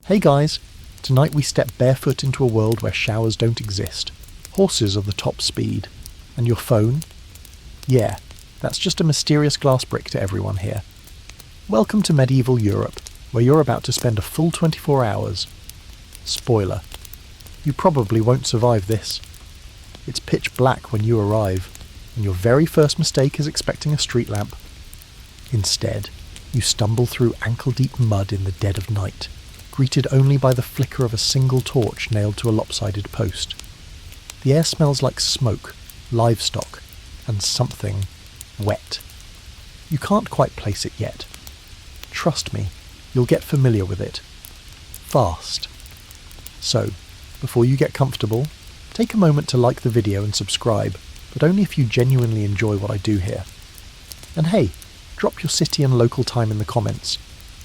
Hey guys, tonight we step barefoot into a world where showers don't exist. Horses are the top speed. And your phone? Yeah, that's just a mysterious glass brick to everyone here. Welcome to medieval Europe, where you're about to spend a full 24 hours. Spoiler. You probably won't survive this. It's pitch black when you arrive, and your very first mistake is expecting a street lamp. Instead, you stumble through ankle-deep mud in the dead of night, greeted only by the flicker of a single torch nailed to a lopsided post. The air smells like smoke, livestock, and something wet. You can't quite place it yet. Trust me, you'll get familiar with it. Fast. So, before you get comfortable, take a moment to like the video and subscribe, but only if you genuinely enjoy what I do here. And hey, drop your city and local time in the comments,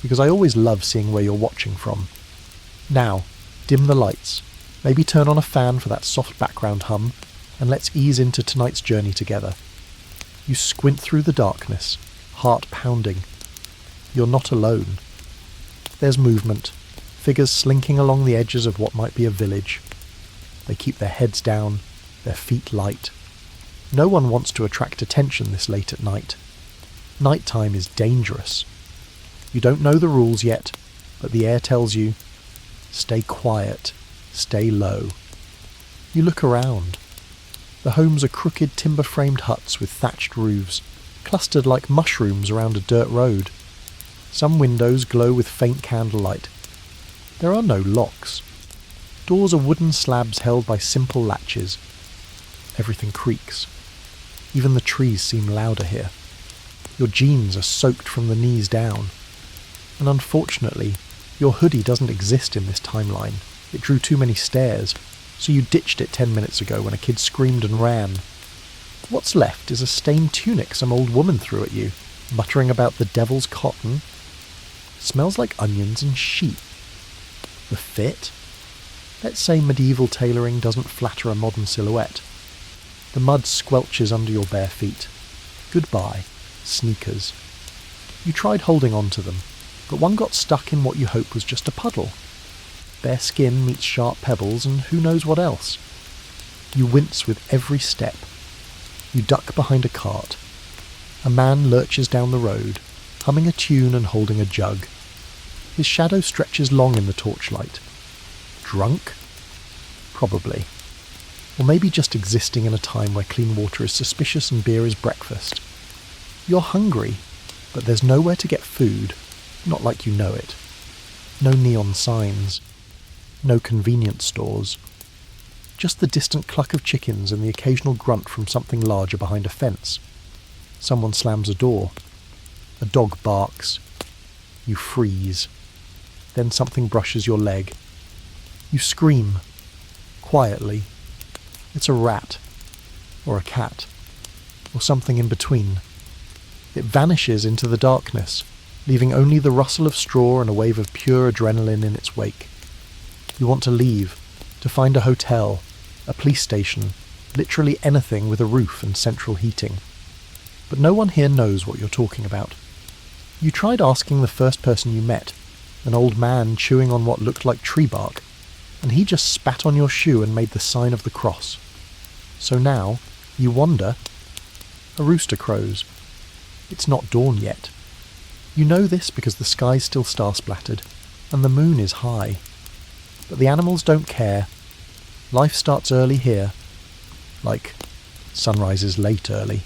because I always love seeing where you're watching from. Now, dim the lights, maybe turn on a fan for that soft background hum, and let's ease into tonight's journey together. You squint through the darkness, heart pounding. You're not alone. There's movement, figures slinking along the edges of what might be a village. They keep their heads down, their feet light. No one wants to attract attention this late at night. Nighttime is dangerous. You don't know the rules yet, but the air tells you, stay quiet, stay low. You look around. The homes are crooked timber-framed huts with thatched roofs, clustered like mushrooms around a dirt road. Some windows glow with faint candlelight. There are no locks. Doors are wooden slabs held by simple latches. Everything creaks. Even the trees seem louder here. Your jeans are soaked from the knees down. And unfortunately, your hoodie doesn't exist in this timeline. It drew too many stares, so you ditched it 10 minutes ago when a kid screamed and ran. What's left is a stained tunic some old woman threw at you, muttering about the devil's cotton. Smells like onions and sheep. The fit? Let's say medieval tailoring doesn't flatter a modern silhouette. The mud squelches under your bare feet. Goodbye, sneakers. You tried holding on to them, but one got stuck in what you hope was just a puddle. Bare skin meets sharp pebbles and who knows what else. You wince with every step. You duck behind a cart. A man lurches down the road, humming a tune and holding a jug. His shadow stretches long in the torchlight. Drunk? Probably. Or maybe just existing in a time where clean water is suspicious and beer is breakfast. You're hungry, but there's nowhere to get food, not like you know it. No neon signs. No convenience stores. Just the distant cluck of chickens and the occasional grunt from something larger behind a fence. Someone slams a door. A dog barks. You freeze. Then something brushes your leg. You scream. Quietly. It's a rat. Or a cat. Or something in between. It vanishes into the darkness, leaving only the rustle of straw and a wave of pure adrenaline in its wake. You want to leave, to find a hotel, a police station, literally anything with a roof and central heating. But no one here knows what you're talking about. You tried asking the first person you met, an old man chewing on what looked like tree bark, and he just spat on your shoe and made the sign of the cross. So now, you wander. A rooster crows. It's not dawn yet. You know this because the sky's still star-splattered, and the moon is high. But the animals don't care. Life starts early here. Like, sunrise is late early.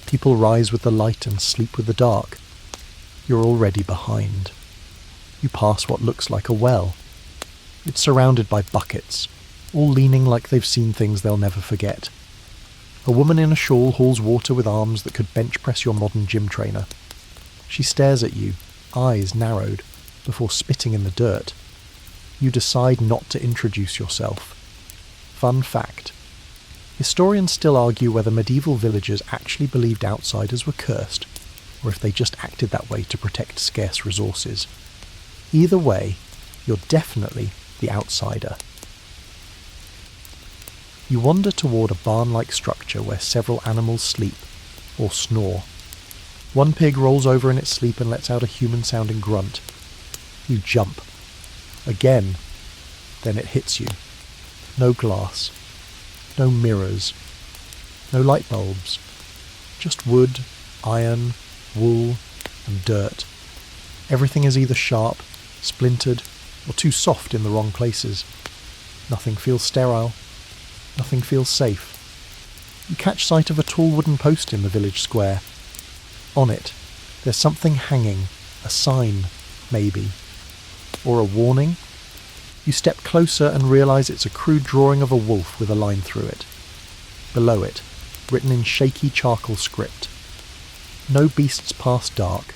People rise with the light and sleep with the dark. You're already behind. You pass what looks like a well. It's surrounded by buckets, all leaning like they've seen things they'll never forget. A woman in a shawl hauls water with arms that could bench press your modern gym trainer. She stares at you, eyes narrowed, before spitting in the dirt. You decide not to introduce yourself. Fun fact. Historians still argue whether medieval villagers actually believed outsiders were cursed, or if they just acted that way to protect scarce resources. Either way, you're definitely the outsider. You wander toward a barn-like structure where several animals sleep, or snore. One pig rolls over in its sleep and lets out a human-sounding grunt. You jump. Again. Then it hits you. No glass. No mirrors. No light bulbs. Just wood, iron, wool, and dirt. Everything is either sharp, splintered, or too soft in the wrong places. Nothing feels sterile. Nothing feels safe. You catch sight of a tall wooden post in the village square. On it, there's something hanging, a sign, maybe. Or a warning? You step closer and realise it's a crude drawing of a wolf with a line through it. Below it, written in shaky charcoal script. No beasts past dark.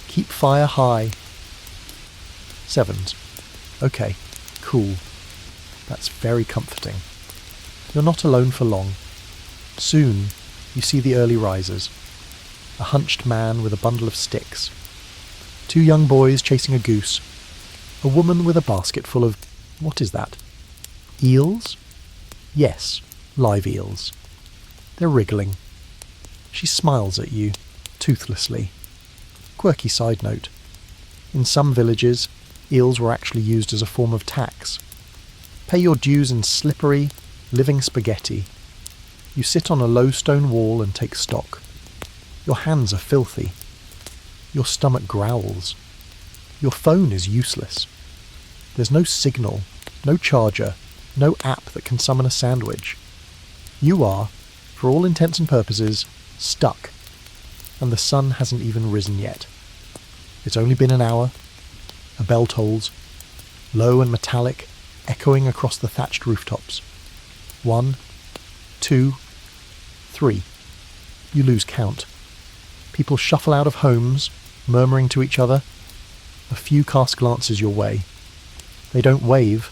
Keep fire high. Sevens. Okay, cool. That's very comforting. You're not alone for long. Soon, you see the early risers. A hunched man with a bundle of sticks. 2 young boys chasing a goose. A woman with a basket full of... what is that? Eels? Yes, live eels. They're wriggling. She smiles at you, toothlessly. Quirky side note. In some villages, eels were actually used as a form of tax. Pay your dues in slippery, living spaghetti. You sit on a low stone wall and take stock. Your hands are filthy. Your stomach growls. Your phone is useless. There's no signal, no charger, no app that can summon a sandwich. You are, for all intents and purposes, stuck. And the sun hasn't even risen yet. It's only been an hour. A bell tolls, low and metallic, echoing across the thatched rooftops. 1, 2, 3. You lose count. People shuffle out of homes, murmuring to each other. A few cast glances your way. They don't wave.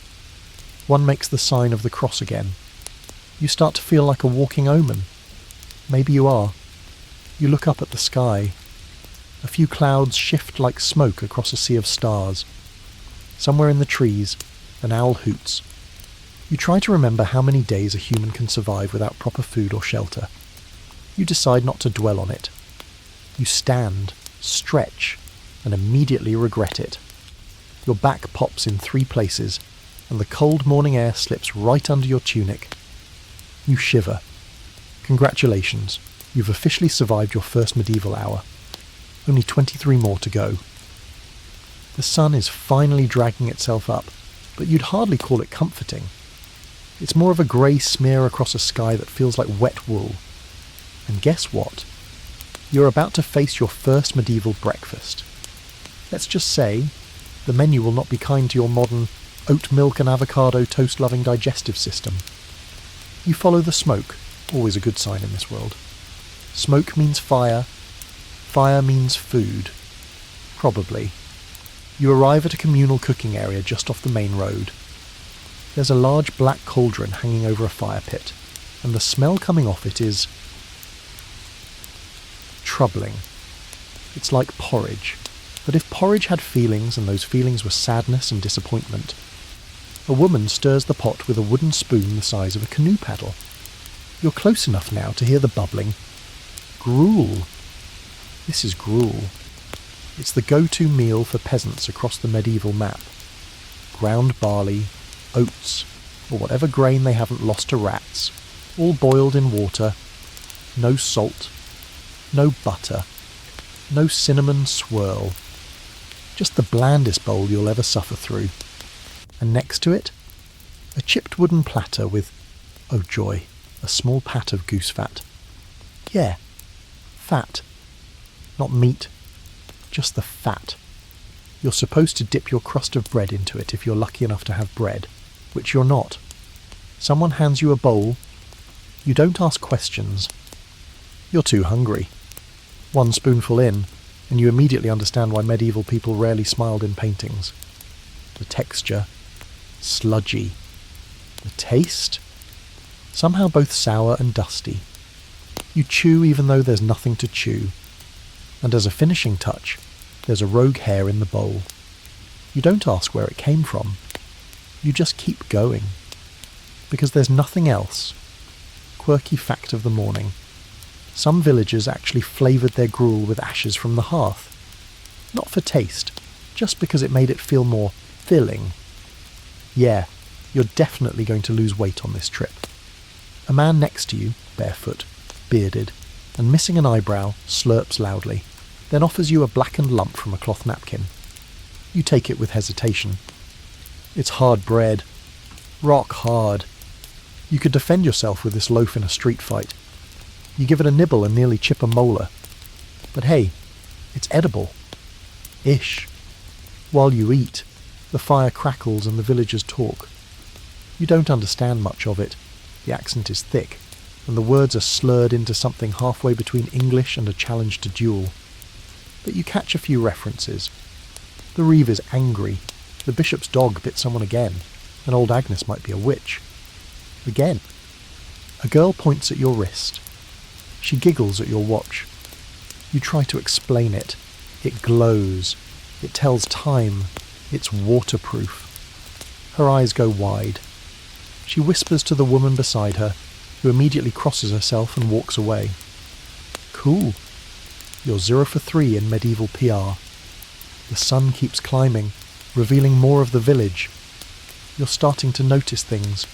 One makes the sign of the cross again. You start to feel like a walking omen. Maybe you are. You look up at the sky. A few clouds shift like smoke across a sea of stars. Somewhere in the trees, an owl hoots. You try to remember how many days a human can survive without proper food or shelter. You decide not to dwell on it. You stand, stretch, and immediately regret it. Your back pops in 3 places, and the cold morning air slips right under your tunic. You shiver. Congratulations, you've officially survived your first medieval hour. Only 23 more to go. The sun is finally dragging itself up, but you'd hardly call it comforting. It's more of a grey smear across a sky that feels like wet wool. And guess what? You're about to face your first medieval breakfast. Let's just say, the menu will not be kind to your modern oat milk and avocado toast-loving digestive system. You follow the smoke, always a good sign in this world. Smoke means fire. Fire means food. Probably. You arrive at a communal cooking area just off the main road. There's a large black cauldron hanging over a fire pit, and the smell coming off it is troubling. It's like porridge. But if porridge had feelings and those feelings were sadness and disappointment, a woman stirs the pot with a wooden spoon the size of a canoe paddle. You're close enough now to hear the bubbling. Gruel. This is gruel. It's the go-to meal for peasants across the medieval map. Ground barley, oats, or whatever grain they haven't lost to rats, all boiled in water. No salt. No butter. No cinnamon swirl. Just the blandest bowl you'll ever suffer through. And next to it, a chipped wooden platter with, oh joy, a small pat of goose fat. Yeah, fat. Not meat, just the fat. You're supposed to dip your crust of bread into it if you're lucky enough to have bread, which you're not. Someone hands you a bowl. You don't ask questions. You're too hungry. 1 spoonful in, and you immediately understand why medieval people rarely smiled in paintings. The texture, sludgy. The taste, somehow both sour and dusty. You chew even though there's nothing to chew. And as a finishing touch, there's a rogue hair in the bowl. You don't ask where it came from. You just keep going. Because there's nothing else. Quirky fact of the morning. Some villagers actually flavoured their gruel with ashes from the hearth. Not for taste, just because it made it feel more filling. Yeah, you're definitely going to lose weight on this trip. A man next to you, barefoot, bearded, and missing an eyebrow, slurps loudly, then offers you a blackened lump from a cloth napkin. You take it with hesitation. It's hard bread. Rock hard. You could defend yourself with this loaf in a street fight. You give it a nibble and nearly chip a molar. But hey, it's edible. Ish. While you eat, the fire crackles and the villagers talk. You don't understand much of it. The accent is thick, and the words are slurred into something halfway between English and a challenge to duel. But you catch a few references. The reeve is angry. The bishop's dog bit someone again, and old Agnes might be a witch. Again. A girl points at your wrist. She giggles at your watch. You try to explain it. It glows. It tells time. It's waterproof. Her eyes go wide. She whispers to the woman beside her, who immediately crosses herself and walks away. Cool. You're 0 for 3 in medieval PR. The sun keeps climbing, revealing more of the village. You're starting to notice things,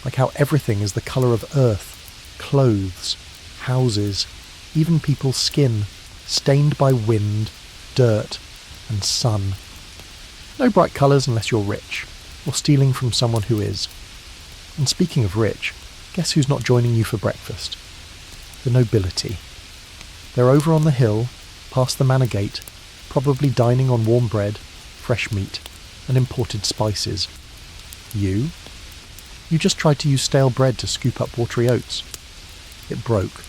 like how everything is the colour of earth, clothes, houses, even people's skin, stained by wind, dirt, and sun. No bright colours unless you're rich, or stealing from someone who is. And speaking of rich, guess who's not joining you for breakfast? The nobility. They're over on the hill, past the manor gate, probably dining on warm bread, fresh meat, and imported spices. You? You just tried to use stale bread to scoop up watery oats. It broke.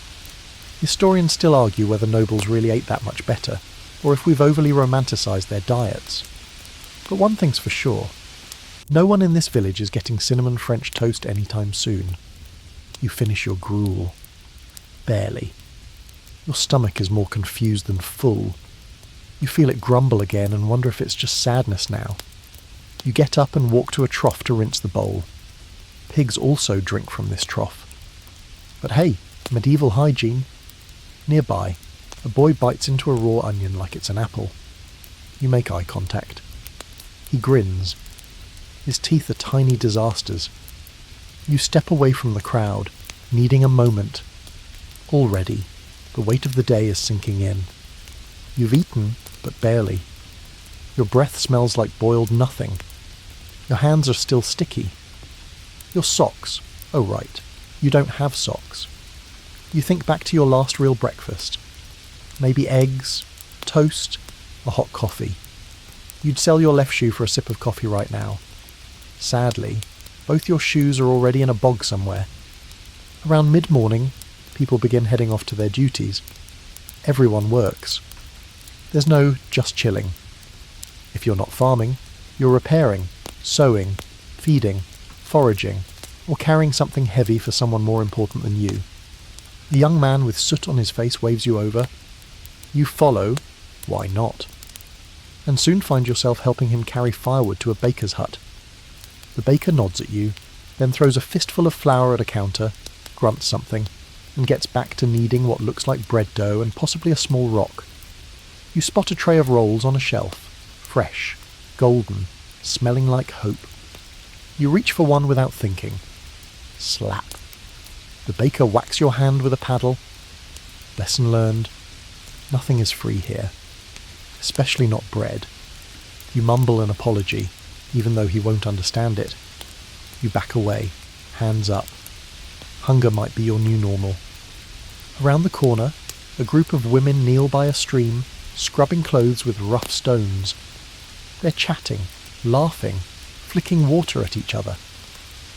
Historians still argue whether nobles really ate that much better, or if we've overly romanticised their diets. But one thing's for sure. No one in this village is getting cinnamon French toast anytime soon. You finish your gruel. Barely. Your stomach is more confused than full. You feel it grumble again and wonder if it's just sadness now. You get up and walk to a trough to rinse the bowl. Pigs also drink from this trough. But hey, medieval hygiene. Nearby, a boy bites into a raw onion like it's an apple. You make eye contact. He grins. His teeth are tiny disasters. You step away from the crowd, needing a moment. Already, the weight of the day is sinking in. You've eaten, but barely. Your breath smells like boiled nothing. Your hands are still sticky. Your socks. Oh right, you don't have socks. You think back to your last real breakfast. Maybe eggs, toast, a hot coffee. You'd sell your left shoe for a sip of coffee right now. Sadly, both your shoes are already in a bog somewhere. Around mid-morning, people begin heading off to their duties. Everyone works. There's no just chilling. If you're not farming, you're repairing, sewing, feeding, foraging, or carrying something heavy for someone more important than you. A young man with soot on his face waves you over. You follow, why not? And soon find yourself helping him carry firewood to a baker's hut. The baker nods at you, then throws a fistful of flour at a counter, grunts something, and gets back to kneading what looks like bread dough and possibly a small rock. You spot a tray of rolls on a shelf, fresh, golden, smelling like hope. You reach for one without thinking. Slap. The baker whacks your hand with a paddle. Lesson learned. Nothing is free here. Especially not bread. You mumble an apology, even though he won't understand it. You back away, hands up. Hunger might be your new normal. Around the corner, a group of women kneel by a stream, scrubbing clothes with rough stones. They're chatting, laughing, flicking water at each other.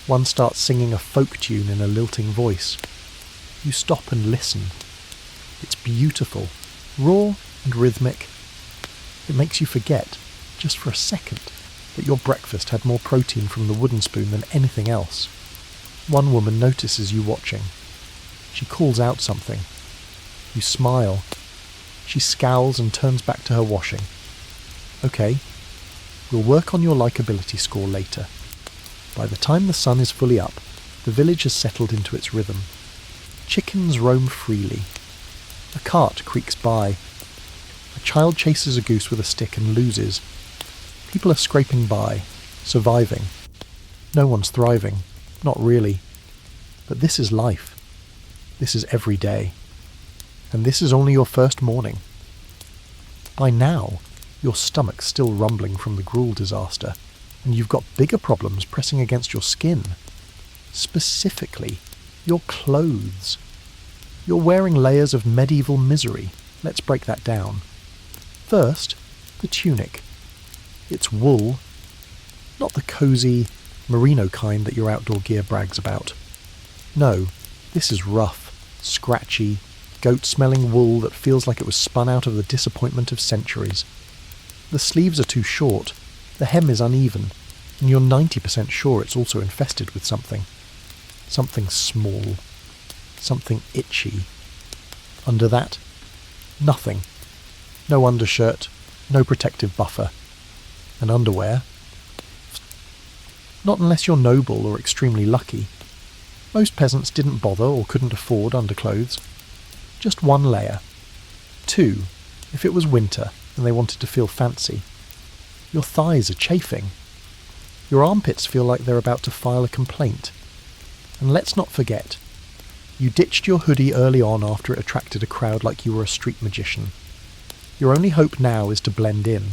One starts singing a folk tune in a lilting voice. You stop and listen. It's beautiful, raw and rhythmic. It makes you forget, just for a second, that your breakfast had more protein from the wooden spoon than anything else. One woman notices you watching. She calls out something. You smile. She scowls and turns back to her washing. Okay, we'll work on your likability score later. By the time the sun is fully up, the village has settled into its rhythm. Chickens roam freely. A cart creaks by. A child chases a goose with a stick and loses. People are scraping by, surviving. No one's thriving. Not really. But this is life. This is every day. And this is only your first morning. By now, your stomach's still rumbling from the gruel disaster, and you've got bigger problems pressing against your skin. Specifically, your clothes. You're wearing layers of medieval misery. Let's break that down. First, the tunic. It's wool, not the cosy, merino kind that your outdoor gear brags about. No, this is rough, scratchy, goat-smelling wool that feels like it was spun out of the disappointment of centuries. The sleeves are too short, the hem is uneven, and you're 90% sure it's also infested with something. Something small. Something itchy. Under that, nothing. No undershirt, no protective buffer. And underwear? Not unless you're noble or extremely lucky. Most peasants didn't bother or couldn't afford underclothes. Just one layer. Two, if it was winter and they wanted to feel fancy. Your thighs are chafing. Your armpits feel like they're about to file a complaint. And let's not forget, you ditched your hoodie early on after it attracted a crowd like you were a street magician. Your only hope now is to blend in.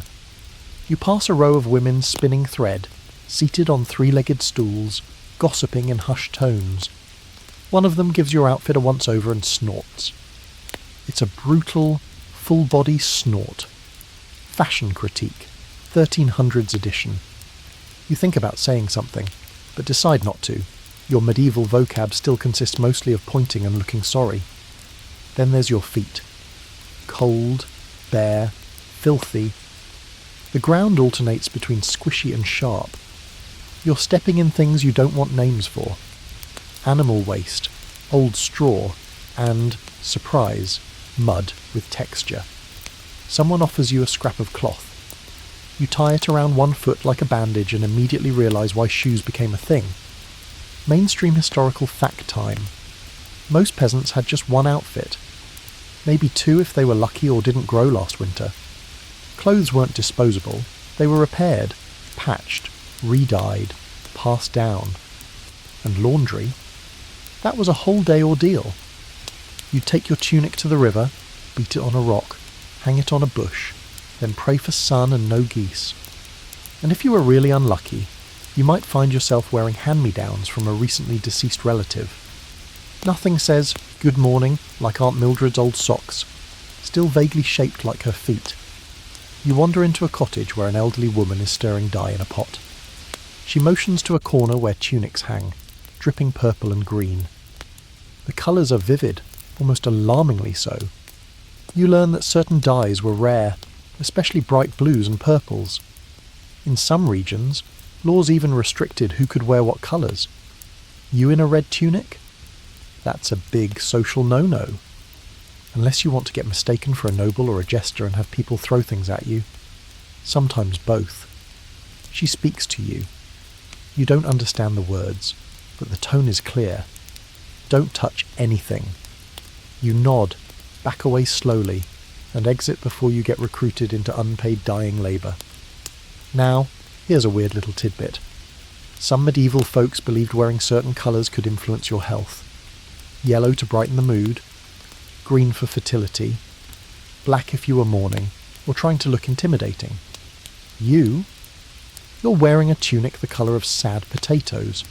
You pass a row of women spinning thread, seated on three-legged stools, gossiping in hushed tones. One of them gives your outfit a once-over and snorts. It's a brutal, full-body snort. Fashion critique, 1300s edition. You think about saying something, but decide not to. Your medieval vocab still consists mostly of pointing and looking sorry. Then there's your feet. Cold, bare, filthy. The ground alternates between squishy and sharp. You're stepping in things you don't want names for. Animal waste, old straw, and, surprise, mud with texture. Someone offers you a scrap of cloth. You tie it around one foot like a bandage and immediately realise why shoes became a thing. Mainstream historical fact time. Most peasants had just one outfit. Maybe two if they were lucky or didn't grow last winter. Clothes weren't disposable. They were repaired, patched, re-dyed, passed down. And laundry? That was a whole day ordeal. You'd take your tunic to the river, beat it on a rock, hang it on a bush, then pray for sun and no geese. And if you were really unlucky, you might find yourself wearing hand-me-downs from a recently deceased relative. Nothing says good morning like Aunt Mildred's old socks, still vaguely shaped like her feet. You wander into a cottage where an elderly woman is stirring dye in a pot. She motions to a corner where tunics hang, dripping purple and green. The colours are vivid, almost alarmingly so. You learn that certain dyes were rare, especially bright blues and purples. In some regions, laws even restricted who could wear what colours. You in a red tunic? That's a big social no-no. Unless you want to get mistaken for a noble or a jester and have people throw things at you. Sometimes both. She speaks to you. You don't understand the words, but the tone is clear. Don't touch anything. You nod, back away slowly, and exit before you get recruited into unpaid dyeing labour. Now, here's a weird little tidbit. Some medieval folks believed wearing certain colours could influence your health. Yellow to brighten the mood, green for fertility, black if you were mourning, or trying to look intimidating. You're wearing a tunic the colour of sad potatoes.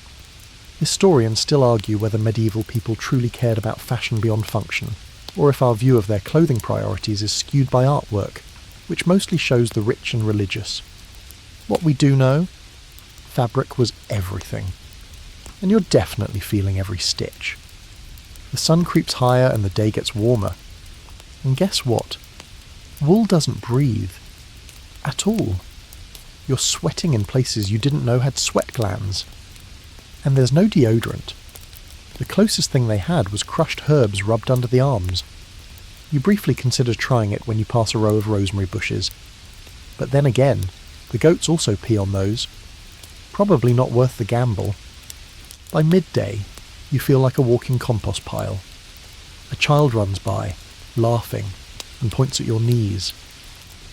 Historians still argue whether medieval people truly cared about fashion beyond function, or if our view of their clothing priorities is skewed by artwork, which mostly shows the rich and religious. What we do know? Fabric was everything. And you're definitely feeling every stitch. The sun creeps higher and the day gets warmer. And guess what? Wool doesn't breathe. At all. You're sweating in places you didn't know had sweat glands. And there's no deodorant. The closest thing they had was crushed herbs rubbed under the arms. You briefly consider trying it when you pass a row of rosemary bushes. But then again, the goats also pee on those. Probably not worth the gamble. By midday, you feel like a walking compost pile. A child runs by, laughing, and points at your knees.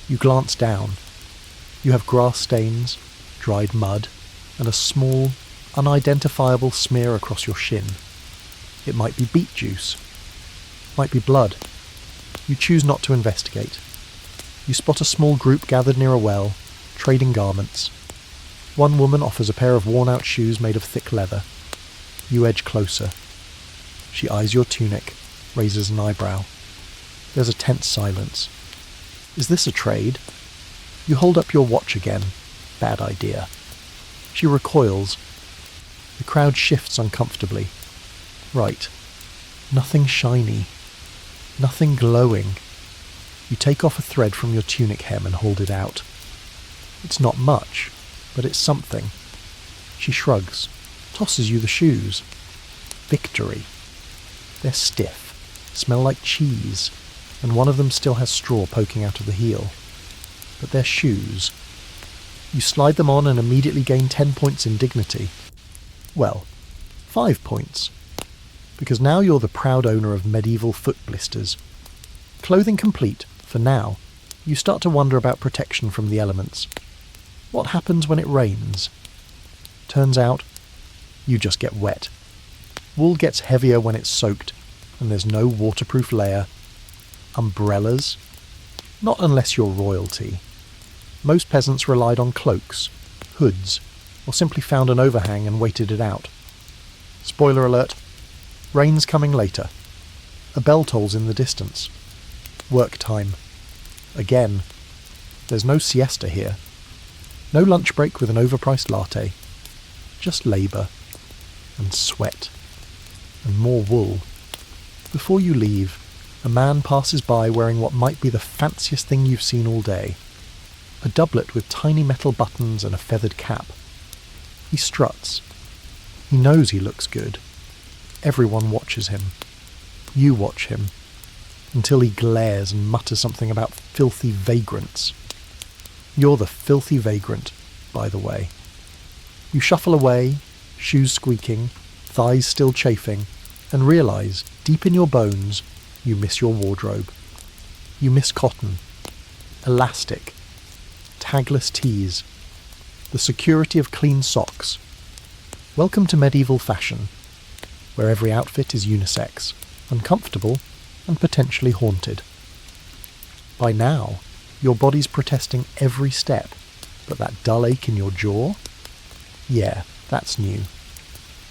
You glance down. You have grass stains, dried mud, and a small, unidentifiable smear across your shin. It might be beet juice. Might be blood. You choose not to investigate. You spot a small group gathered near a well, trading garments. One woman offers a pair of worn-out shoes made of thick leather. You edge closer. She eyes your tunic, raises an eyebrow. There's a tense silence. Is this a trade? You hold up your watch again. Bad idea. She recoils. The crowd shifts uncomfortably. Right. Nothing shiny. Nothing glowing. You take off a thread from your tunic hem and hold it out. It's not much, but it's something. She shrugs, tosses you the shoes. Victory. They're stiff, smell like cheese, and one of them still has straw poking out of the heel. But they're shoes. You slide them on and immediately gain 10 points in dignity. Well, 5 points. Because now you're the proud owner of medieval foot blisters. Clothing complete, for now, you start to wonder about protection from the elements. What happens when it rains? Turns out, you just get wet. Wool gets heavier when it's soaked, and there's no waterproof layer. Umbrellas? Not unless you're royalty. Most peasants relied on cloaks, hoods, or simply found an overhang and waited it out. Spoiler alert, rain's coming later. A bell tolls in the distance. Work time. Again. There's no siesta here. No lunch break with an overpriced latte. Just labour. And sweat. And more wool. Before you leave, a man passes by wearing what might be the fanciest thing you've seen all day. A doublet with tiny metal buttons and a feathered cap. He struts. He knows he looks good. Everyone watches him. You watch him. Until he glares and mutters something about filthy vagrants. You're the filthy vagrant, by the way. You shuffle away, shoes squeaking, thighs still chafing, and realise, deep in your bones, you miss your wardrobe. You miss cotton, elastic, tagless tees, the security of clean socks. Welcome to medieval fashion, where every outfit is unisex, uncomfortable, and potentially haunted. By now, your body's protesting every step, but that dull ache in your jaw? Yeah, that's new.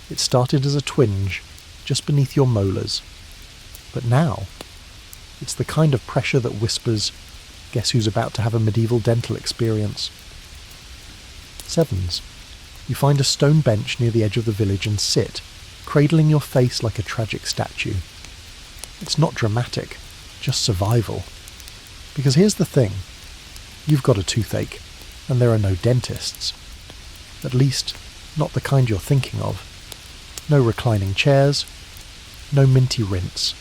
It started as a twinge, just beneath your molars. But now, it's the kind of pressure that whispers, guess who's about to have a medieval dental experience? Sevens. You find a stone bench near the edge of the village and sit, cradling your face like a tragic statue. It's not dramatic, just survival. Because here's the thing. You've got a toothache, and there are no dentists. At least, not the kind you're thinking of. No reclining chairs, no minty rinse.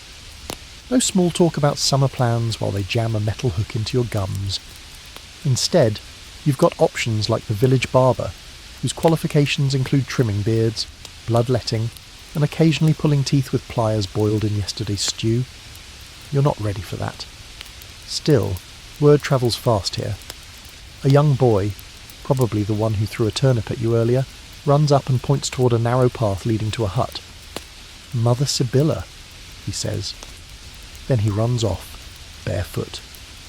No small talk about summer plans while they jam a metal hook into your gums. Instead, you've got options like the village barber, whose qualifications include trimming beards, bloodletting, and occasionally pulling teeth with pliers boiled in yesterday's stew. You're not ready for that. Still, word travels fast here. A young boy, probably the one who threw a turnip at you earlier, runs up and points toward a narrow path leading to a hut. "Mother Sibylla," he says. Then he runs off, barefoot,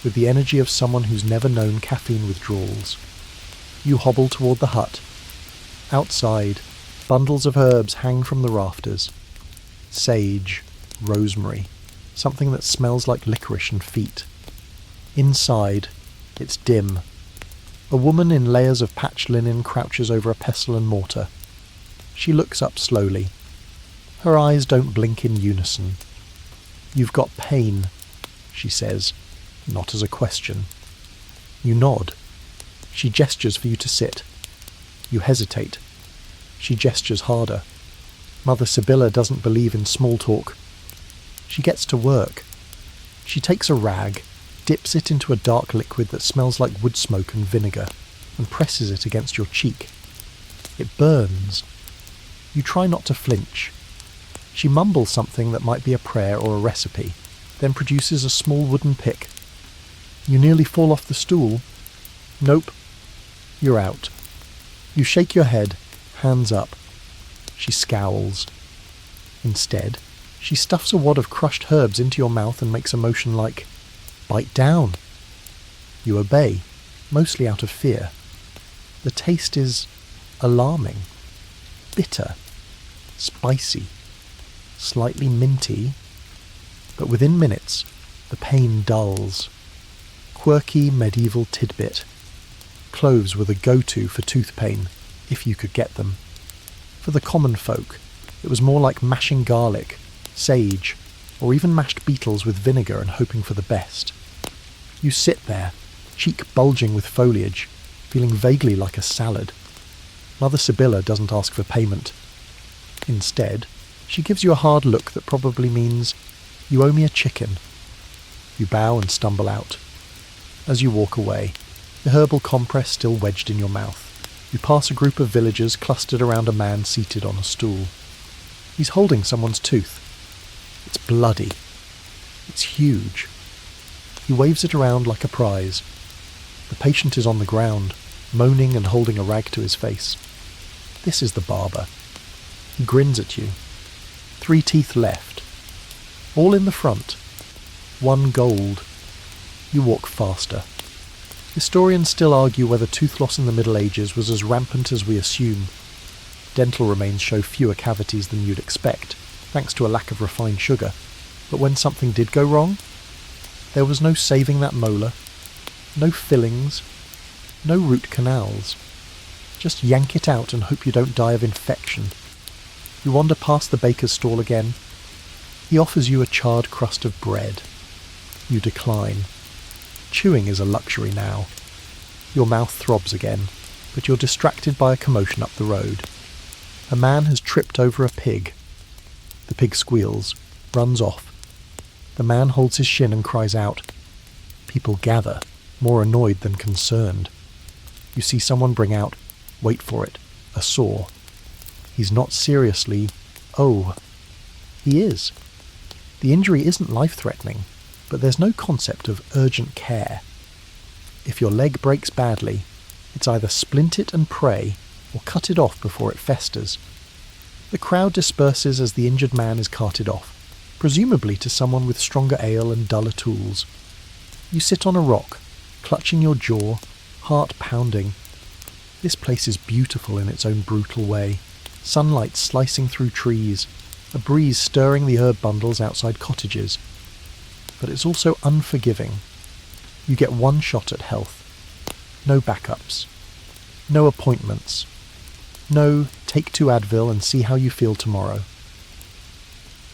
with the energy of someone who's never known caffeine withdrawals. You hobble toward the hut. Outside, bundles of herbs hang from the rafters. Sage, rosemary, something that smells like licorice and feet. Inside, it's dim. A woman in layers of patched linen crouches over a pestle and mortar. She looks up slowly. Her eyes don't blink in unison. "You've got pain," she says, not as a question. You nod. She gestures for you to sit. You hesitate. She gestures harder. Mother Sibylla doesn't believe in small talk. She gets to work. She takes a rag, dips it into a dark liquid that smells like wood smoke and vinegar, and presses it against your cheek. It burns. You try not to flinch. She mumbles something that might be a prayer or a recipe, then produces a small wooden pick. You nearly fall off the stool. Nope, You're out. You shake your head, hands up. She scowls. Instead, she stuffs a wad of crushed herbs into your mouth and makes a motion like, "Bite down." You obey, mostly out of fear. The taste is alarming, bitter, spicy, slightly minty, but within minutes, the pain dulls. Quirky medieval tidbit. Cloves were the go-to for tooth pain, if you could get them. For the common folk, it was more like mashing garlic, sage, or even mashed beetles with vinegar and hoping for the best. You sit there, cheek bulging with foliage, feeling vaguely like a salad. Mother Sibylla doesn't ask for payment. Instead, she gives you a hard look that probably means, "You owe me a chicken." You bow and stumble out. As you walk away, the herbal compress still wedged in your mouth, you pass a group of villagers clustered around a man seated on a stool. He's holding someone's tooth. It's bloody. It's huge. He waves it around like a prize. The patient is on the ground, moaning and holding a rag to his face. This is the barber. He grins at you. 3 teeth left. All in the front. 1 gold. You walk faster. Historians still argue whether tooth loss in the Middle Ages was as rampant as we assume. Dental remains show fewer cavities than you'd expect, thanks to a lack of refined sugar. But when something did go wrong, there was no saving that molar, no fillings, no root canals. Just yank it out and hope you don't die of infection. You wander past the baker's stall again. He offers you a charred crust of bread. You decline. Chewing is a luxury now. Your mouth throbs again, but you're distracted by a commotion up the road. A man has tripped over a pig. The pig squeals, runs off. The man holds his shin and cries out. People gather, more annoyed than concerned. You see someone bring out, wait for it, a saw. He's not seriously, oh, he is. The injury isn't life-threatening, but there's no concept of urgent care. If your leg breaks badly, it's either splint it and pray, or cut it off before it festers. The crowd disperses as the injured man is carted off, presumably to someone with stronger ale and duller tools. You sit on a rock, clutching your jaw, heart pounding. This place is beautiful in its own brutal way. Sunlight slicing through trees, a breeze stirring the herb bundles outside cottages. But it's also unforgiving. You get 1 shot at health. No backups. No appointments. No, take 2 Advil and see how you feel tomorrow.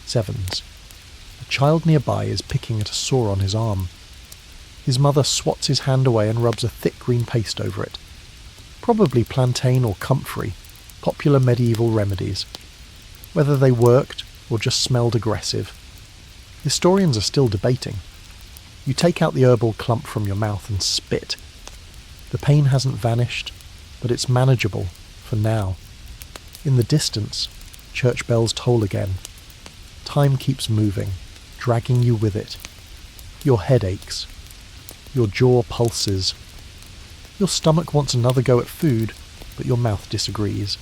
7s. A child nearby is picking at a sore on his arm. His mother swats his hand away and rubs a thick green paste over it. Probably plantain or comfrey, popular medieval remedies. Whether they worked or just smelled aggressive. Historians are still debating. You take out the herbal clump from your mouth and spit. The pain hasn't vanished, but it's manageable for now. In the distance, church bells toll again. Time keeps moving, dragging you with it. Your head aches. Your jaw pulses. Your stomach wants another go at food, but your mouth disagrees.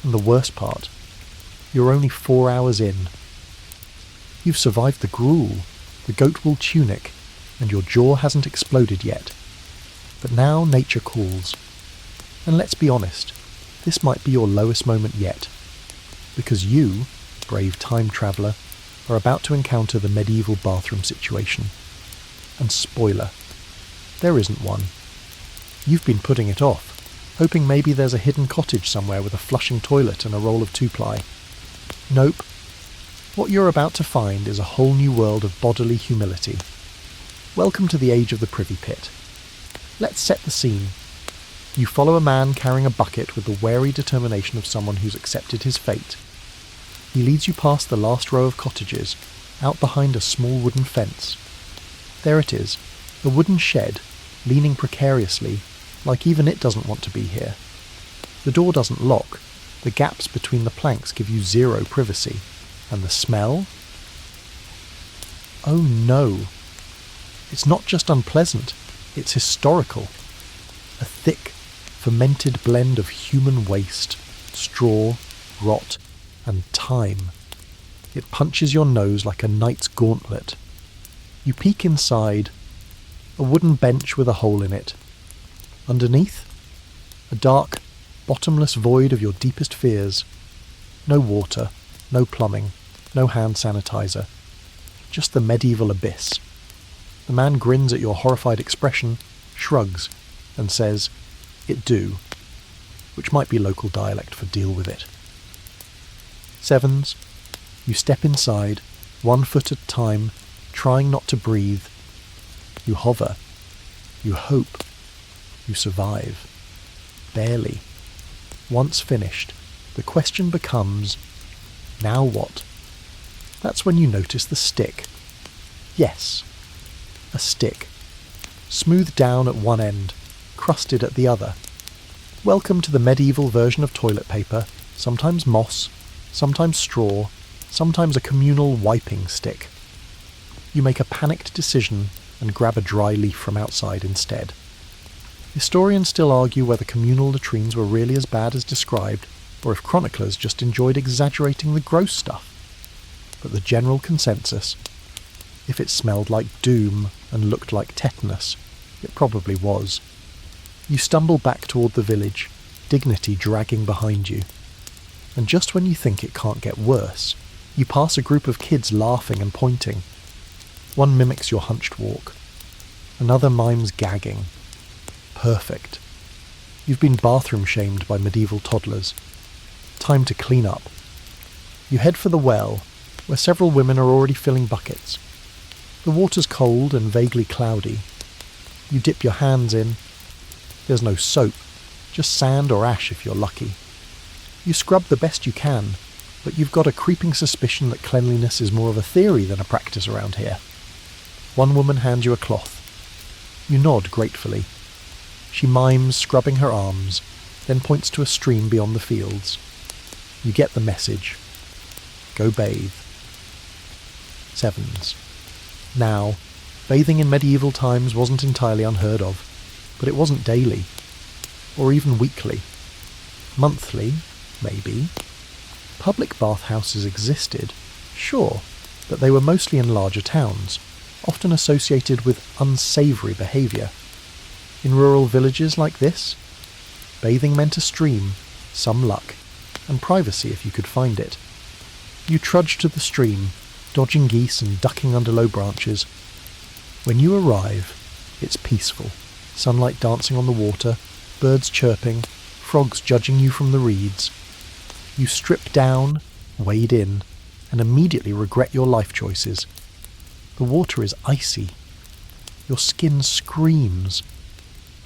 And the worst part, you're only 4 hours in. You've survived the gruel, the goat wool tunic, and your jaw hasn't exploded yet. But now nature calls. And let's be honest, this might be your lowest moment yet. Because you, brave time traveller, are about to encounter the medieval bathroom situation. And spoiler, there isn't one. You've been putting it off, hoping maybe there's a hidden cottage somewhere with a flushing toilet and a roll of 2-ply. Nope. What you're about to find is a whole new world of bodily humility. Welcome to the age of the privy pit. Let's set the scene. You follow a man carrying a bucket with the wary determination of someone who's accepted his fate. He leads you past the last row of cottages, out behind a small wooden fence. There it is, a wooden shed, leaning precariously, like even it doesn't want to be here. The door doesn't lock. The gaps between the planks give you 0 privacy. And the smell? Oh no. It's not just unpleasant, it's historical. A thick, fermented blend of human waste, straw, rot, and time. It punches your nose like a knight's gauntlet. You peek inside, a wooden bench with a hole in it. Underneath, a dark, bottomless void of your deepest fears. No water, no plumbing, no hand sanitizer. Just the medieval abyss. The man grins at your horrified expression, shrugs, and says, "It do," which might be local dialect for "deal with it." Sevens, you step inside, 1 foot at a time, trying not to breathe. You hover. You hope. You survive. Barely. Once finished, the question becomes, now what? That's when you notice the stick. Yes, a stick. Smoothed down at one end, crusted at the other. Welcome to the medieval version of toilet paper, sometimes moss, sometimes straw, sometimes a communal wiping stick. You make a panicked decision and grab a dry leaf from outside instead. Historians still argue whether communal latrines were really as bad as described, or if chroniclers just enjoyed exaggerating the gross stuff. But the general consensus, if it smelled like doom and looked like tetanus, it probably was. You stumble back toward the village, dignity dragging behind you. And just when you think it can't get worse, you pass a group of kids laughing and pointing. One mimics your hunched walk. Another mimes gagging. Perfect. You've been bathroom shamed by medieval toddlers. Time to clean up. You head for the well, where several women are already filling buckets. The water's cold and vaguely cloudy. You dip your hands in. There's no soap, just sand or ash if you're lucky. You scrub the best you can, but you've got a creeping suspicion that cleanliness is more of a theory than a practice around here. One woman hands you a cloth. You nod gratefully. She mimes scrubbing her arms, then points to a stream beyond the fields. You get the message. Go bathe. Sevens. Now, bathing in medieval times wasn't entirely unheard of, but it wasn't daily, or even weekly. Monthly, maybe. Public bathhouses existed, sure, but they were mostly in larger towns, often associated with unsavoury behaviour. In rural villages like this, bathing meant a stream, some luck, and privacy if you could find it. You trudge to the stream, dodging geese and ducking under low branches. When you arrive, it's peaceful. Sunlight dancing on the water, birds chirping, frogs judging you from the reeds. You strip down, wade in, and immediately regret your life choices. The water is icy. Your skin screams.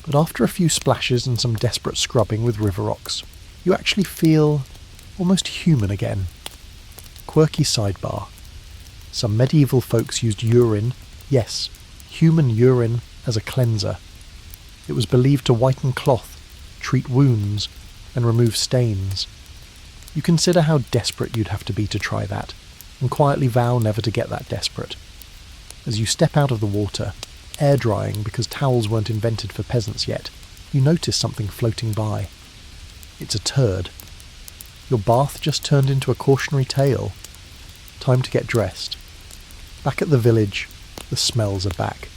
But after a few splashes and some desperate scrubbing with river rocks, you actually feel almost human again. Quirky sidebar. Some medieval folks used urine, yes, human urine, as a cleanser. It was believed to whiten cloth, treat wounds, and remove stains. You consider how desperate you'd have to be to try that, and quietly vow never to get that desperate. As you step out of the water, air drying because towels weren't invented for peasants yet, you notice something floating by. It's a turd. Your bath just turned into a cautionary tale. Time to get dressed. Back at the village, the smells are back.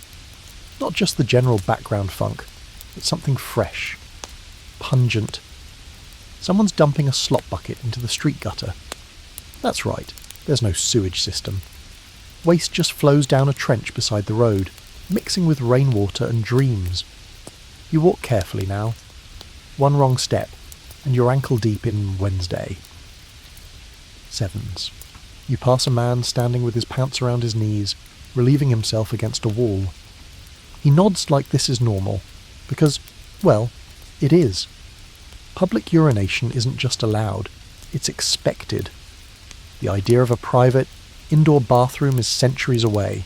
Not just the general background funk, but something fresh, pungent. Someone's dumping a slop bucket into the street gutter. That's right, there's no sewage system. Waste just flows down a trench beside the road, mixing with rainwater and dreams. You walk carefully now. One wrong step, and you're ankle deep in Wednesday. Sevens. You pass a man standing with his pants around his knees, relieving himself against a wall. He nods like this is normal, because, well, it is. Public urination isn't just allowed, it's expected. The idea of a private, indoor bathroom is centuries away.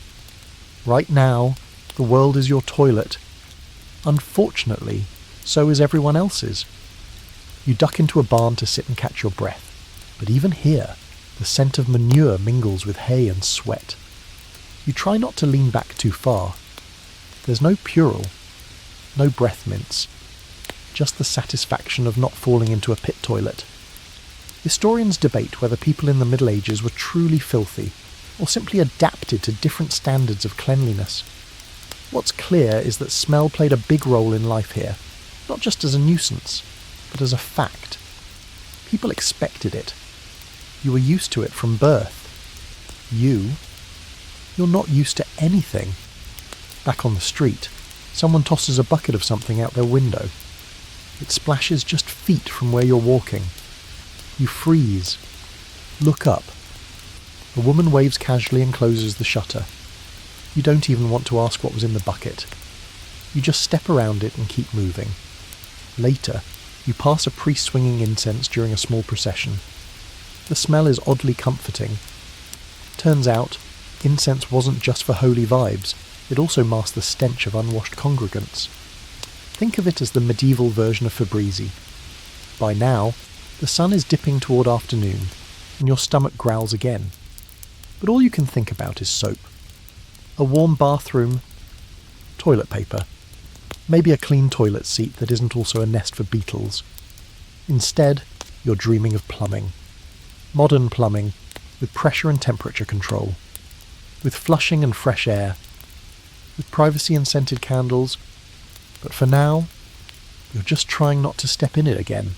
Right now, the world is your toilet. Unfortunately, so is everyone else's. You duck into a barn to sit and catch your breath, but even here, the scent of manure mingles with hay and sweat. You try not to lean back too far. There's no Purell, no breath mints. just the satisfaction of not falling into a pit toilet. Historians debate whether people in the Middle Ages were truly filthy, or simply adapted to different standards of cleanliness. What's clear is that smell played a big role in life here, not just as a nuisance, but as a fact. People expected it. You were used to it from birth. You're not used to anything. Back on the street, someone tosses a bucket of something out their window. It splashes just feet from where you're walking. You freeze. Look up. A woman waves casually and closes the shutter. You don't even want to ask what was in the bucket. You just step around it and keep moving. Later, you pass a priest swinging incense during a small procession. The smell is oddly comforting. Turns out, incense wasn't just for holy vibes, it also masked the stench of unwashed congregants. Think of it as the medieval version of Febreze. By now, the sun is dipping toward afternoon, and your stomach growls again. But all you can think about is soap. A warm bathroom, toilet paper, maybe a clean toilet seat that isn't also a nest for beetles. Instead, you're dreaming of plumbing. Modern plumbing, with pressure and temperature control, with flushing and fresh air, with privacy and scented candles, but for now, you're just trying not to step in it again.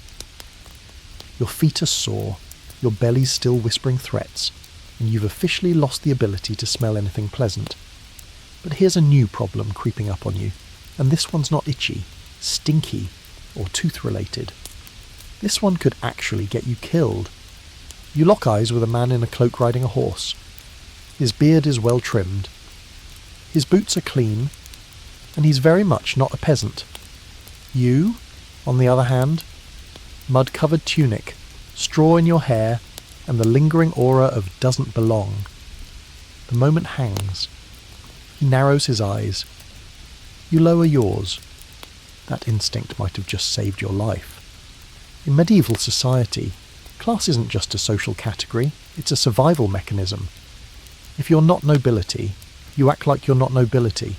Your feet are sore, your belly's still whispering threats, and you've officially lost the ability to smell anything pleasant. But here's a new problem creeping up on you, and this one's not itchy, stinky, or tooth-related. This one could actually get you killed. You lock eyes with a man in a cloak riding a horse. His beard is well trimmed. His boots are clean, and he's very much not a peasant. You, on the other hand, mud-covered tunic, straw in your hair, and the lingering aura of doesn't belong. The moment hangs. He narrows his eyes. You lower yours. That instinct might have just saved your life. In medieval society, class isn't just a social category, it's a survival mechanism. If you're not nobility, you act like you're not nobility.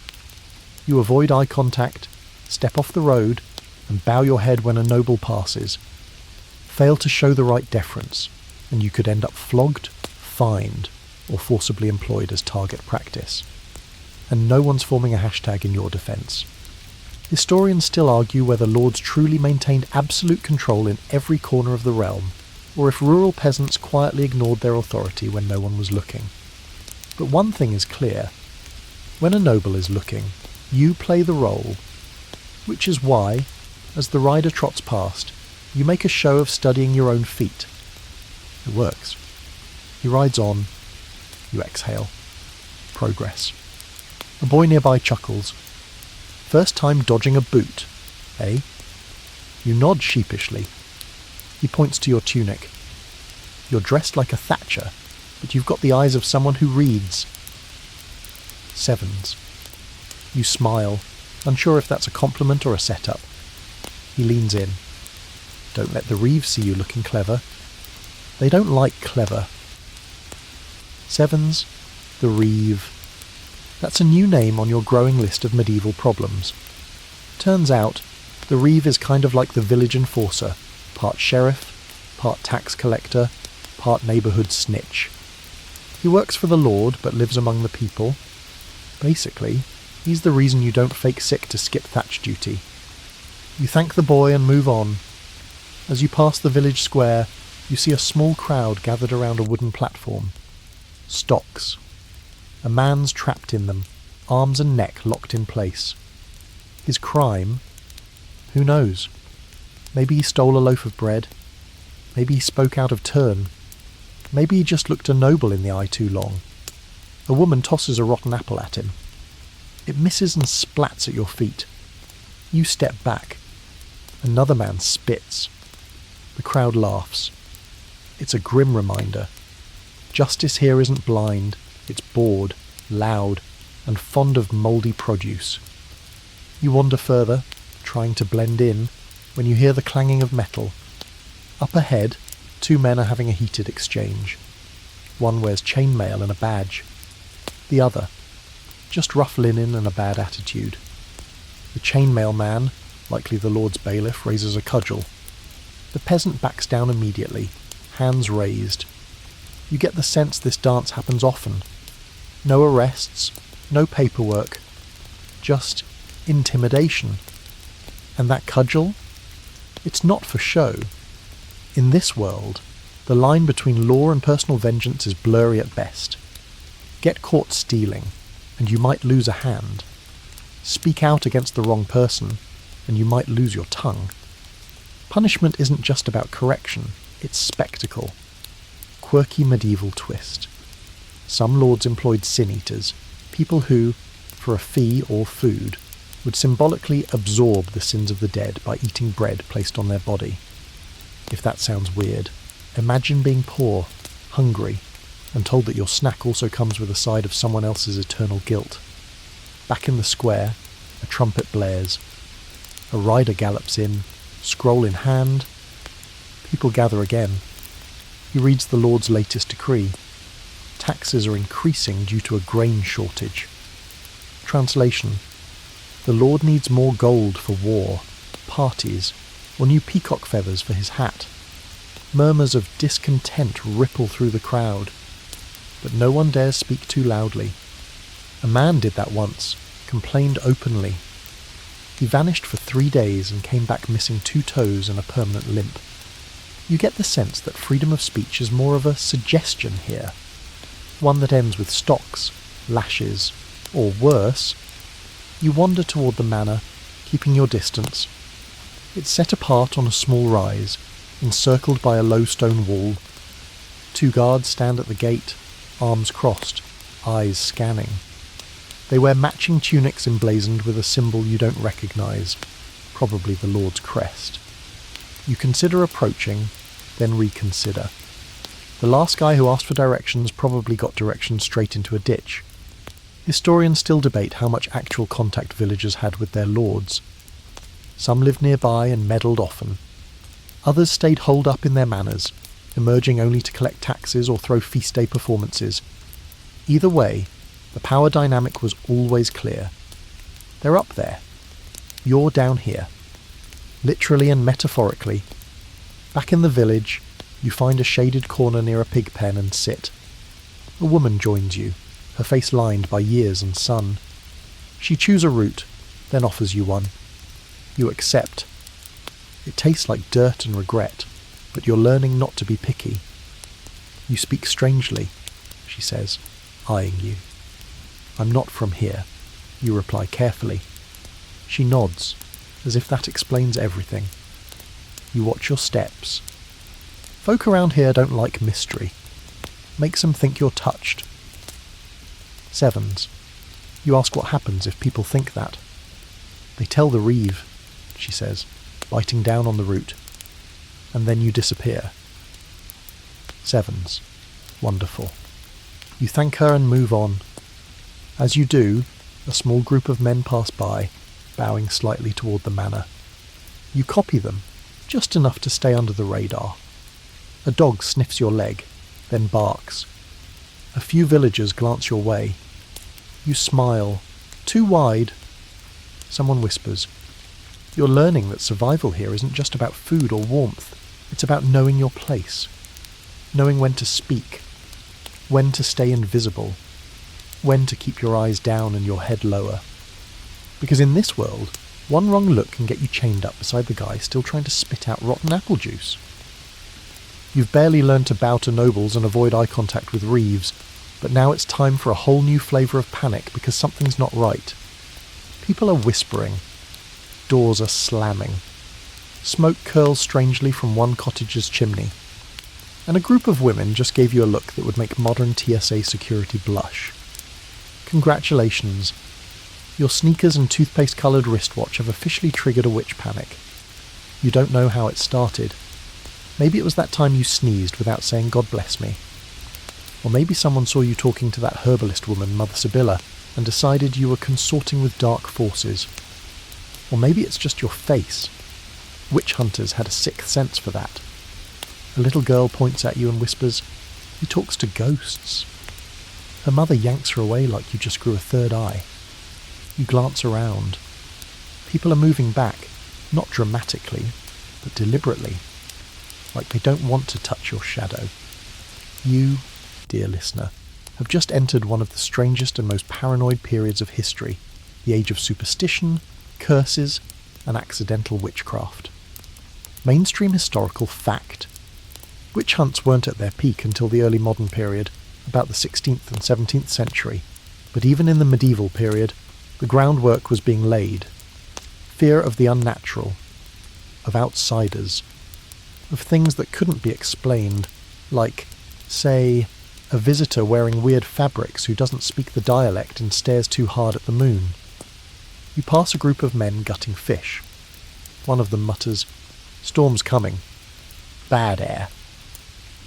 You avoid eye contact, step off the road, and bow your head when a noble passes. Fail to show the right deference, and you could end up flogged, fined, or forcibly employed as target practice. And no one's forming a hashtag in your defence. Historians still argue whether lords truly maintained absolute control in every corner of the realm, or if rural peasants quietly ignored their authority when no one was looking. But one thing is clear. When a noble is looking, you play the role, which is why, as the rider trots past, you make a show of studying your own feet. It works. He rides on. You exhale. Progress. A boy nearby chuckles. First time dodging a boot, eh? You nod sheepishly. He points to your tunic. You're dressed like a thatcher, but you've got the eyes of someone who reads. Sevens. You smile, unsure if that's a compliment or a setup. He leans in. Don't let the Reeves see you looking clever. They don't like clever. Sevens, the Reeve. That's a new name on your growing list of medieval problems. Turns out, the Reeve is kind of like the village enforcer, part sheriff, part tax collector, part neighbourhood snitch. He works for the Lord but lives among the people. Basically, he's the reason you don't fake sick to skip thatch duty. You thank the boy and move on. As you pass the village square, you see a small crowd gathered around a wooden platform. Stocks. A man's trapped in them, arms and neck locked in place. His crime? Who knows? Maybe he stole a loaf of bread. Maybe he spoke out of turn. Maybe he just looked a noble in the eye too long. A woman tosses a rotten apple at him. It misses and splats at your feet. You step back. Another man spits. The crowd laughs. It's a grim reminder. Justice here isn't blind. It's bored, loud, and fond of mouldy produce. You wander further, trying to blend in, when you hear the clanging of metal. Up ahead, two men are having a heated exchange. One wears chainmail and a badge. The other, just rough linen and a bad attitude. The chainmail man, likely the Lord's bailiff, raises a cudgel. The peasant backs down immediately, hands raised. You get the sense this dance happens often. No arrests, no paperwork, just intimidation. And that cudgel? It's not for show. In this world, the line between law and personal vengeance is blurry at best. Get caught stealing, and you might lose a hand. Speak out against the wrong person, and you might lose your tongue. Punishment isn't just about correction, it's spectacle. Quirky medieval twist. Some lords employed sin-eaters, people who, for a fee or food, would symbolically absorb the sins of the dead by eating bread placed on their body. If that sounds weird, imagine being poor, hungry, and told that your snack also comes with a side of someone else's eternal guilt. Back in the square, a trumpet blares. A rider gallops in, scroll in hand. People gather again. He reads the Lord's latest decree. Taxes are increasing due to a grain shortage. Translation: the Lord needs more gold for war, parties, or new peacock feathers for his hat. Murmurs of discontent ripple through the crowd, but no one dares speak too loudly. A man did that once, complained openly. He vanished for 3 days and came back missing 2 toes and a permanent limp. You get the sense that freedom of speech is more of a suggestion here, one that ends with stocks, lashes, or worse. You wander toward the manor, keeping your distance. It's set apart on a small rise, encircled by a low stone wall. 2 guards stand at the gate, arms crossed, eyes scanning. They wear matching tunics emblazoned with a symbol you don't recognise, probably the Lord's crest. You consider approaching, then reconsider. The last guy who asked for directions probably got directions straight into a ditch. Historians still debate how much actual contact villagers had with their lords. Some lived nearby and meddled often. Others stayed holed up in their manors, emerging only to collect taxes or throw feast day performances. Either way, the power dynamic was always clear. They're up there. You're down here. Literally and metaphorically. Back in the village, you find a shaded corner near a pig pen and sit. A woman joins you, her face lined by years and sun. She chews a root, then offers you one. You accept. It tastes like dirt and regret, but you're learning not to be picky. You speak strangely, she says, eyeing you. I'm not from here, you reply carefully. She nods, as if that explains everything. You watch your steps. Folk around here don't like mystery. Makes them think you're touched. 7s. You ask what happens if people think that. They tell the reeve, she says, biting down on the root. And then you disappear. 7s. Wonderful. You thank her and move on. As you do, a small group of men pass by, bowing slightly toward the manor. You copy them, just enough to stay under the radar. A dog sniffs your leg, then barks. A few villagers glance your way. You smile, too wide. Someone whispers. You're learning that survival here isn't just about food or warmth. It's about knowing your place. Knowing when to speak. When to stay invisible. When to keep your eyes down and your head lower. Because in this world, one wrong look can get you chained up beside the guy still trying to spit out rotten apple juice. You've barely learned to bow to nobles and avoid eye contact with reeves, but now it's time for a whole new flavour of panic because something's not right. People are whispering. Doors are slamming. Smoke curls strangely from one cottage's chimney. And a group of women just gave you a look that would make modern TSA security blush. Congratulations. Your sneakers and toothpaste-coloured wristwatch have officially triggered a witch panic. You don't know how it started. Maybe it was that time you sneezed without saying God bless me. Or maybe someone saw you talking to that herbalist woman, Mother Sibylla, and decided you were consorting with dark forces. Or maybe it's just your face. Witch hunters had a sixth sense for that. A little girl points at you and whispers, "He talks to ghosts." Her mother yanks her away like you just grew a third eye. You glance around. People are moving back, Not dramatically, but deliberately, like they don't want to touch your shadow. You, dear listener, have just entered one of the strangest and most paranoid periods of history, the age of superstition, curses, and accidental witchcraft. Mainstream historical fact. Witch hunts weren't at their peak until the early modern period, about the 16th and 17th century, but even in the medieval period, the groundwork was being laid. Fear of the unnatural, of outsiders, of things that couldn't be explained, like, say, a visitor wearing weird fabrics who doesn't speak the dialect and stares too hard at the moon. You pass a group of men gutting fish. One of them mutters, "Storm's coming. Bad air."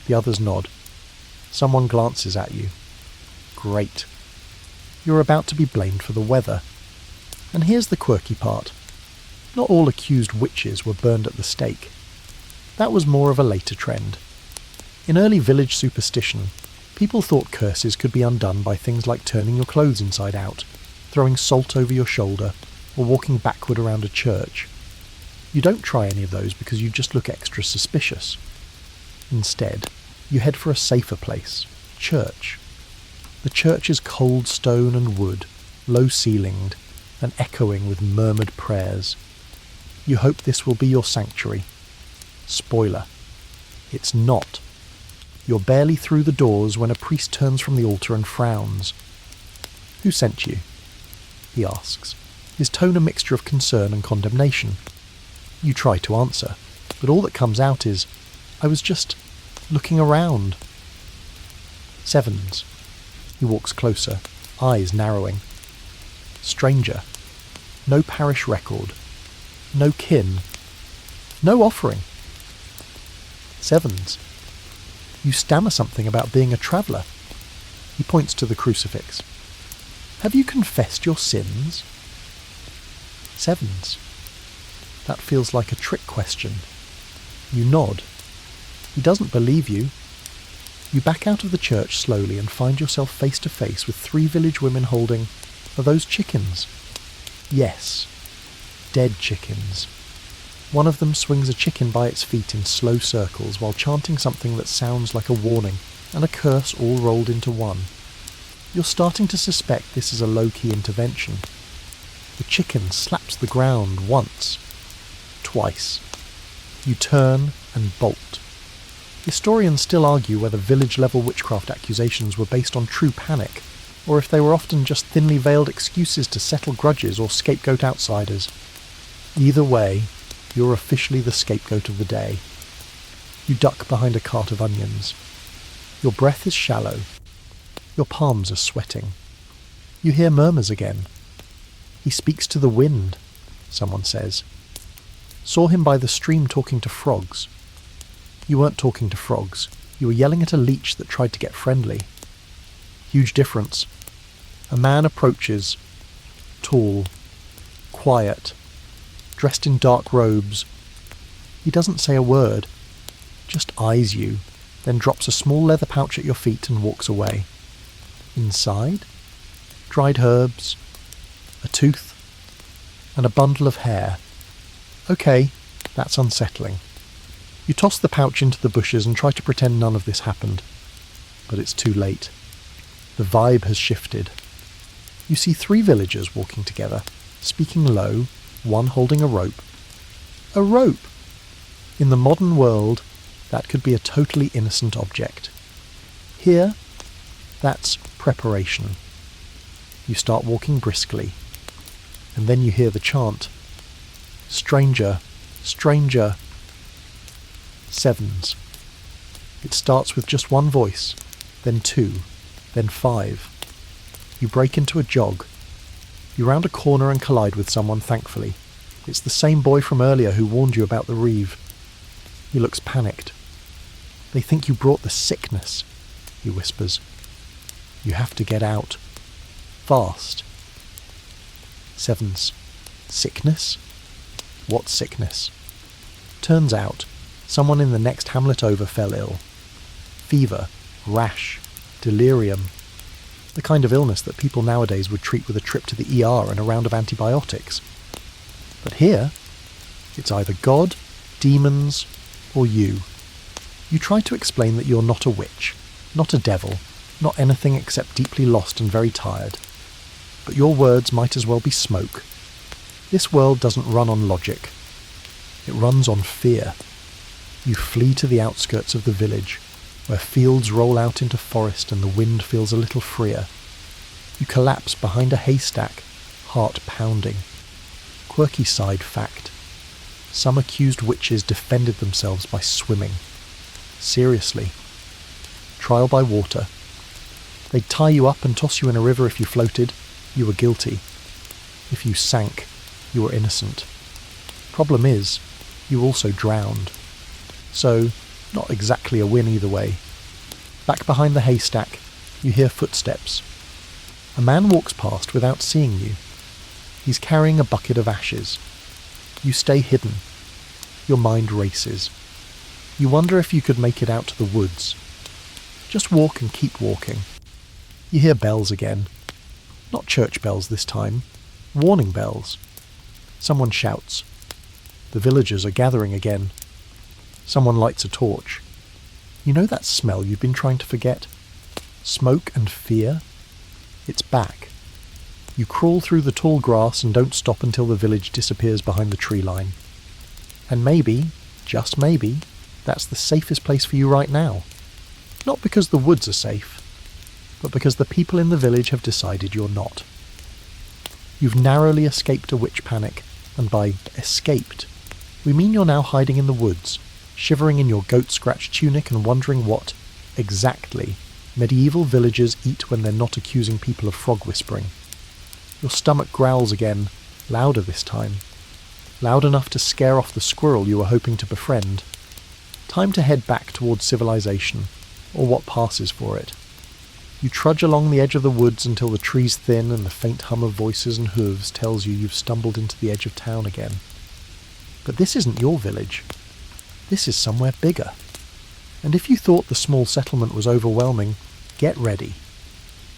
The others nod. Someone glances at you. Great. You're about to be blamed for the weather. And here's the quirky part. Not all accused witches were burned at the stake. That was more of a later trend. In early village superstition, people thought curses could be undone by things like turning your clothes inside out, throwing salt over your shoulder, or walking backward around a church. You don't try any of those because you just look extra suspicious. Instead, you head for a safer place, church. The church is cold stone and wood, low-ceilinged, and echoing with murmured prayers. You hope this will be your sanctuary. Spoiler. It's not. You're barely through the doors when a priest turns from the altar and frowns. "Who sent you?" he asks, his tone a mixture of concern and condemnation. You try to answer, but all that comes out is, "I was just looking around." Sevens. He walks closer, eyes narrowing. Stranger. No parish record. No kin. No offering. Sevens. You stammer something about being a traveller. He points to the crucifix. "Have you confessed your sins?" Sevens. That feels like a trick question. You nod. He doesn't believe you. You back out of the church slowly and find yourself face to face with 3 village women holding... Are those chickens? Yes. Dead chickens. One of them swings a chicken by its feet in slow circles while chanting something that sounds like a warning and a curse all rolled into one. You're starting to suspect this is a low-key intervention. The chicken slaps the ground once, twice. You turn and bolt. Historians still argue whether village-level witchcraft accusations were based on true panic, or if they were often just thinly veiled excuses to settle grudges or scapegoat outsiders. Either way, you're officially the scapegoat of the day. You duck behind a cart of onions. Your breath is shallow. Your palms are sweating. You hear murmurs again. "He speaks to the wind," someone says. "Saw him by the stream talking to frogs." You weren't talking to frogs. You were yelling at a leech that tried to get friendly. Huge difference. A man approaches, tall, quiet, dressed in dark robes. He doesn't say a word, just eyes you, then drops a small leather pouch at your feet and walks away. Inside, dried herbs, a tooth, and a bundle of hair. Okay, that's unsettling. You toss the pouch into the bushes and try to pretend none of this happened. But it's too late. The vibe has shifted. You see 3 villagers walking together, speaking low, one holding a rope. A rope! In the modern world, that could be a totally innocent object. Here, that's preparation. You start walking briskly, and then you hear the chant. Stranger, stranger. Sevens. It starts with just one voice, then 2, then 5. You break into a jog. You round a corner and collide with someone, thankfully. It's the same boy from earlier who warned you about the reeve. He looks panicked. "They think you brought the sickness," he whispers. "You have to get out. Fast." Sevens. Sickness? What sickness? Turns out, someone in the next hamlet over fell ill. Fever, rash, delirium. The kind of illness that people nowadays would treat with a trip to the ER and a round of antibiotics. But here, It's either God, demons, or you. You try to explain that you're not a witch, not a devil, not anything except deeply lost and very tired. But your words might as well be smoke. This world doesn't run on logic. It runs on fear. You flee to the outskirts of the village, where fields roll out into forest and the wind feels a little freer. You collapse behind a haystack, heart pounding. Quirky side fact. Some accused witches defended themselves by swimming. Seriously. Trial by water. They'd tie you up and toss you in a river if you floated. You were guilty. If you sank, you were innocent. Problem is, you also drowned. So, not exactly a win either way. Back behind the haystack, you hear footsteps. A man walks past without seeing you. He's carrying a bucket of ashes. You stay hidden. Your mind races. You wonder if you could make it out to the woods. Just walk and keep walking. You hear bells again. Not church bells this time. Warning bells. Someone shouts. The villagers are gathering again. Someone lights a torch. You know that smell you've been trying to forget? Smoke and fear? It's back. You crawl through the tall grass and don't stop until the village disappears behind the tree line. And maybe, just maybe, that's the safest place for you right now. Not because the woods are safe, but because the people in the village have decided you're not. You've narrowly escaped a witch panic, and by escaped, we mean you're now hiding in the woods, shivering in your goat-scratch tunic and wondering what, exactly, medieval villagers eat when they're not accusing people of frog whispering. Your stomach growls again, louder this time. Loud enough to scare off the squirrel you were hoping to befriend. Time to head back towards civilization, or what passes for it. You trudge along the edge of the woods until the trees thin and the faint hum of voices and hooves tells you you've stumbled into the edge of town again. But this isn't your village. This is somewhere bigger. And if you thought the small settlement was overwhelming, get ready.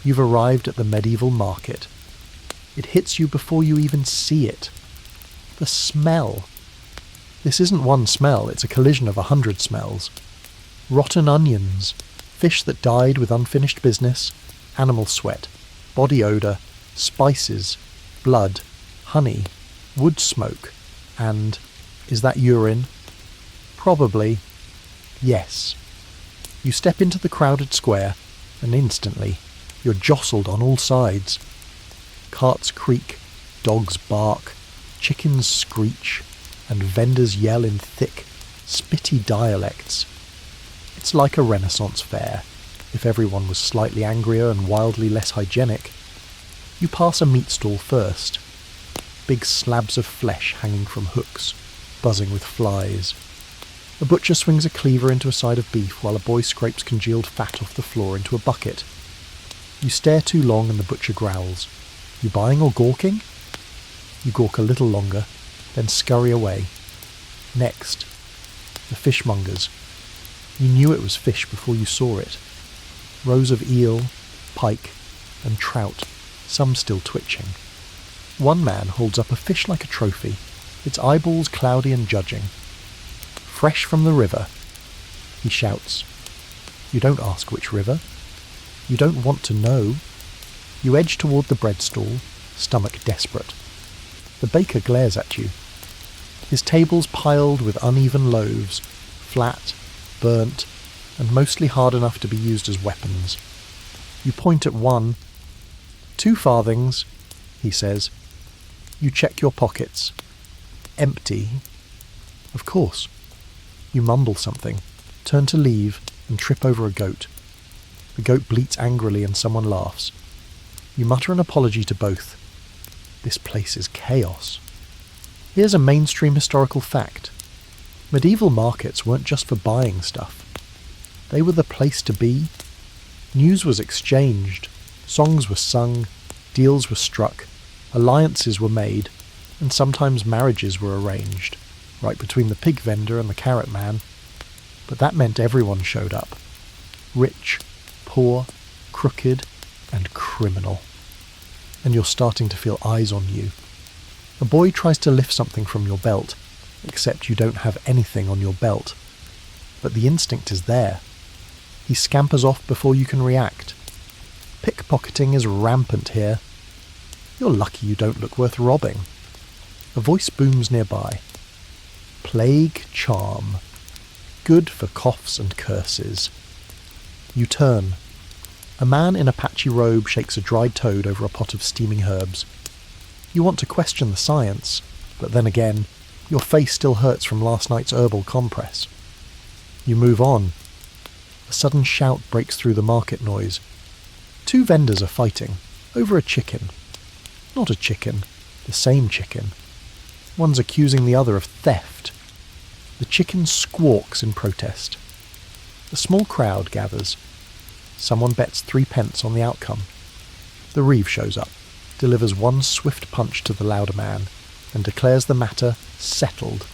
You've arrived at the medieval market. It hits you before you even see it. The smell. This isn't one smell, it's a collision of 100 smells. Rotten onions, fish that died with unfinished business, animal sweat, body odour, spices, blood, honey, wood smoke, and, is that urine? Probably. Yes. You step into the crowded square, and instantly, you're jostled on all sides. Carts creak, dogs bark, chickens screech, and vendors yell in thick, spitty dialects. It's like a Renaissance fair, if everyone was slightly angrier and wildly less hygienic. You pass a meat stall first. Big slabs of flesh hanging from hooks, buzzing with flies. A butcher swings a cleaver into a side of beef while a boy scrapes congealed fat off the floor into a bucket. You stare too long and the butcher growls. You buying or gawking? You gawk a little longer, then scurry away. Next, the fishmongers. You knew it was fish before you saw it. Rows of eel, pike, and trout, some still twitching. One man holds up a fish like a trophy, its eyeballs cloudy and judging. Fresh from the river, he shouts. You don't ask which river. You don't want to know. You edge toward the bread stall, stomach desperate. The baker glares at you. His table's piled with uneven loaves, flat, burnt, and mostly hard enough to be used as weapons. You point at one. 2 farthings, he says. You check your pockets. Empty. Of course. You mumble something, turn to leave, and trip over a goat. The goat bleats angrily and someone laughs. You mutter an apology to both. This place is chaos. Here's a mainstream historical fact. Medieval markets weren't just for buying stuff. They were the place to be. News was exchanged, songs were sung, deals were struck, alliances were made, and sometimes marriages were arranged, right between the pig vendor and the carrot man. But that meant everyone showed up. Rich, poor, crooked, and criminal. And you're starting to feel eyes on you. A boy tries to lift something from your belt. except you don't have anything on your belt. But the instinct is there. He scampers off before you can react. Pickpocketing is rampant here. You're lucky you don't look worth robbing. A voice booms nearby. Plague charm. Good for coughs and curses. You turn. A man in a patchy robe shakes a dried toad over a pot of steaming herbs. You want to question the science, but then again, your face still hurts from last night's herbal compress. You move on. A sudden shout breaks through the market noise. 2 vendors are fighting, over a chicken. Not a chicken, the same chicken. One's accusing the other of theft. The chicken squawks in protest. A small crowd gathers. Someone bets 3 pence on the outcome. The reeve shows up, delivers one swift punch to the louder man, and declares the matter settled.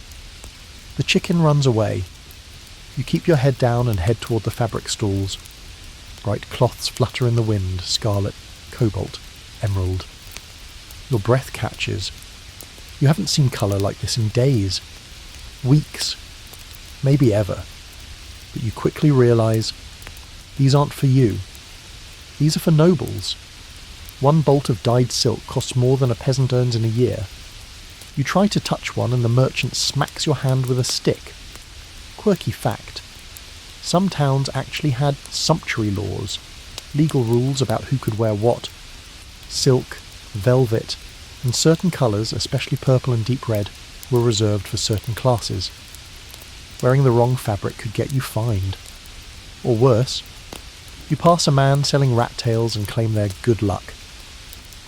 The chicken runs away. You keep your head down and head toward the fabric stalls. Bright cloths flutter in the wind, scarlet, cobalt, emerald. Your breath catches. You haven't seen colour like this in days. Weeks. Maybe ever. But you quickly realise these aren't for you. These are for nobles. 1 bolt of dyed silk costs more than a peasant earns in a year. You try to touch one and the merchant smacks your hand with a stick. Quirky fact. Some towns actually had sumptuary laws, legal rules about who could wear what. Silk, velvet, and certain colours, especially purple and deep red, were reserved for certain classes. Wearing the wrong fabric could get you fined. Or worse, you pass a man selling rat tails and claim their good luck.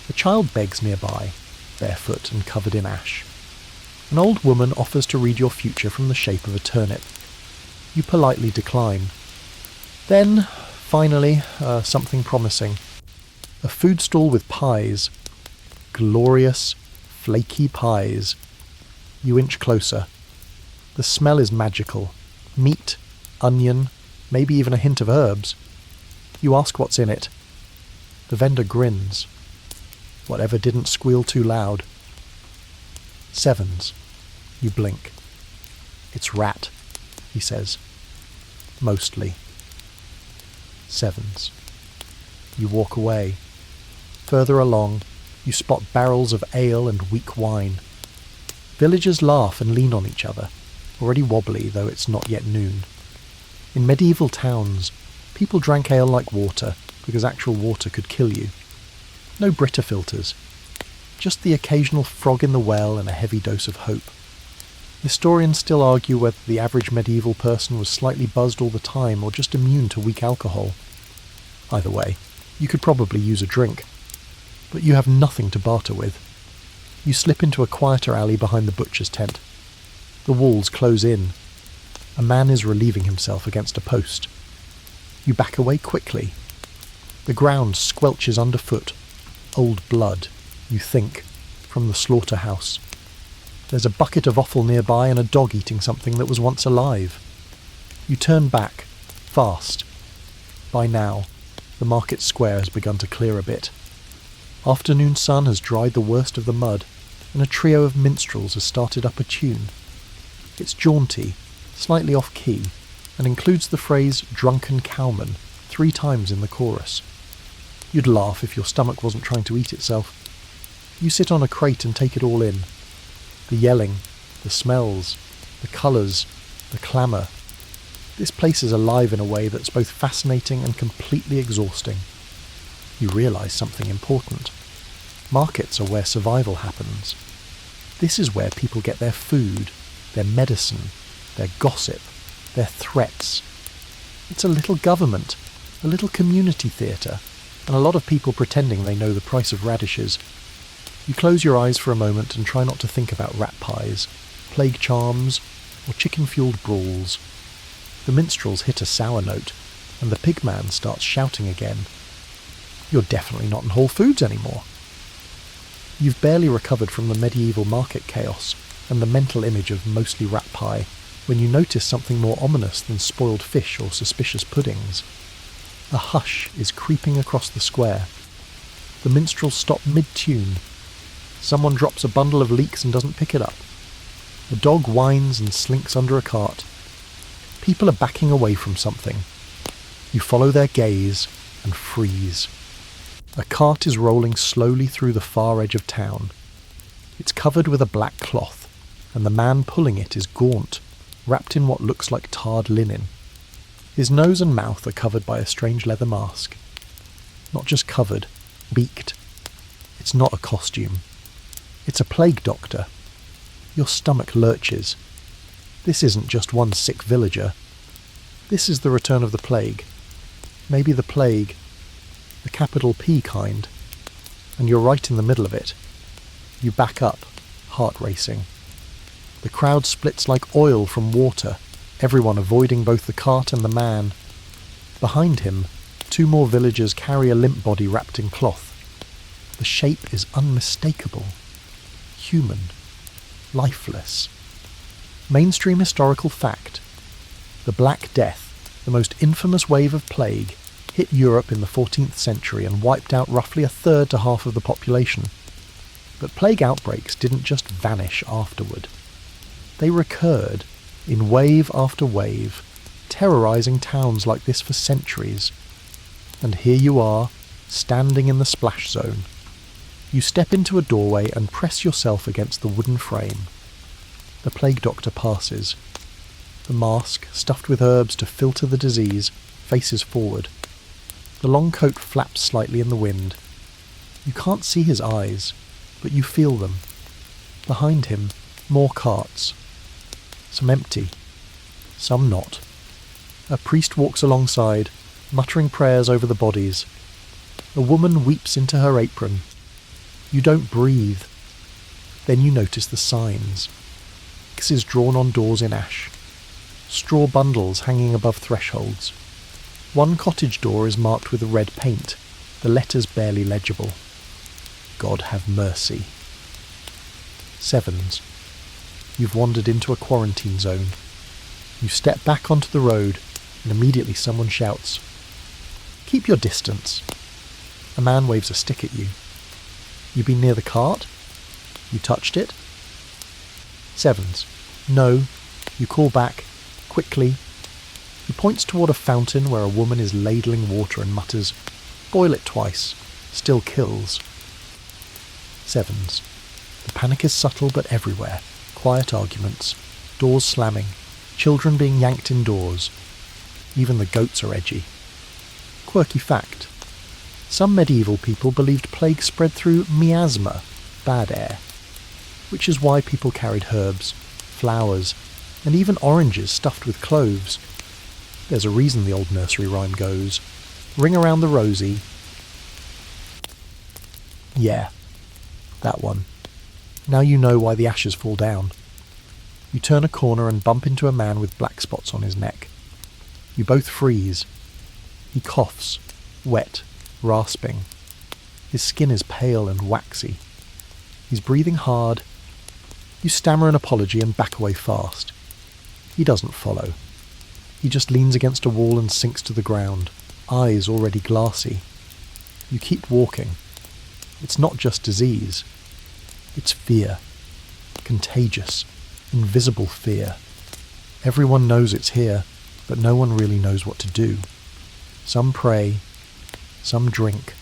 A child begs nearby, barefoot and covered in ash. An old woman offers to read your future from the shape of a turnip. You politely decline. Then, finally, something promising. A food stall with pies. Glorious, flaky pies. You inch closer. The smell is magical. Meat, onion, maybe even a hint of herbs. You ask what's in it. The vendor grins. Whatever didn't squeal too loud. 7s. You blink. It's rat, he says. Mostly. 7s. You walk away. Further along, you spot barrels of ale and weak wine. Villagers laugh and lean on each other, already wobbly though it's not yet noon. In medieval towns, people drank ale like water because actual water could kill you. No Brita filters. Just the occasional frog in the well and a heavy dose of hope. Historians still argue whether the average medieval person was slightly buzzed all the time or just immune to weak alcohol. Either way, you could probably use a drink. But you have nothing to barter with. You slip into a quieter alley behind the butcher's tent. The walls close in. A man is relieving himself against a post. You back away quickly. The ground squelches underfoot. Old blood, you think, from the slaughterhouse. There's a bucket of offal nearby and a dog eating something that was once alive. You turn back, fast. By now, the market square has begun to clear a bit. Afternoon sun has dried the worst of the mud, and a trio of minstrels has started up a tune. It's jaunty, slightly off-key, and includes the phrase "drunken cowman" 3 times in the chorus. You'd laugh if your stomach wasn't trying to eat itself. You sit on a crate and take it all in. The yelling, the smells, the colours, the clamour. This place is alive in a way that's both fascinating and completely exhausting. You realise something important. Markets are where survival happens. This is where people get their food, their medicine, their gossip, their threats. It's a little government, a little community theatre, and a lot of people pretending they know the price of radishes. You close your eyes for a moment and try not to think about rat pies, plague charms, or chicken-fueled brawls. The minstrels hit a sour note, and the pigman starts shouting again. You're definitely not in Whole Foods anymore. You've barely recovered from the medieval market chaos and the mental image of mostly rat pie when you notice something more ominous than spoiled fish or suspicious puddings. A hush is creeping across the square. The minstrels stop mid-tune. Someone drops a bundle of leeks and doesn't pick it up. A dog whines and slinks under a cart. People are backing away from something. You follow their gaze and freeze. A cart is rolling slowly through the far edge of town. It's covered with a black cloth, and the man pulling it is gaunt, wrapped in what looks like tarred linen. His nose and mouth are covered by a strange leather mask. Not just covered, beaked. It's not a costume. It's a plague doctor. Your stomach lurches. This isn't just one sick villager. This is the return of the plague. Maybe the plague, the capital P kind. And you're right in the middle of it. You back up, heart racing. The crowd splits like oil from water, everyone avoiding both the cart and the man. Behind him, 2 more villagers carry a limp body wrapped in cloth. The shape is unmistakable. Human. Lifeless. Mainstream historical fact. The Black Death, the most infamous wave of plague, hit Europe in the 14th century and wiped out roughly a third to half of the population. But plague outbreaks didn't just vanish afterward. They recurred, in wave after wave, terrorising towns like this for centuries. And here you are, standing in the splash zone. You step into a doorway and press yourself against the wooden frame. The plague doctor passes. The mask, stuffed with herbs to filter the disease, faces forward. The long coat flaps slightly in the wind. You can't see his eyes, but you feel them. Behind him, more carts. Some empty, some not. A priest walks alongside, muttering prayers over the bodies. A woman weeps into her apron. You don't breathe. Then you notice the signs. X's drawn on doors in ash. Straw bundles hanging above thresholds. One cottage door is marked with red paint, the letters barely legible. God have mercy. 7s. You've wandered into a quarantine zone. You step back onto the road, and immediately someone shouts, "Keep your distance." A man waves a stick at you. You been near the cart? You touched it? 7s. No. You call back, quickly. He points toward a fountain where a woman is ladling water and mutters, "Boil it twice. Still kills." 7s. The panic is subtle but everywhere. Quiet arguments. Doors slamming. Children being yanked indoors. Even the goats are edgy. Quirky fact. Some medieval people believed plague spread through miasma, bad air, which is why people carried herbs, flowers, and even oranges stuffed with cloves. There's a reason the old nursery rhyme goes, "Ring around the rosy." Yeah, that one. Now you know why the ashes fall down. You turn a corner and bump into a man with black spots on his neck. You both freeze. He coughs, wet, rasping. His skin is pale and waxy. He's breathing hard. You stammer an apology and back away fast. He doesn't follow. He just leans against a wall and sinks to the ground, eyes already glassy. You keep walking. It's not just disease. It's fear. Contagious, invisible fear. Everyone knows it's here, but no one really knows what to do. Some pray, some drink.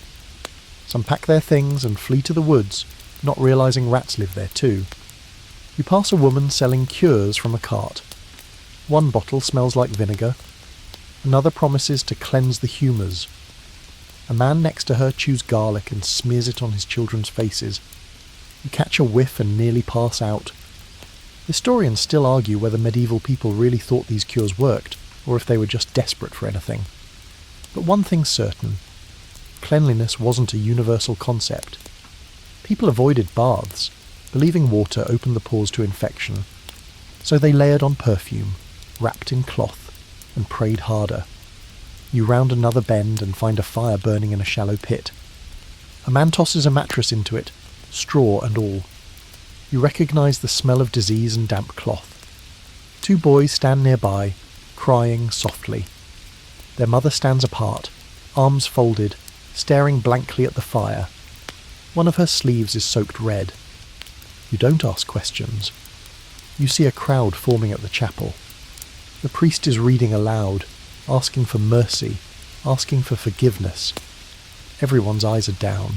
Some pack their things and flee to the woods, not realising rats live there too. You pass a woman selling cures from a cart. One bottle smells like vinegar. Another promises to cleanse the humours. A man next to her chews garlic and smears it on his children's faces. You catch a whiff and nearly pass out. Historians still argue whether medieval people really thought these cures worked, or if they were just desperate for anything. But one thing's certain. Cleanliness wasn't a universal concept. People avoided baths, believing water opened the pores to infection. So they layered on perfume, wrapped in cloth, and prayed harder. You round another bend and find a fire burning in a shallow pit. A man tosses a mattress into it, straw and all. You recognise the smell of disease and damp cloth. 2 boys stand nearby, crying softly. Their mother stands apart, arms folded, staring blankly at the fire. One of her sleeves is soaked red. You don't ask questions. You see a crowd forming at the chapel. The priest is reading aloud, asking for mercy, asking for forgiveness. Everyone's eyes are down.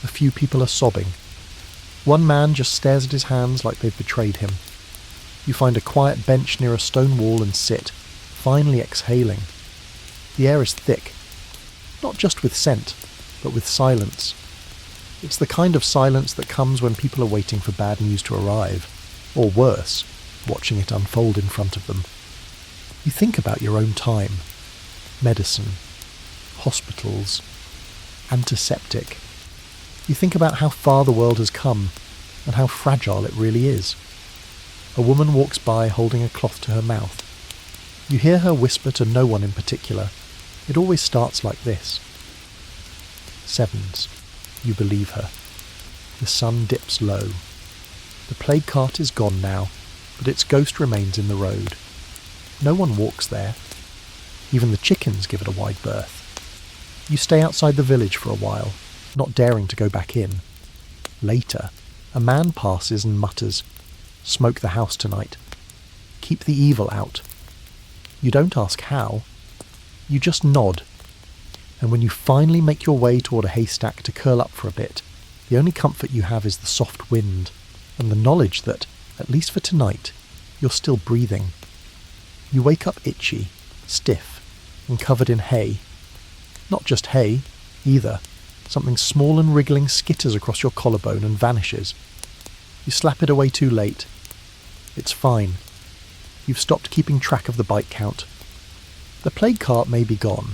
A few people are sobbing. One man just stares at his hands like they've betrayed him. You find a quiet bench near a stone wall and sit, finally exhaling. The air is thick, not just with scent, but with silence. It's the kind of silence that comes when people are waiting for bad news to arrive, or worse, watching it unfold in front of them. You think about your own time. Medicine, hospitals, antiseptic. You think about how far the world has come and how fragile it really is. A woman walks by holding a cloth to her mouth. You hear her whisper to no one in particular. It always starts like this. Sevens. You believe her. The sun dips low. The plague cart is gone now, but its ghost remains in the road. No one walks there. Even the chickens give it a wide berth. You stay outside the village for a while, not daring to go back in. Later, a man passes and mutters, "Smoke the house tonight. Keep the evil out." You don't ask how. You just nod. And when you finally make your way toward a haystack to curl up for a bit, the only comfort you have is the soft wind and the knowledge that, at least for tonight, you're still breathing. You wake up itchy, stiff, and covered in hay. Not just hay, either. Something small and wriggling skitters across your collarbone and vanishes. You slap it away too late. It's fine. You've stopped keeping track of the bite count. The plague cart may be gone,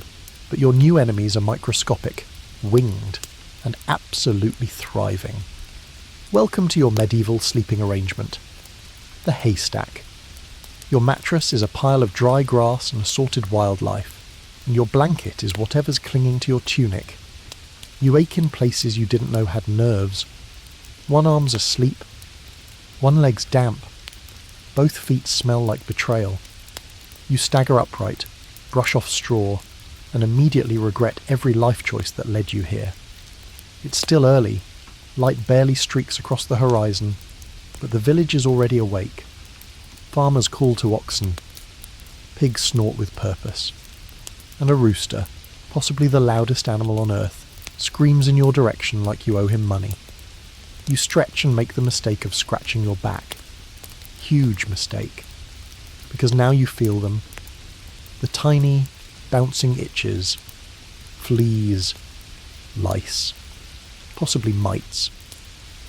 but your new enemies are microscopic, winged, and absolutely thriving. Welcome to your medieval sleeping arrangement. The haystack. Your mattress is a pile of dry grass and assorted wildlife, and your blanket is whatever's clinging to your tunic. You ache in places you didn't know had nerves. One arm's asleep, one leg's damp, both feet smell like betrayal. You stagger upright, brush off straw, and immediately regret every life choice that led you here. It's still early, light barely streaks across the horizon, but the village is already awake. Farmers call to oxen, pigs snort with purpose, and a rooster, possibly the loudest animal on earth, screams in your direction like you owe him money. You stretch and make the mistake of scratching your back. Huge mistake, because now you feel them. The tiny, bouncing itches, fleas, lice, possibly mites.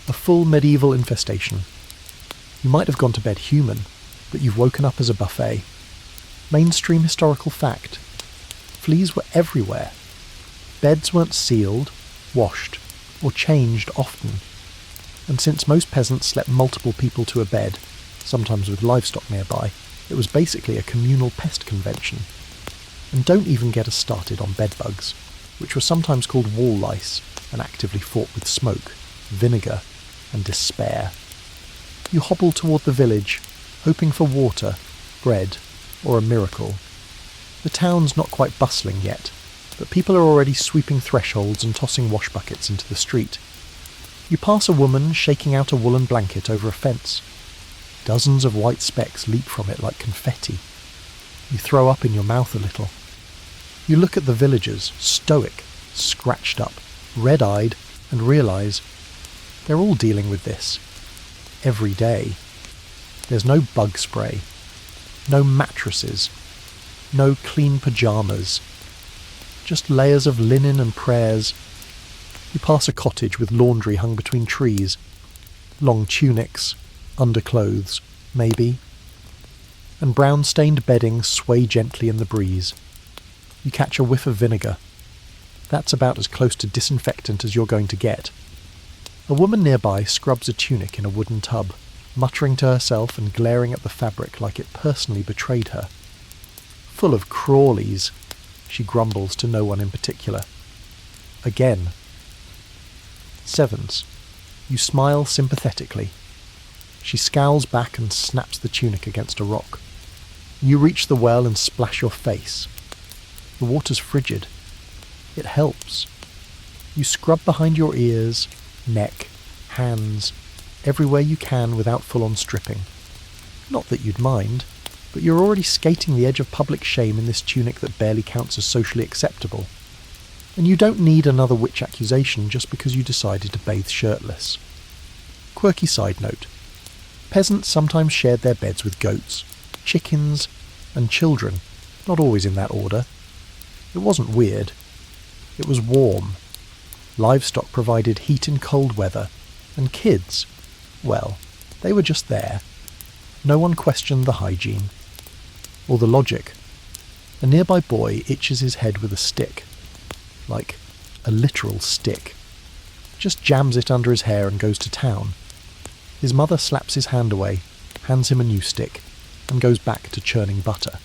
A full medieval infestation. You might have gone to bed human, but you've woken up as a buffet. Mainstream historical fact. Fleas were everywhere. Beds weren't sealed, washed, or changed often. And since most peasants slept multiple people to a bed, sometimes with livestock nearby, it was basically a communal pest convention. And don't even get us started on bedbugs, which were sometimes called wall lice and actively fought with smoke, vinegar, and despair. You hobble toward the village, hoping for water, bread, or a miracle. The town's not quite bustling yet, but people are already sweeping thresholds and tossing wash buckets into the street. You pass a woman shaking out a woolen blanket over a fence. Dozens of white specks leap from it like confetti. You throw up in your mouth a little. You look at the villagers, stoic, scratched up, red-eyed, and realise they're all dealing with this. Every day. There's no bug spray, no mattresses, no clean pyjamas, just layers of linen and prayers. You pass a cottage with laundry hung between trees, long tunics, underclothes, maybe, and brown-stained bedding sway gently in the breeze. You catch a whiff of vinegar. That's about as close to disinfectant as you're going to get. A woman nearby scrubs a tunic in a wooden tub, muttering to herself and glaring at the fabric like it personally betrayed her. Full of crawlies, she grumbles to no one in particular. Again. Sevens. You smile sympathetically. She scowls back and snaps the tunic against a rock. You reach the well and splash your face. The water's frigid. It helps. You scrub behind your ears, neck, hands, everywhere you can without full-on stripping. Not that you'd mind, but you're already skating the edge of public shame in this tunic that barely counts as socially acceptable. And you don't need another witch accusation just because you decided to bathe shirtless. Quirky side note. Peasants sometimes shared their beds with goats, chickens, and children, not always in that order. It wasn't weird. It was warm. Livestock provided heat in cold weather, and kids, well, they were just there. No one questioned the hygiene. Or the logic. A nearby boy itches his head with a stick. Like a literal stick. Just jams it under his hair and goes to town. His mother slaps his hand away, hands him a new stick, and goes back to churning butter.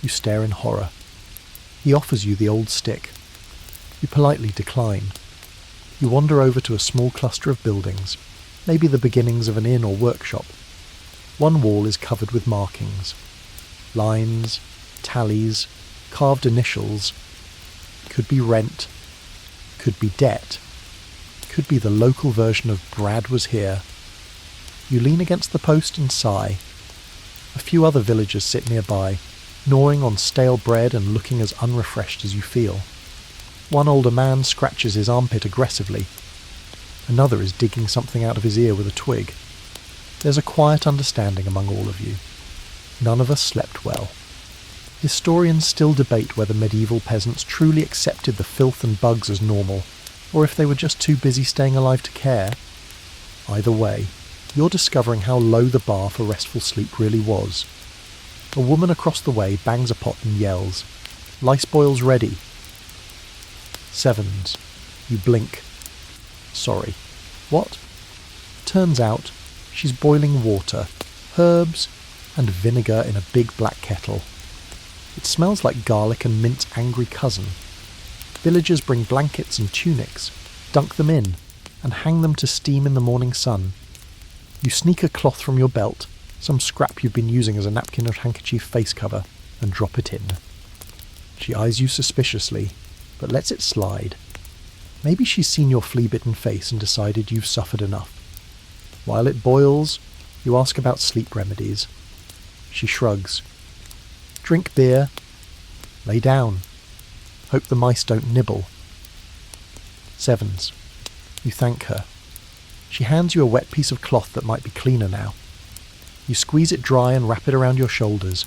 You stare in horror. He offers you the old stick. You politely decline. You wander over to a small cluster of buildings, maybe the beginnings of an inn or workshop. One wall is covered with markings. Lines, tallies, carved initials. Could be rent. Could be debt. Could be the local version of Brad was here. You lean against the post and sigh. A few other villagers sit nearby, gnawing on stale bread and looking as unrefreshed as you feel. One older man scratches his armpit aggressively. Another is digging something out of his ear with a twig. There's a quiet understanding among all of you. None of us slept well. Historians still debate whether medieval peasants truly accepted the filth and bugs as normal, or if they were just too busy staying alive to care. Either way, you're discovering how low the bar for restful sleep really was. A woman across the way bangs a pot and yells, "Lice boil's ready." Sevens. You blink. Sorry. What? Turns out, she's boiling water, herbs, and vinegar in a big black kettle. It smells like garlic and mint's angry cousin. Villagers bring blankets and tunics, dunk them in, and hang them to steam in the morning sun. You sneak a cloth from your belt, some scrap you've been using as a napkin or handkerchief face cover, and drop it in. She eyes you suspiciously, but lets it slide. Maybe she's seen your flea-bitten face and decided you've suffered enough. While it boils, you ask about sleep remedies. She shrugs. Drink beer. Lay down. Hope the mice don't nibble. Sevens. You thank her. She hands you a wet piece of cloth that might be cleaner now. You squeeze it dry and wrap it around your shoulders.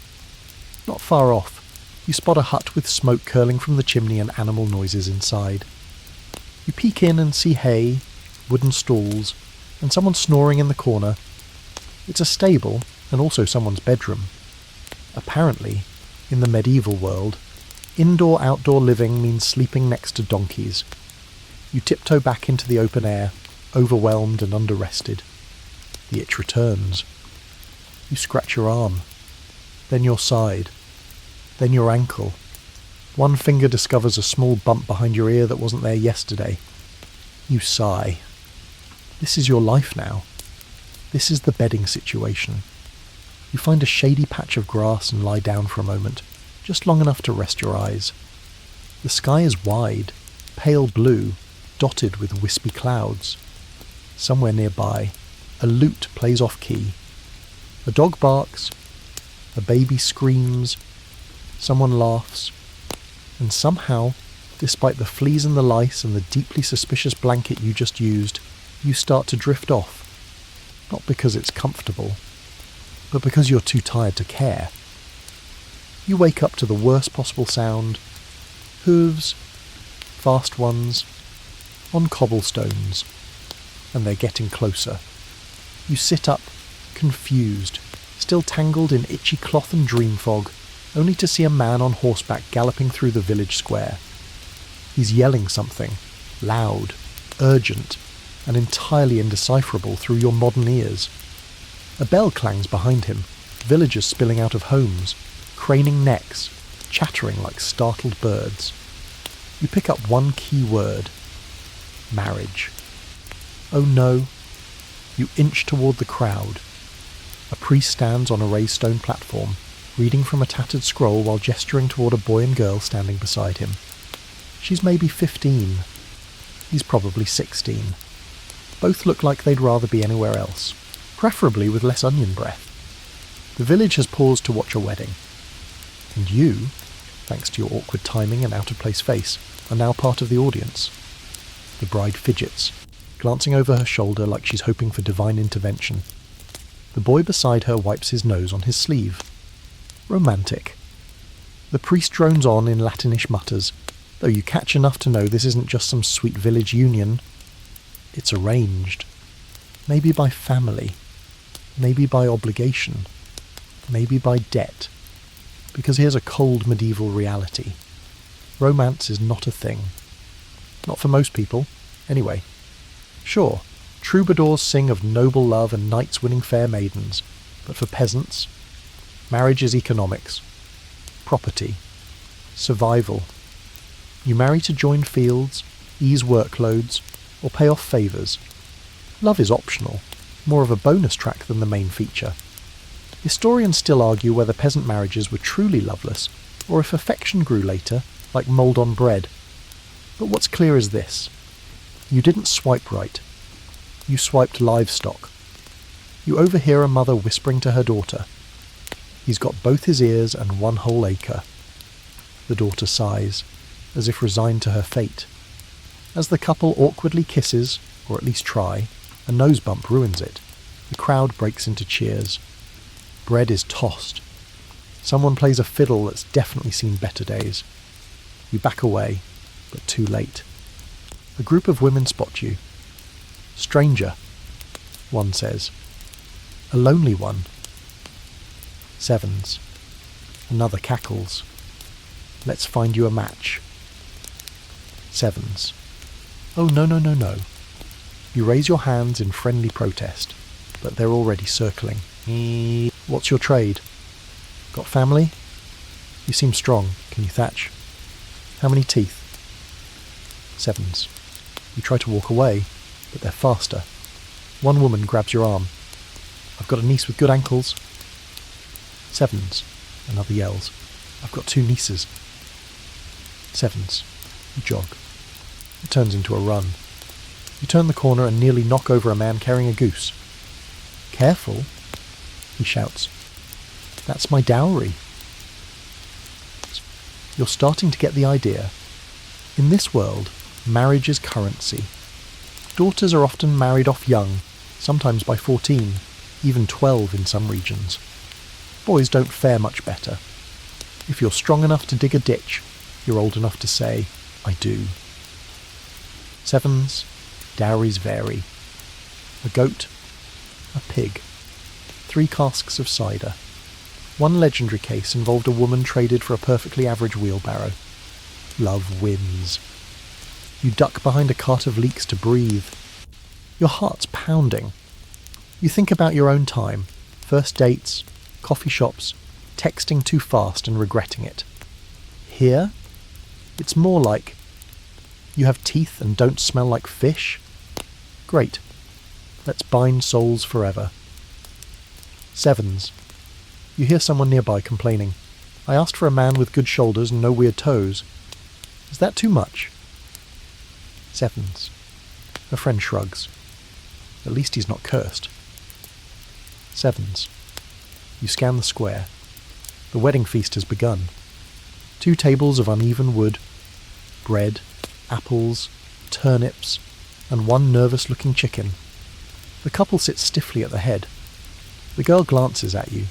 Not far off, you spot a hut with smoke curling from the chimney and animal noises inside. You peek in and see hay, wooden stalls, and someone snoring in the corner. It's a stable, and also someone's bedroom. Apparently, in the medieval world, indoor-outdoor living means sleeping next to donkeys. You tiptoe back into the open air, overwhelmed and under-rested. The itch returns. You scratch your arm, then your side, then your ankle. One finger discovers a small bump behind your ear that wasn't there yesterday. You sigh. This is your life now. This is the bedding situation. You find a shady patch of grass and lie down for a moment, just long enough to rest your eyes. The sky is wide, pale blue, dotted with wispy clouds. Somewhere nearby, a lute plays off-key. A dog barks, a baby screams, someone laughs, and somehow, despite the fleas and the lice and the deeply suspicious blanket you just used, you start to drift off. Not because it's comfortable, but because you're too tired to care. You wake up to the worst possible sound. Hooves, fast ones, on cobblestones, and they're getting closer. You sit up, confused, still tangled in itchy cloth and dream fog, only to see a man on horseback galloping through the village square. He's yelling something, loud, urgent, and entirely indecipherable through your modern ears. A bell clangs behind him, villagers spilling out of homes, craning necks, chattering like startled birds. You pick up one key word. Marriage. Oh no. You inch toward the crowd. A priest stands on a raised stone platform, reading from a tattered scroll while gesturing toward a boy and girl standing beside him. She's maybe 15. He's probably 16. Both look like they'd rather be anywhere else, preferably with less onion breath. The village has paused to watch a wedding. And you, thanks to your awkward timing and out-of-place face, are now part of the audience. The bride fidgets, glancing over her shoulder like she's hoping for divine intervention. The boy beside her wipes his nose on his sleeve. Romantic. The priest drones on in Latinish mutters, though you catch enough to know this isn't just some sweet village union. It's arranged. Maybe by family. Maybe by obligation. Maybe by debt. Because here's a cold medieval reality. Romance is not a thing. Not for most people, anyway. Sure, troubadours sing of noble love and knights winning fair maidens, but for peasants, marriage is economics, property, survival. You marry to join fields, ease workloads, or pay off favours. Love is optional, more of a bonus track than the main feature. Historians still argue whether peasant marriages were truly loveless, or if affection grew later, like mould on bread. But what's clear is this. You didn't swipe right. You swiped livestock. You overhear a mother whispering to her daughter. He's got both his ears and 1 whole acre. The daughter sighs, as if resigned to her fate. As the couple awkwardly kisses, or at least try, a nose bump ruins it. The crowd breaks into cheers. Bread is tossed. Someone plays a fiddle that's definitely seen better days. You back away, but too late. A group of women spot you. Stranger, one says. A lonely one. Sevens. Another cackles. Let's find you a match. Sevens. Oh, no, no, no, no. You raise your hands in friendly protest, but they're already circling. What's your trade? Got family? You seem strong. Can you thatch? How many teeth? Sevens. You try to walk away, but they're faster. One woman grabs your arm. I've got a niece with good ankles. Sevens. Another yells. I've got 2 nieces. Sevens. You jog. It turns into a run. You turn the corner and nearly knock over a man carrying a goose. Careful, he shouts. That's my dowry. You're starting to get the idea. In this world, marriage is currency. Daughters are often married off young, sometimes by 14, even 12 in some regions. Boys don't fare much better. If you're strong enough to dig a ditch, you're old enough to say, I do. Sevens, dowries vary. A goat, a pig, 3 casks of cider. One legendary case involved a woman traded for a perfectly average wheelbarrow. Love wins. You duck behind a cart of leeks to breathe. Your heart's pounding. You think about your own time, first dates, coffee shops, texting too fast and regretting it. Here, it's more like, you have teeth and don't smell like fish? Great. Let's bind souls forever. Sevens. You hear someone nearby complaining. I asked for a man with good shoulders and no weird toes. Is that too much? Sevens. A friend shrugs. At least he's not cursed. Sevens. You scan the square. The wedding feast has begun. 2 tables of uneven wood, bread, apples, turnips, and 1 nervous-looking chicken. The couple sits stiffly at the head. The girl glances at you,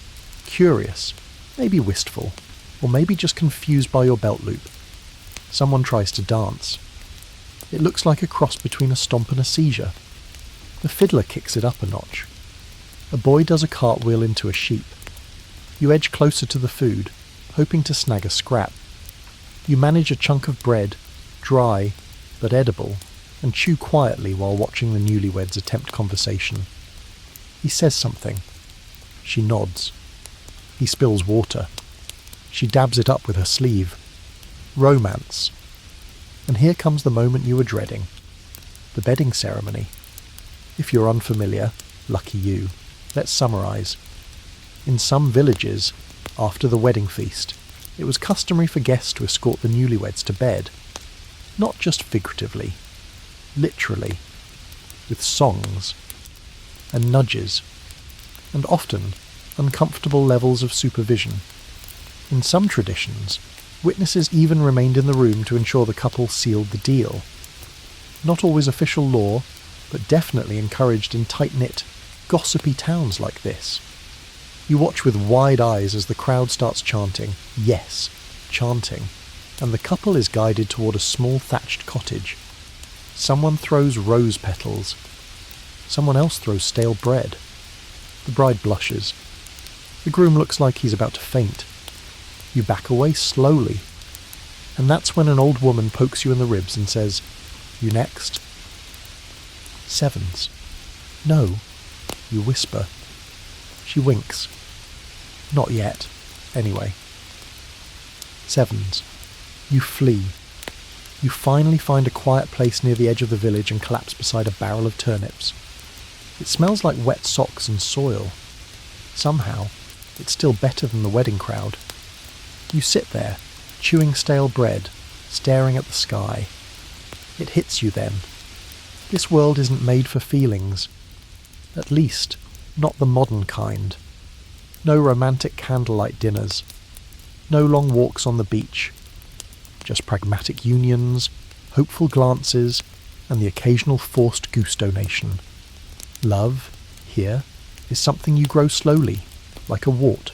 curious, maybe wistful, or maybe just confused by your belt loop. Someone tries to dance. It looks like a cross between a stomp and a seizure. The fiddler kicks it up a notch. A boy does a cartwheel into a sheep. You edge closer to the food, hoping to snag a scrap. You manage a chunk of bread, dry but edible, and chew quietly while watching the newlyweds attempt conversation. He says something. She nods. He spills water. She dabs it up with her sleeve. Romance. And here comes the moment you were dreading. The bedding ceremony. If you're unfamiliar, lucky you. Let's summarise. In some villages, after the wedding feast, it was customary for guests to escort the newlyweds to bed. Not just figuratively, literally, with songs and nudges, and often uncomfortable levels of supervision. In some traditions, witnesses even remained in the room to ensure the couple sealed the deal. Not always official law, but definitely encouraged in tight-knit, gossipy towns like this. You watch with wide eyes as the crowd starts chanting, yes, chanting, and the couple is guided toward a small thatched cottage. Someone throws rose petals. Someone else throws stale bread. The bride blushes. The groom looks like he's about to faint. You back away slowly, and that's when an old woman pokes you in the ribs and says, "You next?" Sevens. "No," you whisper. She winks. "Not yet. Anyway." Sevens. You flee. You finally find a quiet place near the edge of the village and collapse beside a barrel of turnips. It smells like wet socks and soil. Somehow, it's still better than the wedding crowd. You sit there, chewing stale bread, staring at the sky. It hits you then. This world isn't made for feelings. At least, not the modern kind. No romantic candlelight dinners. No long walks on the beach. Just pragmatic unions, hopeful glances, and the occasional forced goose donation. Love, here, is something you grow slowly, like a wart.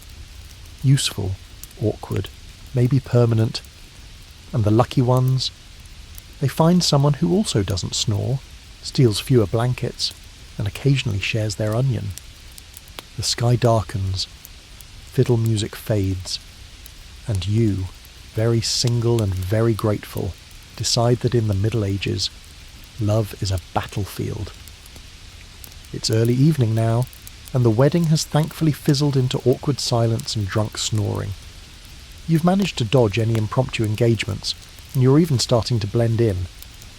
Useful, awkward, maybe permanent. And the lucky ones? They find someone who also doesn't snore, steals fewer blankets, and occasionally shares their onion. The sky darkens, fiddle music fades, and you, very single and very grateful, decide that in the Middle Ages, love is a battlefield. It's early evening now, and the wedding has thankfully fizzled into awkward silence and drunk snoring. You've managed to dodge any impromptu engagements, and you're even starting to blend in,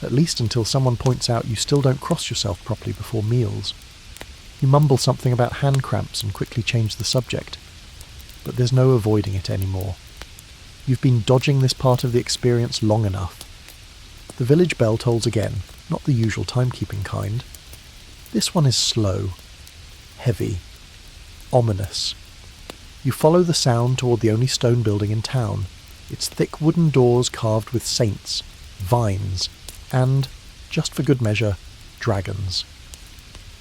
at least until someone points out you still don't cross yourself properly before meals. You mumble something about hand cramps and quickly change the subject. But there's no avoiding it anymore. You've been dodging this part of the experience long enough. The village bell tolls again, not the usual timekeeping kind. This one is slow, heavy, ominous. You follow the sound toward the only stone building in town, its thick wooden doors carved with saints, vines, and, just for good measure, dragons.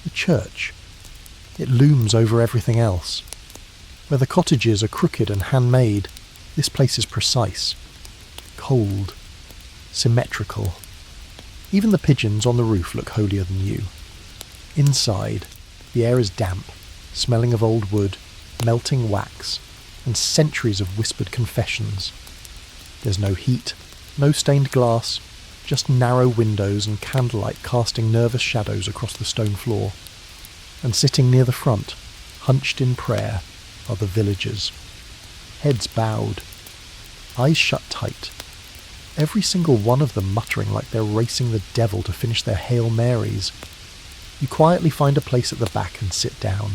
The church. It looms over everything else. Where the cottages are crooked and handmade, this place is precise, cold, symmetrical. Even the pigeons on the roof look holier than you. Inside, the air is damp, smelling of old wood, melting wax, and centuries of whispered confessions. There's no heat, no stained glass, just narrow windows and candlelight casting nervous shadows across the stone floor. And sitting near the front, hunched in prayer, are the villagers. Heads bowed, eyes shut tight, every single one of them muttering like they're racing the devil to finish their Hail Marys. You quietly find a place at the back and sit down.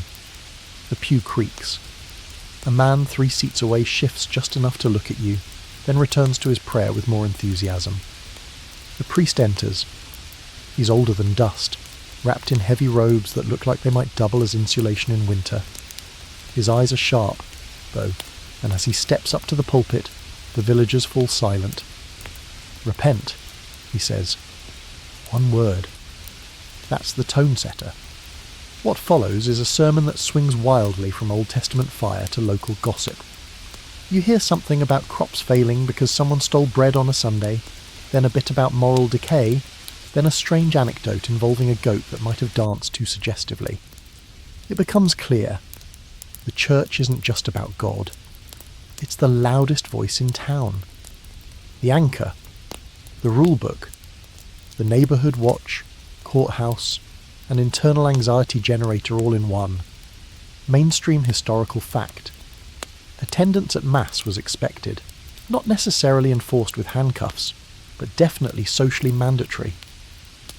The pew creaks. A man 3 seats away shifts just enough to look at you, then returns to his prayer with more enthusiasm. The priest enters. He's older than dust, wrapped in heavy robes that look like they might double as insulation in winter. His eyes are sharp, though, and as he steps up to the pulpit, the villagers fall silent. "Repent," he says. One word. That's the tone setter. What follows is a sermon that swings wildly from Old Testament fire to local gossip. You hear something about crops failing because someone stole bread on a Sunday, then a bit about moral decay, then a strange anecdote involving a goat that might have danced too suggestively. It becomes clear. The church isn't just about God. It's the loudest voice in town. The anchor, the rule book, the neighbourhood watch, courthouse, an internal anxiety generator all in one. Mainstream historical fact. Attendance at Mass was expected, not necessarily enforced with handcuffs, but definitely socially mandatory.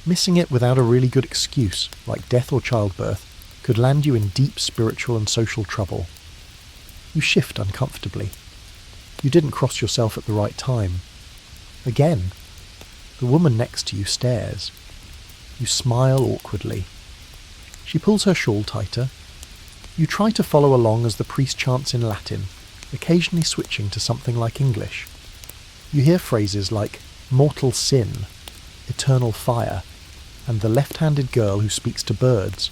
Missing it without a really good excuse, like death or childbirth, could land you in deep spiritual and social trouble. You shift uncomfortably. You didn't cross yourself at the right time. Again, the woman next to you stares. You smile awkwardly. She pulls her shawl tighter. You try to follow along as the priest chants in Latin, occasionally switching to something like English. You hear phrases like mortal sin, eternal fire, and the left-handed girl who speaks to birds.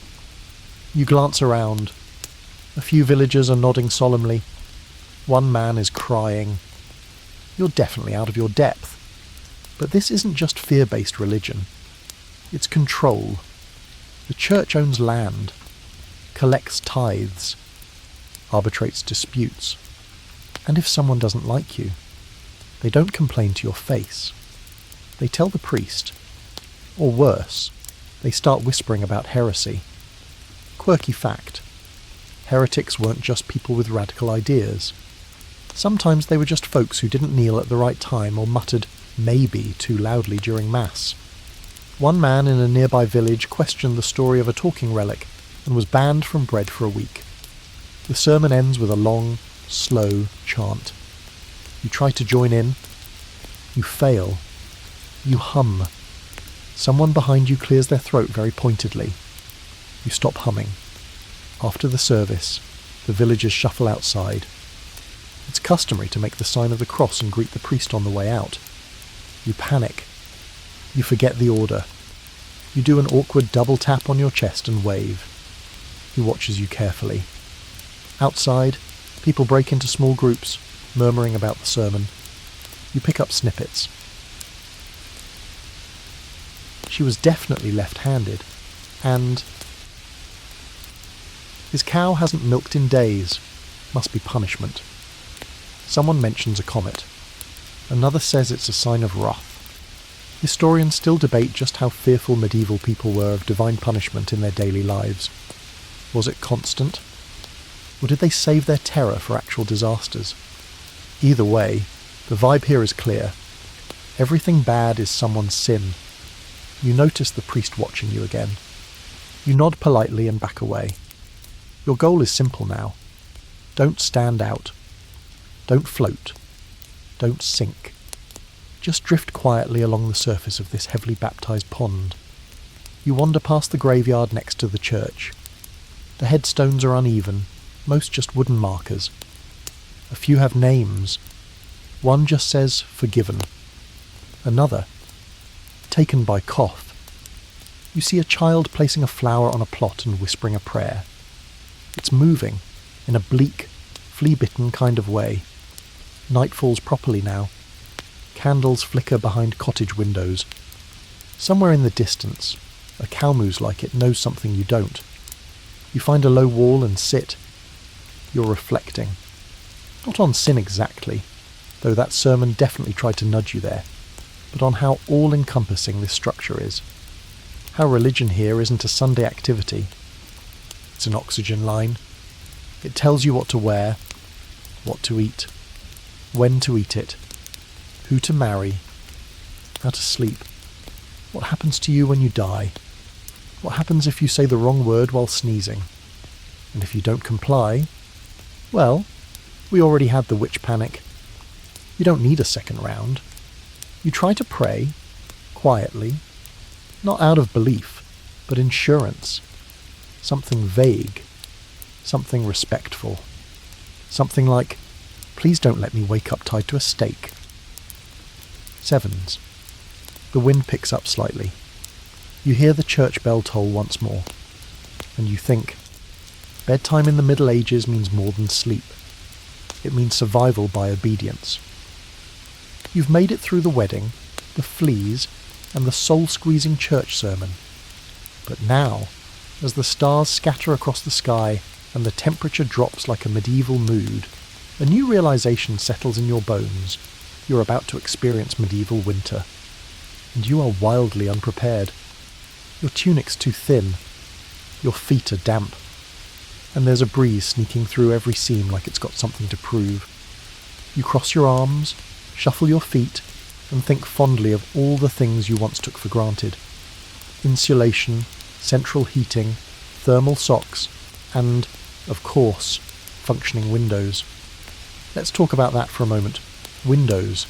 You glance around. A few villagers are nodding solemnly. One man is crying. You're definitely out of your depth. But this isn't just fear-based religion. It's control. The church owns land, collects tithes, arbitrates disputes. And if someone doesn't like you, they don't complain to your face. They tell the priest. Or worse, they start whispering about heresy. Quirky fact. Heretics weren't just people with radical ideas. Sometimes they were just folks who didn't kneel at the right time or muttered maybe too loudly during Mass. One man in a nearby village questioned the story of a talking relic and was banned from bread for a week. The sermon ends with a long, slow chant. You try to join in. You fail. You hum. Someone behind you clears their throat very pointedly. You stop humming. After the service, the villagers shuffle outside. It's customary to make the sign of the cross and greet the priest on the way out. You panic. You forget the order. You do an awkward double tap on your chest and wave. He watches you carefully. Outside, people break into small groups, murmuring about the sermon. You pick up snippets. She was definitely left-handed, and his cow hasn't milked in days. Must be punishment. Someone mentions a comet. Another says it's a sign of wrath. Historians still debate just how fearful medieval people were of divine punishment in their daily lives. Was it constant? Or did they save their terror for actual disasters? Either way, the vibe here is clear. Everything bad is someone's sin. You notice the priest watching you again. You nod politely and back away. Your goal is simple now. Don't stand out. Don't float. Don't sink. Just drift quietly along the surface of this heavily baptized pond. You wander past the graveyard next to the church. The headstones are uneven, most just wooden markers. A few have names. One just says, forgiven. Another, taken by cough. You see a child placing a flower on a plot and whispering a prayer. It's moving, in a bleak, flea-bitten kind of way. Night falls properly now. Candles flicker behind cottage windows. Somewhere in the distance, a cow moose like it knows something you don't. You find a low wall and sit. You're reflecting. Not on sin exactly, though that sermon definitely tried to nudge you there, but on how all-encompassing this structure is. How religion here isn't a Sunday activity. It's an oxygen line. It tells you what to wear, what to eat, when to eat it, who to marry, how to sleep, what happens to you when you die, what happens if you say the wrong word while sneezing, and if you don't comply, well, we already had the witch panic. You don't need a second round. You try to pray, quietly, not out of belief, but insurance. Something vague, something respectful, something like, please don't let me wake up tied to a stake. Sevens. The wind picks up slightly. You hear the church bell toll once more, and you think, bedtime in the Middle Ages means more than sleep. It means survival by obedience. You've made it through the wedding, the fleas, and the soul-squeezing church sermon. But now, as the stars scatter across the sky and the temperature drops like a medieval mood, a new realization settles in your bones. You're about to experience medieval winter. And you are wildly unprepared. Your tunic's too thin. Your feet are damp. And there's a breeze sneaking through every seam like it's got something to prove. You cross your arms, shuffle your feet, and think fondly of all the things you once took for granted. Insulation, central heating, thermal socks, and, of course, functioning windows. Let's talk about that for a moment. Windows.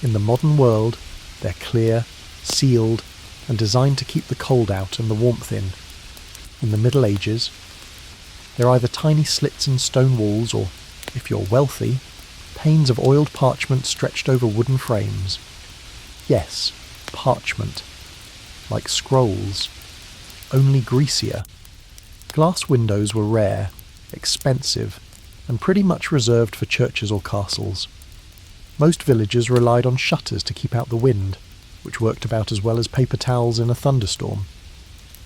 In the modern world, they're clear, sealed, and designed to keep the cold out and the warmth in. In the Middle Ages, They're either tiny slits in stone walls or, if you're wealthy, panes of oiled parchment stretched over wooden frames. Yes, parchment. Like scrolls. Only greasier. Glass windows were rare, expensive, and pretty much reserved for churches or castles. Most villagers relied on shutters to keep out the wind, which worked about as well as paper towels in a thunderstorm.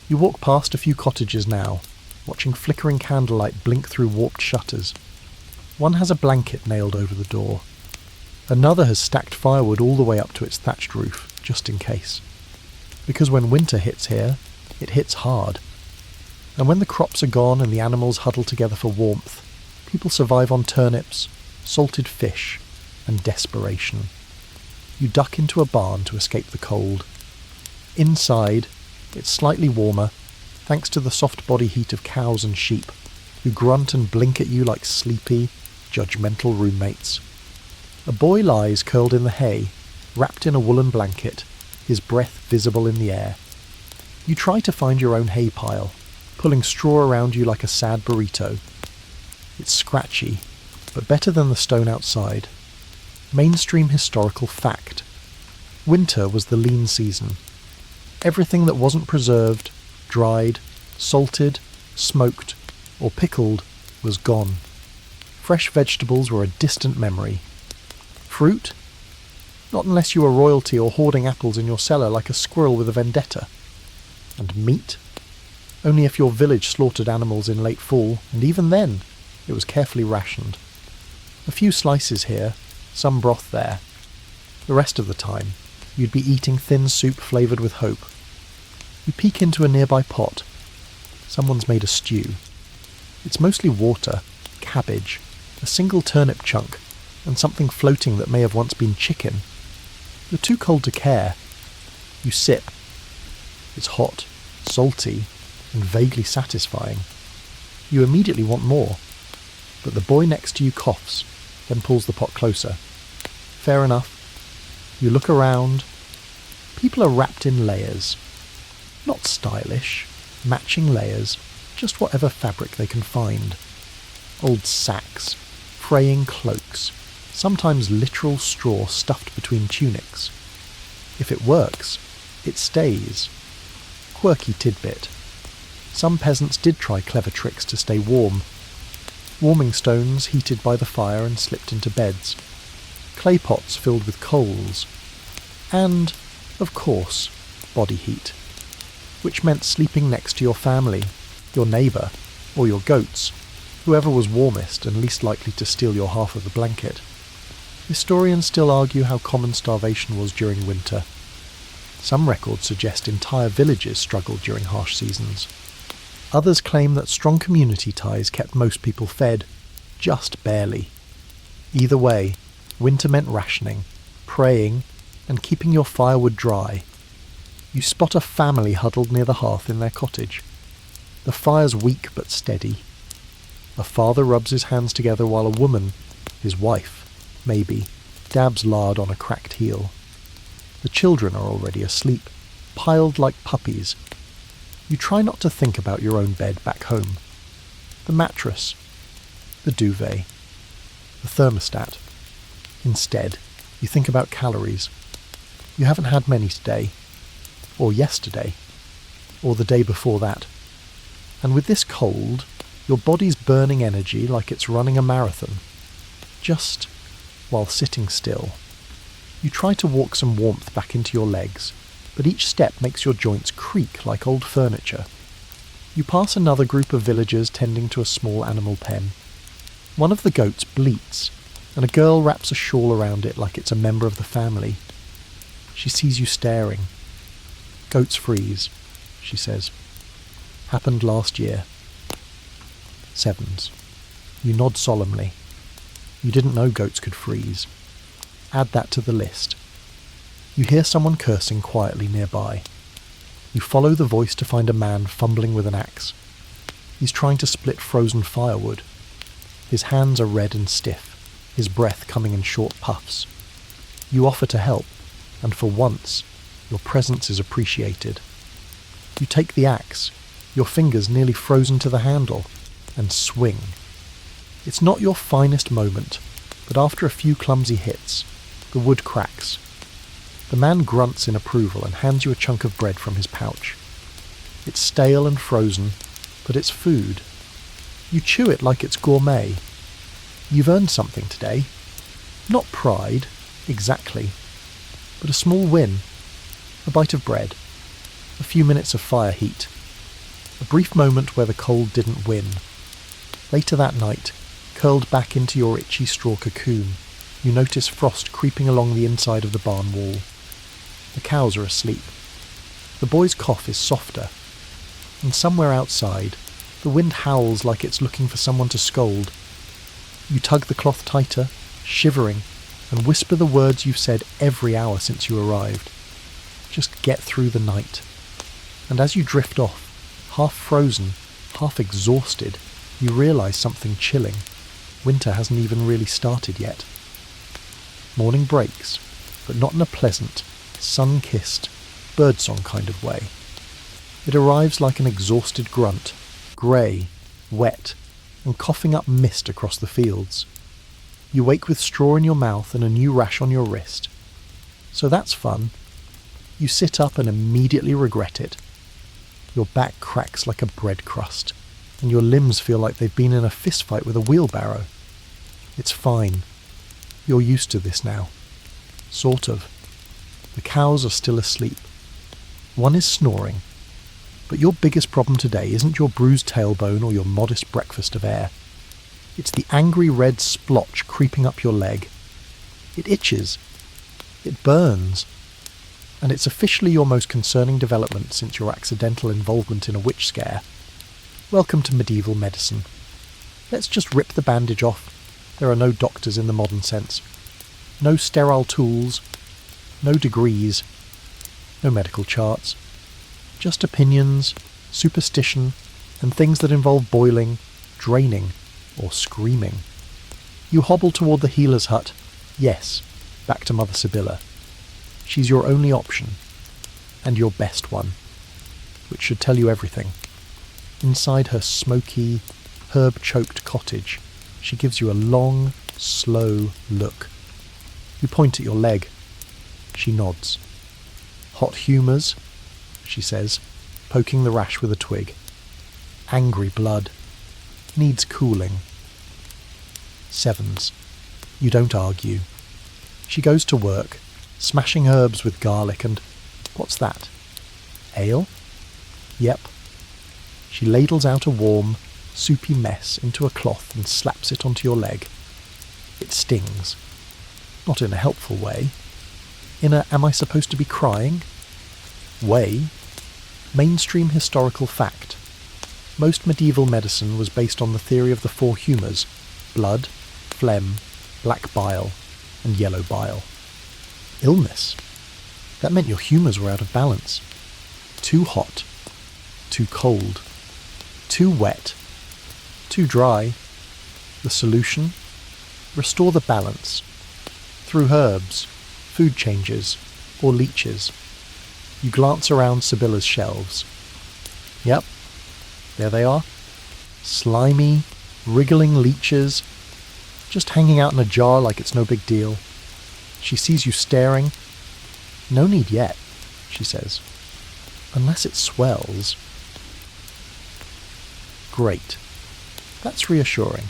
You walk past a few cottages now, watching flickering candlelight blink through warped shutters. One has a blanket nailed over the door. Another has stacked firewood all the way up to its thatched roof, just in case. Because when winter hits here, it hits hard. And when the crops are gone and the animals huddle together for warmth, people survive on turnips, salted fish, and desperation. You duck into a barn to escape the cold. Inside, it's slightly warmer, thanks to the soft body heat of cows and sheep, who grunt and blink at you like sleepy, judgmental roommates. A boy lies curled in the hay, wrapped in a woolen blanket, his breath visible in the air. You try to find your own hay pile, pulling straw around you like a sad burrito. It's scratchy, but better than the stone outside. Mainstream historical fact. Winter was the lean season. Everything that wasn't preserved, dried, salted, smoked, or pickled was gone. Fresh vegetables were a distant memory. Fruit? Not unless you were royalty or hoarding apples in your cellar like a squirrel with a vendetta. And meat? Only if your village slaughtered animals in late fall, and even then, it was carefully rationed. A few slices here, some broth there. The rest of the time, you'd be eating thin soup flavoured with hope. You peek into a nearby pot. Someone's made a stew. It's mostly water, cabbage, a single turnip chunk, and something floating that may have once been chicken. You're too cold to care. You sip. It's hot, salty, and vaguely satisfying. You immediately want more, but the boy next to you coughs, then pulls the pot closer. Fair enough. You look around. People are wrapped in layers. Not stylish, matching layers, just whatever fabric they can find. Old sacks, fraying cloaks, sometimes literal straw stuffed between tunics. If it works, it stays. Quirky tidbit. Some peasants did try clever tricks to stay warm. Warming stones heated by the fire and slipped into beds. Clay pots filled with coals. And, of course, body heat. Which meant sleeping next to your family, your neighbour, or your goats, whoever was warmest and least likely to steal your half of the blanket. Historians still argue how common starvation was during winter. Some records suggest entire villages struggled during harsh seasons. Others claim that strong community ties kept most people fed, just barely. Either way, winter meant rationing, praying, and keeping your firewood dry. You spot a family huddled near the hearth in their cottage. The fire's weak but steady. A father rubs his hands together while a woman, his wife, maybe, dabs lard on a cracked heel. The children are already asleep, piled like puppies. You try not to think about your own bed back home. The mattress, the duvet, the thermostat. Instead, you think about calories. You haven't had many today, or yesterday, or the day before that. And with this cold, your body's burning energy like it's running a marathon, just while sitting still. You try to walk some warmth back into your legs, but each step makes your joints creak like old furniture. You pass another group of villagers tending to a small animal pen. One of the goats bleats, and a girl wraps a shawl around it like it's a member of the family. She sees you staring. "Goats freeze," she says. "Happened last year." Sevens. You nod solemnly. You didn't know goats could freeze. Add that to the list. You hear someone cursing quietly nearby. You follow the voice to find a man fumbling with an axe. He's trying to split frozen firewood. His hands are red and stiff, his breath coming in short puffs. You offer to help, and for once, your presence is appreciated. You take the axe, your fingers nearly frozen to the handle, and swing. It's not your finest moment, but after a few clumsy hits, the wood cracks. The man grunts in approval and hands you a chunk of bread from his pouch. It's stale and frozen, but it's food. You chew it like it's gourmet. You've earned something today. Not pride, exactly, but a small win. A bite of bread. A few minutes of fire heat. A brief moment where the cold didn't win. Later that night, curled back into your itchy straw cocoon, you notice frost creeping along the inside of the barn wall. The cows are asleep. The boy's cough is softer. And somewhere outside, the wind howls like it's looking for someone to scold. You tug the cloth tighter, shivering, and whisper the words you've said every hour since you arrived. Just get through the night. And as you drift off, half frozen, half exhausted, you realise something chilling. Winter hasn't even really started yet. Morning breaks, but not in a pleasant, sun-kissed, birdsong kind of way. It arrives like an exhausted grunt, grey, wet, and coughing up mist across the fields. You wake with straw in your mouth and a new rash on your wrist. So that's fun. You sit up and immediately regret it. Your back cracks like a bread crust, and your limbs feel like they've been in a fistfight with a wheelbarrow. It's fine. You're used to this now. Sort of. The cows are still asleep. One is snoring. But your biggest problem today isn't your bruised tailbone or your modest breakfast of air. It's the angry red splotch creeping up your leg. It itches. It burns. And it's officially your most concerning development since your accidental involvement in a witch scare. Welcome to medieval medicine. Let's just rip the bandage off. There are no doctors in the modern sense. No sterile tools. No degrees. No medical charts. Just opinions, superstition, and things that involve boiling, draining, or screaming. You hobble toward the healer's hut. Yes, back to Mother Sibylla. She's your only option, and your best one, which should tell you everything. Inside her smoky, herb-choked cottage, she gives you a long, slow look. You point at your leg. She nods. Hot humours, she says, poking the rash with a twig. Angry blood. Needs cooling. Sevens. You don't argue. She goes to work, smashing herbs with garlic and... what's that? Ale? Yep. She ladles out a warm, soupy mess into a cloth and slaps it onto your leg. It stings. Not in a helpful way. In a am I supposed to be crying? Way. Mainstream historical fact. Most medieval medicine was based on the theory of the four humours: blood, phlegm, black bile, and yellow bile. Illness. That meant your humours were out of balance. Too hot. Too cold. Too wet. Too dry. The solution? Restore the balance. Through herbs, food changes, or leeches. You glance around Sibylla's shelves. Yep, there they are. Slimy, wriggling leeches, just hanging out in a jar like it's no big deal. She sees you staring. No need yet, she says. Unless it swells. Great. That's reassuring.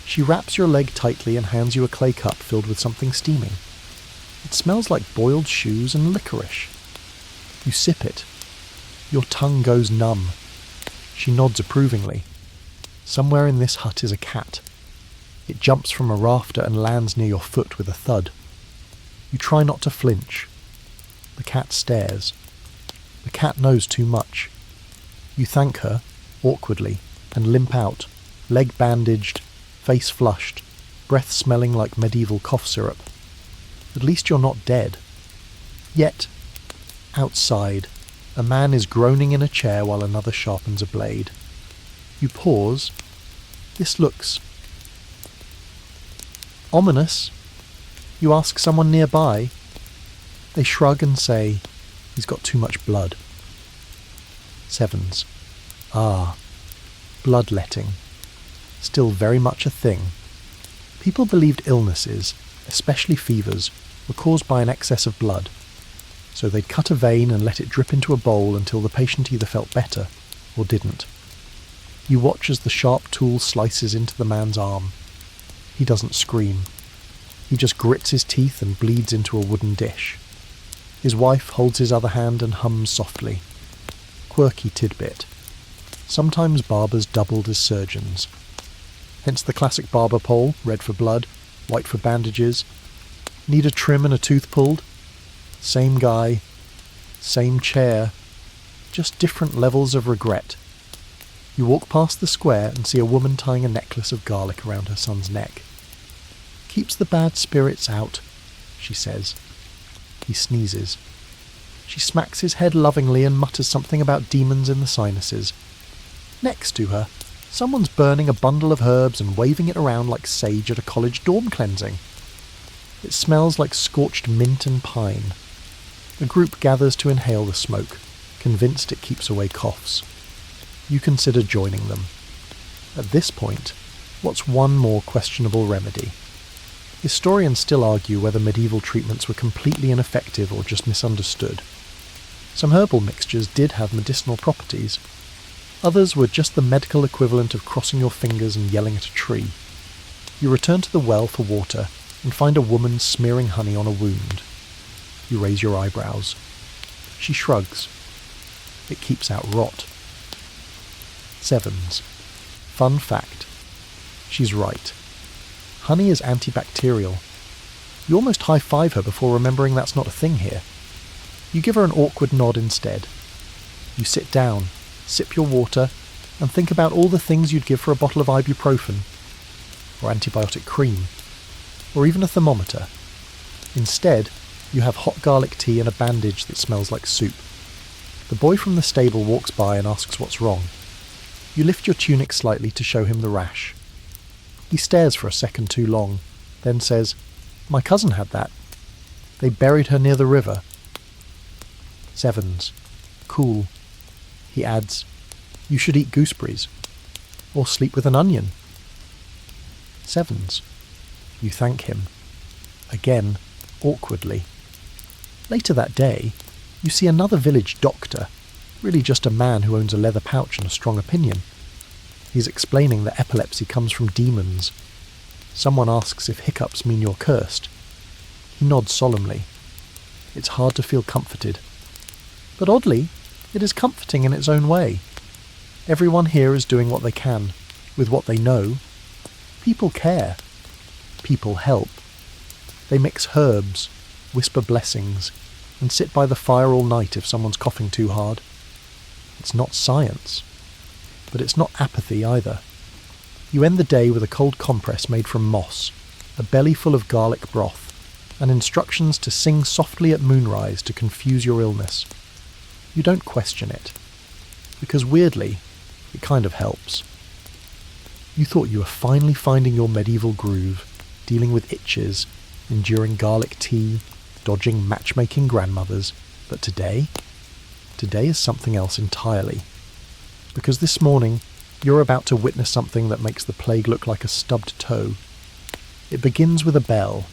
She wraps your leg tightly and hands you a clay cup filled with something steaming. It smells like boiled shoes and licorice. You sip it. Your tongue goes numb. She nods approvingly. Somewhere in this hut is a cat. It jumps from a rafter and lands near your foot with a thud. You try not to flinch. The cat stares. The cat knows too much. You thank her, awkwardly, and limp out, leg bandaged, face flushed, breath smelling like medieval cough syrup. At least you're not dead. Yet, outside, a man is groaning in a chair while another sharpens a blade. You pause. This looks ominous. You ask someone nearby. They shrug and say, he's got too much blood. Sevens. Ah, bloodletting. still very much a thing. People believed illnesses, especially fevers, were caused by an excess of blood, so they'd cut a vein and let it drip into a bowl until the patient either felt better or didn't. You watch as the sharp tool slices into the man's arm. He doesn't scream. He just grits his teeth and bleeds into a wooden dish. His wife holds his other hand and hums softly. Quirky tidbit. Sometimes barbers doubled as surgeons. Hence the classic barber pole, red for blood, white for bandages. Need a trim and a tooth pulled? Same guy, same chair, just different levels of regret. You walk past the square and see a woman tying a necklace of garlic around her son's neck. Keeps the bad spirits out, she says. He sneezes. She smacks his head lovingly and mutters something about demons in the sinuses. Next to her, someone's burning a bundle of herbs and waving it around like sage at a college dorm cleansing. It smells like scorched mint and pine. A group gathers to inhale the smoke, convinced it keeps away coughs. You consider joining them. At this point, what's one more questionable remedy? Historians still argue whether medieval treatments were completely ineffective or just misunderstood. Some herbal mixtures did have medicinal properties. Others were just the medical equivalent of crossing your fingers and yelling at a tree. You return to the well for water and find a woman smearing honey on a wound. You raise your eyebrows. She shrugs. It keeps out rot. Sevens. Fun fact. She's right. Honey is antibacterial. You almost high-five her before remembering that's not a thing here. You give her an awkward nod instead. You sit down, sip your water, and think about all the things you'd give for a bottle of ibuprofen, or antibiotic cream, or even a thermometer. Instead, you have hot garlic tea and a bandage that smells like soup. The boy from the stable walks by and asks what's wrong. You lift your tunic slightly to show him the rash. He stares for a second too long, then says, "My cousin had that. They buried her near the river." Sevens. Cool. He adds, "You should eat gooseberries. Or sleep with an onion." Sevens. You thank him. Again, awkwardly. Later that day, you see another village doctor, really just a man who owns a leather pouch and a strong opinion. He's explaining that epilepsy comes from demons. Someone asks if hiccups mean you're cursed. He nods solemnly. It's hard to feel comforted. But oddly, it is comforting in its own way. Everyone here is doing what they can, with what they know. People care. People help. They mix herbs, whisper blessings, and sit by the fire all night if someone's coughing too hard. It's not science. But it's not apathy either. You end the day with a cold compress made from moss, a belly full of garlic broth, and instructions to sing softly at moonrise to confuse your illness. You don't question it, because weirdly, it kind of helps. You thought you were finally finding your medieval groove, dealing with itches, enduring garlic tea, dodging matchmaking grandmothers, but today is something else entirely. Because this morning, you're about to witness something that makes the plague look like a stubbed toe. It begins with a bell.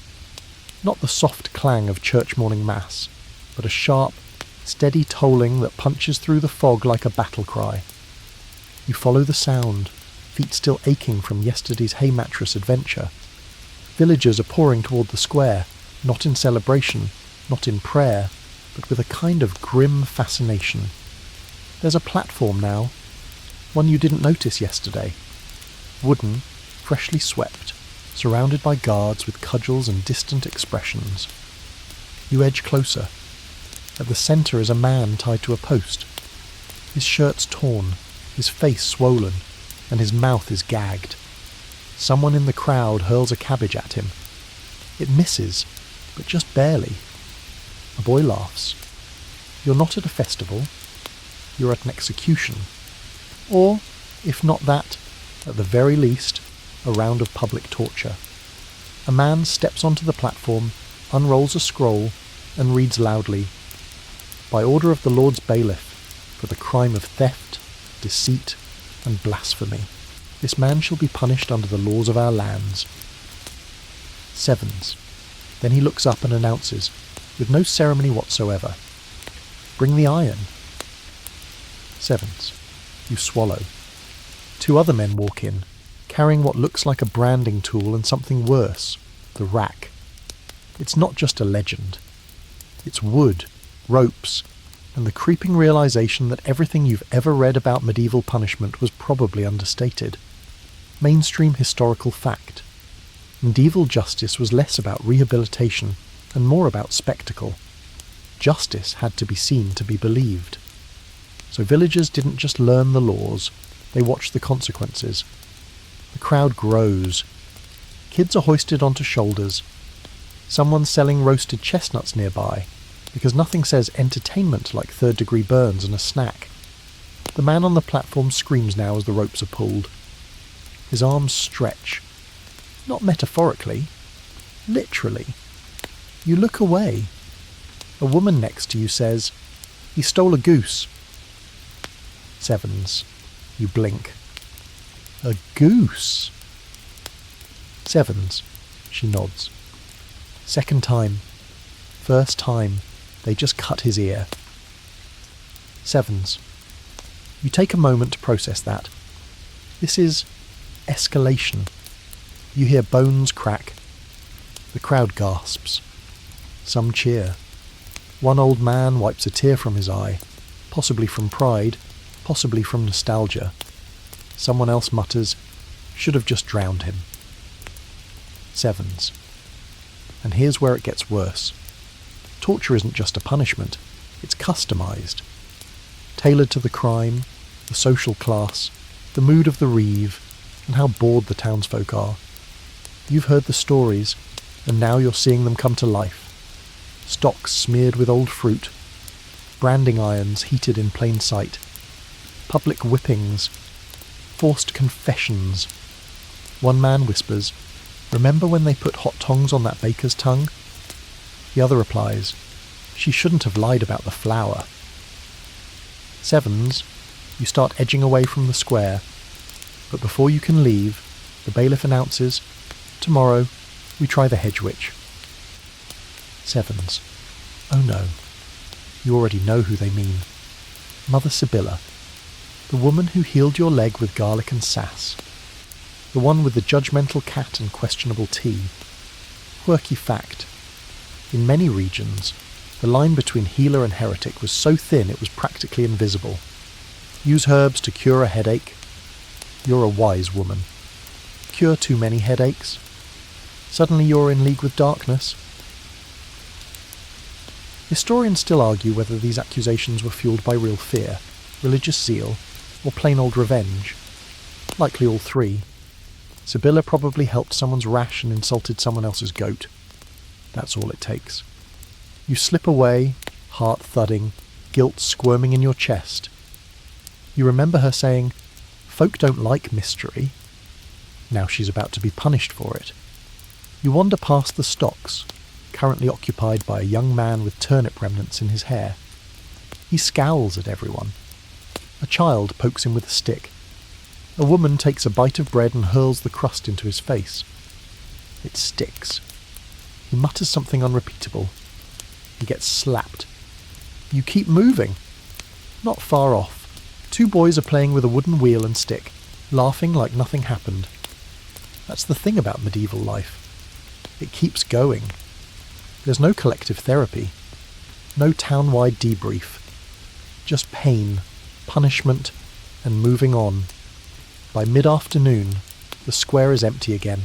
Not the soft clang of church morning mass, but a sharp, steady tolling that punches through the fog like a battle cry. You follow the sound, feet still aching from yesterday's hay mattress adventure. Villagers are pouring toward the square, not in celebration, not in prayer, but with a kind of grim fascination. There's a platform now, one you didn't notice yesterday. Wooden, freshly swept, surrounded by guards with cudgels and distant expressions. You edge closer. At the centre is a man tied to a post. His shirt's torn, his face swollen, and his mouth is gagged. Someone in the crowd hurls a cabbage at him. It misses, but just barely. A boy laughs. You're not at a festival. You're at an execution. Or, if not that, at the very least, a round of public torture. A man steps onto the platform, unrolls a scroll, and reads loudly, "By order of the Lord's bailiff, for the crime of theft, deceit, and blasphemy." This man shall be punished under the laws of our lands. 7s. Then he looks up and announces, with no ceremony whatsoever, "Bring the iron." 7s. You swallow. 2 other men walk in, carrying what looks like a branding tool and something worse, the rack. It's not just a legend. It's wood, ropes, and the creeping realization that everything you've ever read about medieval punishment was probably understated. Mainstream historical fact. Medieval justice was less about rehabilitation and more about spectacle. Justice had to be seen to be believed. So villagers didn't just learn the laws, they watched the consequences. The crowd grows. Kids are hoisted onto shoulders. Someone's selling roasted chestnuts nearby, because nothing says entertainment like third-degree burns and a snack. The man on the platform screams now as the ropes are pulled. His arms stretch. Not metaphorically, literally. You look away. A woman next to you says, "He stole a goose." 7s. You blink. A goose? 7s. She nods. Second time. First time. They just cut his ear. 7s. You take a moment to process that. This is escalation. You hear bones crack. The crowd gasps. Some cheer. One old man wipes a tear from his eye, possibly from pride, possibly from nostalgia. Someone else mutters, "Should have just drowned him." 7s. And here's where it gets worse. Torture isn't just a punishment, it's customized. Tailored to the crime, the social class, the mood of the reeve, and how bored the townsfolk are. You've heard the stories, and now you're seeing them come to life. Stocks smeared with old fruit, branding irons heated in plain sight, public whippings, forced confessions. One man whispers, "Remember when they put hot tongs on that baker's tongue?" The other replies, "She shouldn't have lied about the flour." 7s, you start edging away from the square, but before you can leave, the bailiff announces, "Tomorrow, we try the hedge witch." 7s. Oh no. You already know who they mean. Mother Sibylla. The woman who healed your leg with garlic and sass. The one with the judgmental cat and questionable tea. Quirky fact. In many regions, the line between healer and heretic was so thin it was practically invisible. Use herbs to cure a headache. You're a wise woman. Cure too many headaches. Suddenly you're in league with darkness. Historians still argue whether these accusations were fueled by real fear, religious zeal, or plain old revenge. Likely all three. Sibylla probably helped someone's rash and insulted someone else's goat. That's all it takes. You slip away, heart thudding, guilt squirming in your chest. You remember her saying, "Folk don't like mystery." Now she's about to be punished for it. You wander past the stocks, currently occupied by a young man with turnip remnants in his hair. He scowls at everyone. A child pokes him with a stick. A woman takes a bite of bread and hurls the crust into his face. It sticks. He mutters something unrepeatable. He gets slapped. You keep moving. Not far off, 2 boys are playing with a wooden wheel and stick, laughing like nothing happened. That's the thing about medieval life. It keeps going. There's no collective therapy. No town-wide debrief. Just pain, punishment, and moving on. By mid-afternoon, the square is empty again.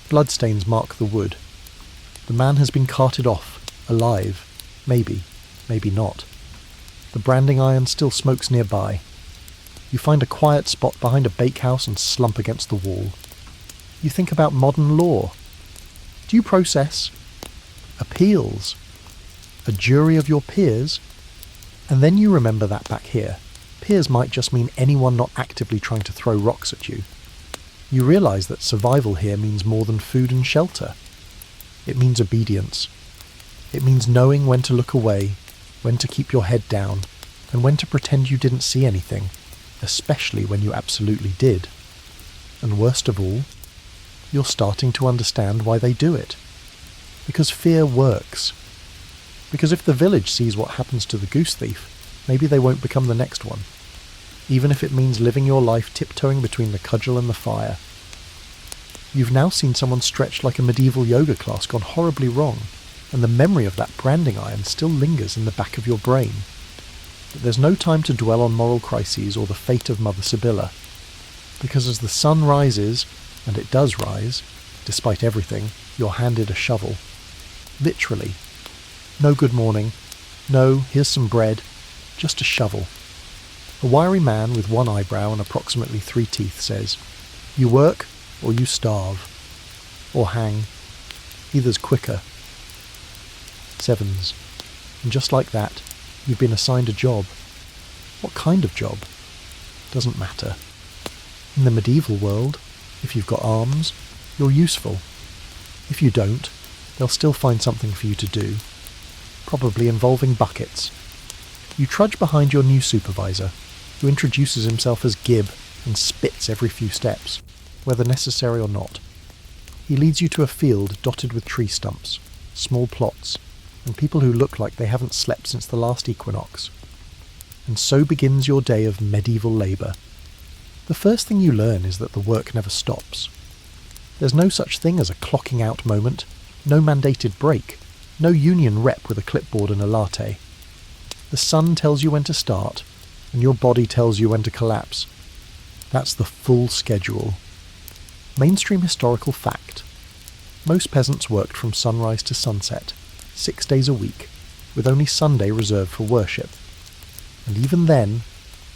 Bloodstains mark the wood. The man has been carted off, alive. Maybe, maybe not. The branding iron still smokes nearby. You find a quiet spot behind a bakehouse and slump against the wall. You think about modern law. Due process. Appeals. A jury of your peers. And then you remember that back here. Peers might just mean anyone not actively trying to throw rocks at you. You realise that survival here means more than food and shelter. It means obedience. It means knowing when to look away, when to keep your head down, and when to pretend you didn't see anything, especially when you absolutely did. And worst of all, you're starting to understand why they do it. Because fear works. Because if the village sees what happens to the goose thief, maybe they won't become the next one. Even if it means living your life tiptoeing between the cudgel and the fire. You've now seen someone stretched like a medieval yoga class gone horribly wrong, and the memory of that branding iron still lingers in the back of your brain. But there's no time to dwell on moral crises or the fate of Mother Sibylla, because as the sun rises, and it does rise, despite everything, you're handed a shovel. Literally. No good morning, no here's some bread, just a shovel. A wiry man with one eyebrow and approximately 3 teeth says, "You work, or you starve. Or hang. Either's quicker." Sevens. And just like that, you've been assigned a job. What kind of job? Doesn't matter. In the medieval world, if you've got arms, you're useful. If you don't, they'll still find something for you to do. Probably involving buckets. You trudge behind your new supervisor, who introduces himself as Gib and spits every few steps, whether necessary or not. He leads you to a field dotted with tree stumps, small plots, and people who look like they haven't slept since the last equinox. And so begins your day of medieval labour. The first thing you learn is that the work never stops. There's no such thing as a clocking out moment, no mandated break, no union rep with a clipboard and a latte. The sun tells you when to start, and your body tells you when to collapse. That's the full schedule. Mainstream historical fact. Most peasants worked from sunrise to sunset, 6 days a week, with only Sunday reserved for worship. And even then,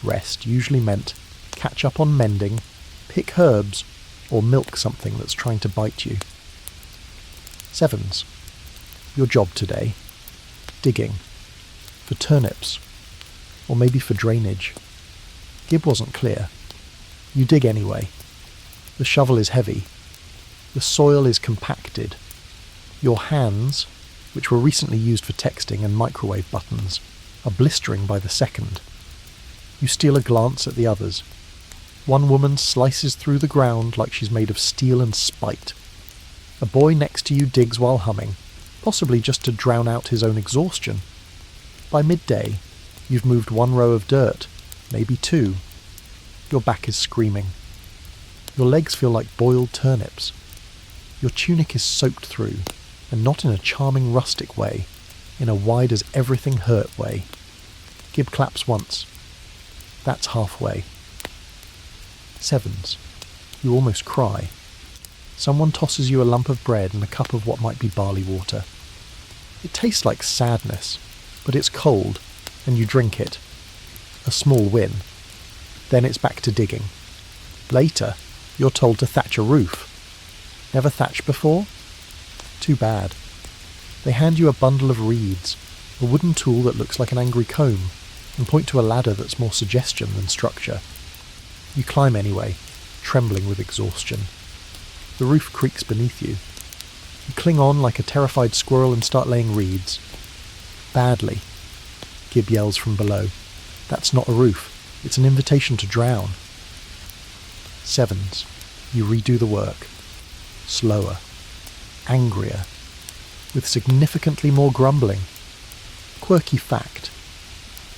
rest usually meant catch up on mending, pick herbs, or milk something that's trying to bite you. Sevens. Your job today. Digging. For turnips. Or maybe for drainage. Gib wasn't clear. You dig anyway. The shovel is heavy. The soil is compacted. Your hands, which were recently used for texting and microwave buttons, are blistering by the second. You steal a glance at the others. One woman slices through the ground like she's made of steel and spite. A boy next to you digs while humming, possibly just to drown out his own exhaustion. By midday, you've moved 1 row of dirt, maybe 2. Your back is screaming. Your legs feel like boiled turnips. Your tunic is soaked through, and not in a charming rustic way, in a wide as everything hurt way. Gib claps once. That's halfway. Sevens. You almost cry. Someone tosses you a lump of bread and a cup of what might be barley water. It tastes like sadness, but it's cold, and you drink it. A small win. Then it's back to digging. Later, you're told to thatch a roof. Never thatched before? Too bad. They hand you a bundle of reeds, a wooden tool that looks like an angry comb, and point to a ladder that's more suggestion than structure. You climb anyway, trembling with exhaustion. The roof creaks beneath you. You cling on like a terrified squirrel and start laying reeds. Badly. Gib yells from below. That's not a roof. It's an invitation to drown. Sevens. You redo the work. Slower. Angrier. With significantly more grumbling. Quirky fact.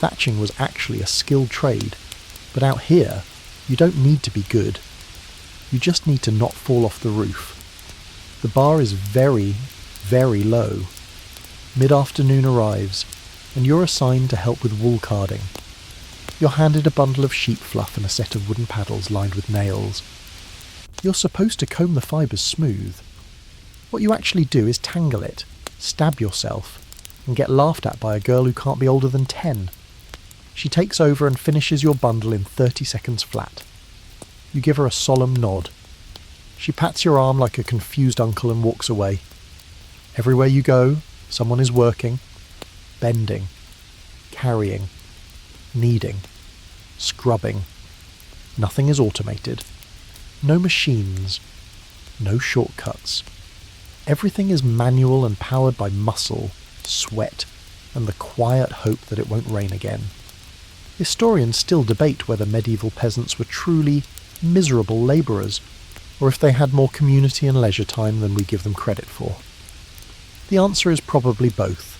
Thatching was actually a skilled trade, but out here, you don't need to be good. You just need to not fall off the roof. The bar is very, very low. Mid-afternoon arrives, and you're assigned to help with wool carding. You're handed a bundle of sheep fluff and a set of wooden paddles lined with nails. You're supposed to comb the fibres smooth. What you actually do is tangle it, stab yourself, and get laughed at by a girl who can't be older than 10. She takes over and finishes your bundle in 30 seconds flat. You give her a solemn nod. She pats your arm like a confused uncle and walks away. Everywhere you go, someone is working, bending, carrying, kneading, scrubbing. Nothing is automated. No machines. No shortcuts. Everything is manual and powered by muscle, sweat, and the quiet hope that it won't rain again. Historians still debate whether medieval peasants were truly miserable labourers or if they had more community and leisure time than we give them credit for. The answer is probably both.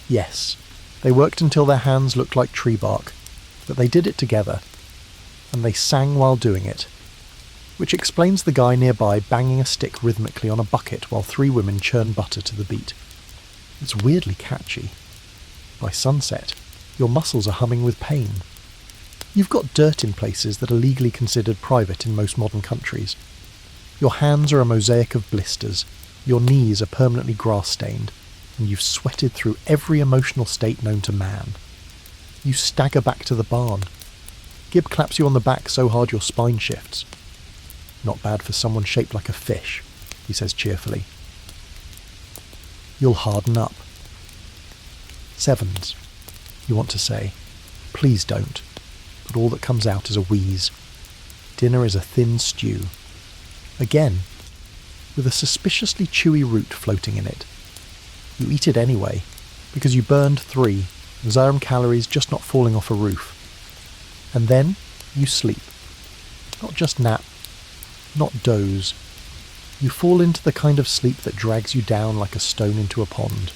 Yes, they worked until their hands looked like tree bark, but they did it together, and they sang while doing it, which explains the guy nearby banging a stick rhythmically on a bucket while 3 women churn butter to the beat. It's weirdly catchy. By sunset, your muscles are humming with pain. You've got dirt in places that are legally considered private in most modern countries. Your hands are a mosaic of blisters, your knees are permanently grass-stained, and you've sweated through every emotional state known to man. You stagger back to the barn. Gib claps you on the back so hard your spine shifts. Not bad for someone shaped like a fish, he says cheerfully. You'll harden up. Sevens, you want to say. Please don't. But all that comes out is a wheeze. Dinner is a thin stew. Again, with a suspiciously chewy root floating in it. You eat it anyway, because you burned 3, Xyrem calories just not falling off a roof. And then you sleep. Not just nap, not doze. You fall into the kind of sleep that drags you down like a stone into a pond.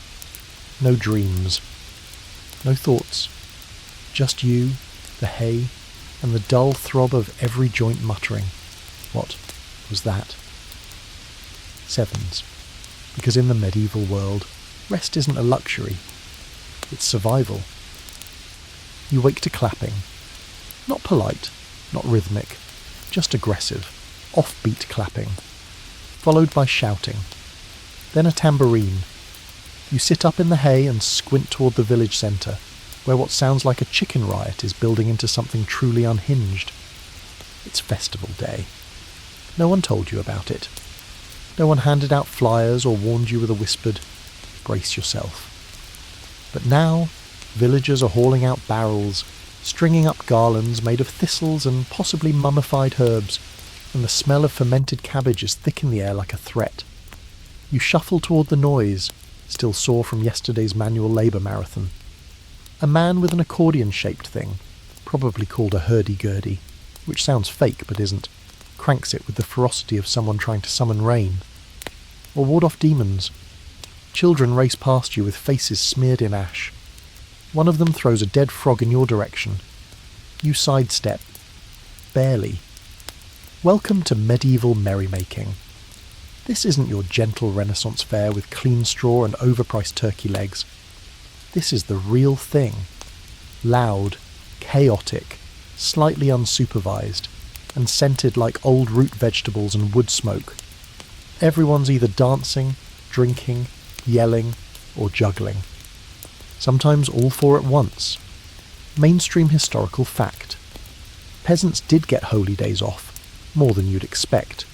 No dreams. No thoughts. Just you, the hay, and the dull throb of every joint muttering. What was that? Sevens. Because in the medieval world, rest isn't a luxury. It's survival. You wake to clapping. Not polite, not rhythmic, just aggressive, offbeat clapping, followed by shouting. Then a tambourine. You sit up in the hay and squint toward the village centre, where what sounds like a chicken riot is building into something truly unhinged. It's festival day. No one told you about it. No one handed out flyers or warned you with a whispered, "Brace yourself." But now, villagers are hauling out barrels, stringing up garlands made of thistles and possibly mummified herbs, and the smell of fermented cabbage is thick in the air like a threat. You shuffle toward the noise, still sore from yesterday's manual labour marathon. A man with an accordion-shaped thing, probably called a hurdy-gurdy, which sounds fake but isn't, cranks it with the ferocity of someone trying to summon rain. Or ward off demons. Children race past you with faces smeared in ash. One of them throws a dead frog in your direction. You sidestep. Barely. Welcome to medieval merrymaking. This isn't your gentle Renaissance fair with clean straw and overpriced turkey legs. This is the real thing. Loud, chaotic, slightly unsupervised, and scented like old root vegetables and wood smoke. Everyone's either dancing, drinking, yelling, or juggling. Sometimes all 4 at once. Mainstream historical fact. Peasants did get holy days off, more than you'd expect.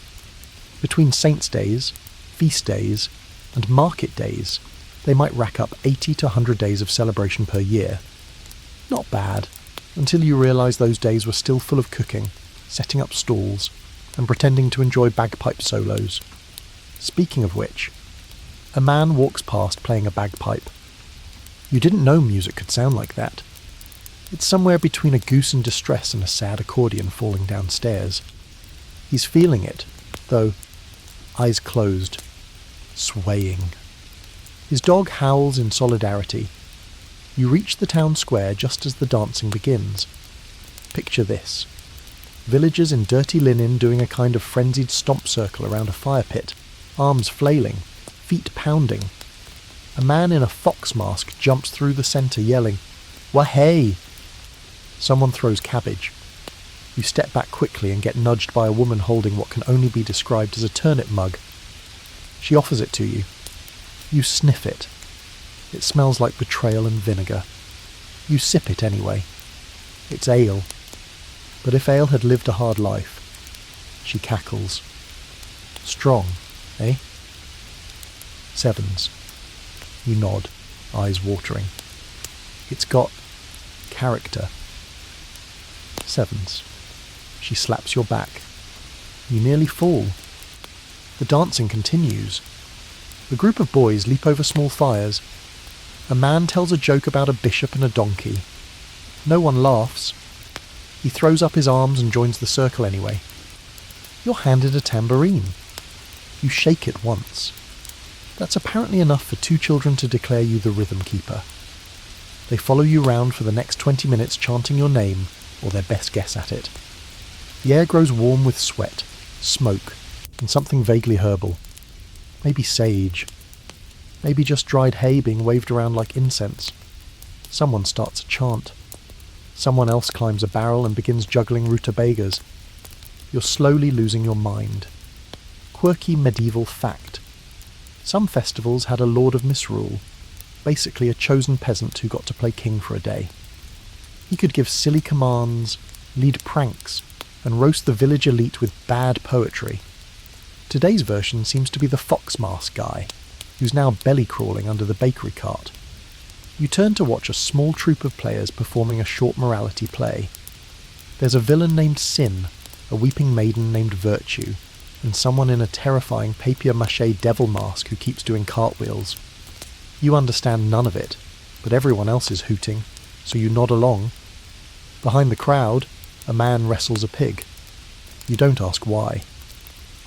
Between saints' days, feast days, and market days, they might rack up 80 to 100 days of celebration per year. Not bad, until you realise those days were still full of cooking, setting up stalls, and pretending to enjoy bagpipe solos. Speaking of which, a man walks past playing a bagpipe. You didn't know music could sound like that. It's somewhere between a goose in distress and a sad accordion falling downstairs. He's feeling it, though, eyes closed, swaying. His dog howls in solidarity. You reach the town square just as the dancing begins. Picture this. Villagers in dirty linen doing a kind of frenzied stomp circle around a fire pit, arms flailing, feet pounding. A man in a fox mask jumps through the centre yelling, "Wahey!" Someone throws cabbage. You step back quickly and get nudged by a woman holding what can only be described as a turnip mug. She offers it to you. You sniff it. It smells like betrayal and vinegar. You sip it anyway. It's ale. But if ale had lived a hard life, she cackles. Strong, eh? Sevens. You nod, eyes watering. It's got character. Sevens. She slaps your back. You nearly fall. The dancing continues. The group of boys leap over small fires. A man tells a joke about a bishop and a donkey. No one laughs. He throws up his arms and joins the circle anyway. You're handed a tambourine. You shake it once. That's apparently enough for 2 children to declare you the rhythm keeper. They follow you round for the next 20 minutes chanting your name, or their best guess at it. The air grows warm with sweat, smoke, and something vaguely herbal. Maybe sage. Maybe just dried hay being waved around like incense. Someone starts a chant. Someone else climbs a barrel and begins juggling rutabagas. You're slowly losing your mind. Quirky medieval fact. Some festivals had a Lord of Misrule, basically a chosen peasant who got to play king for a day. He could give silly commands, lead pranks, and roast the village elite with bad poetry. Today's version seems to be the fox mask guy, who's now belly-crawling under the bakery cart. You turn to watch a small troupe of players performing a short morality play. There's a villain named Sin, a weeping maiden named Virtue, and someone in a terrifying papier-mâché devil mask who keeps doing cartwheels. You understand none of it, but everyone else is hooting, so you nod along. Behind the crowd, a man wrestles a pig. You don't ask why.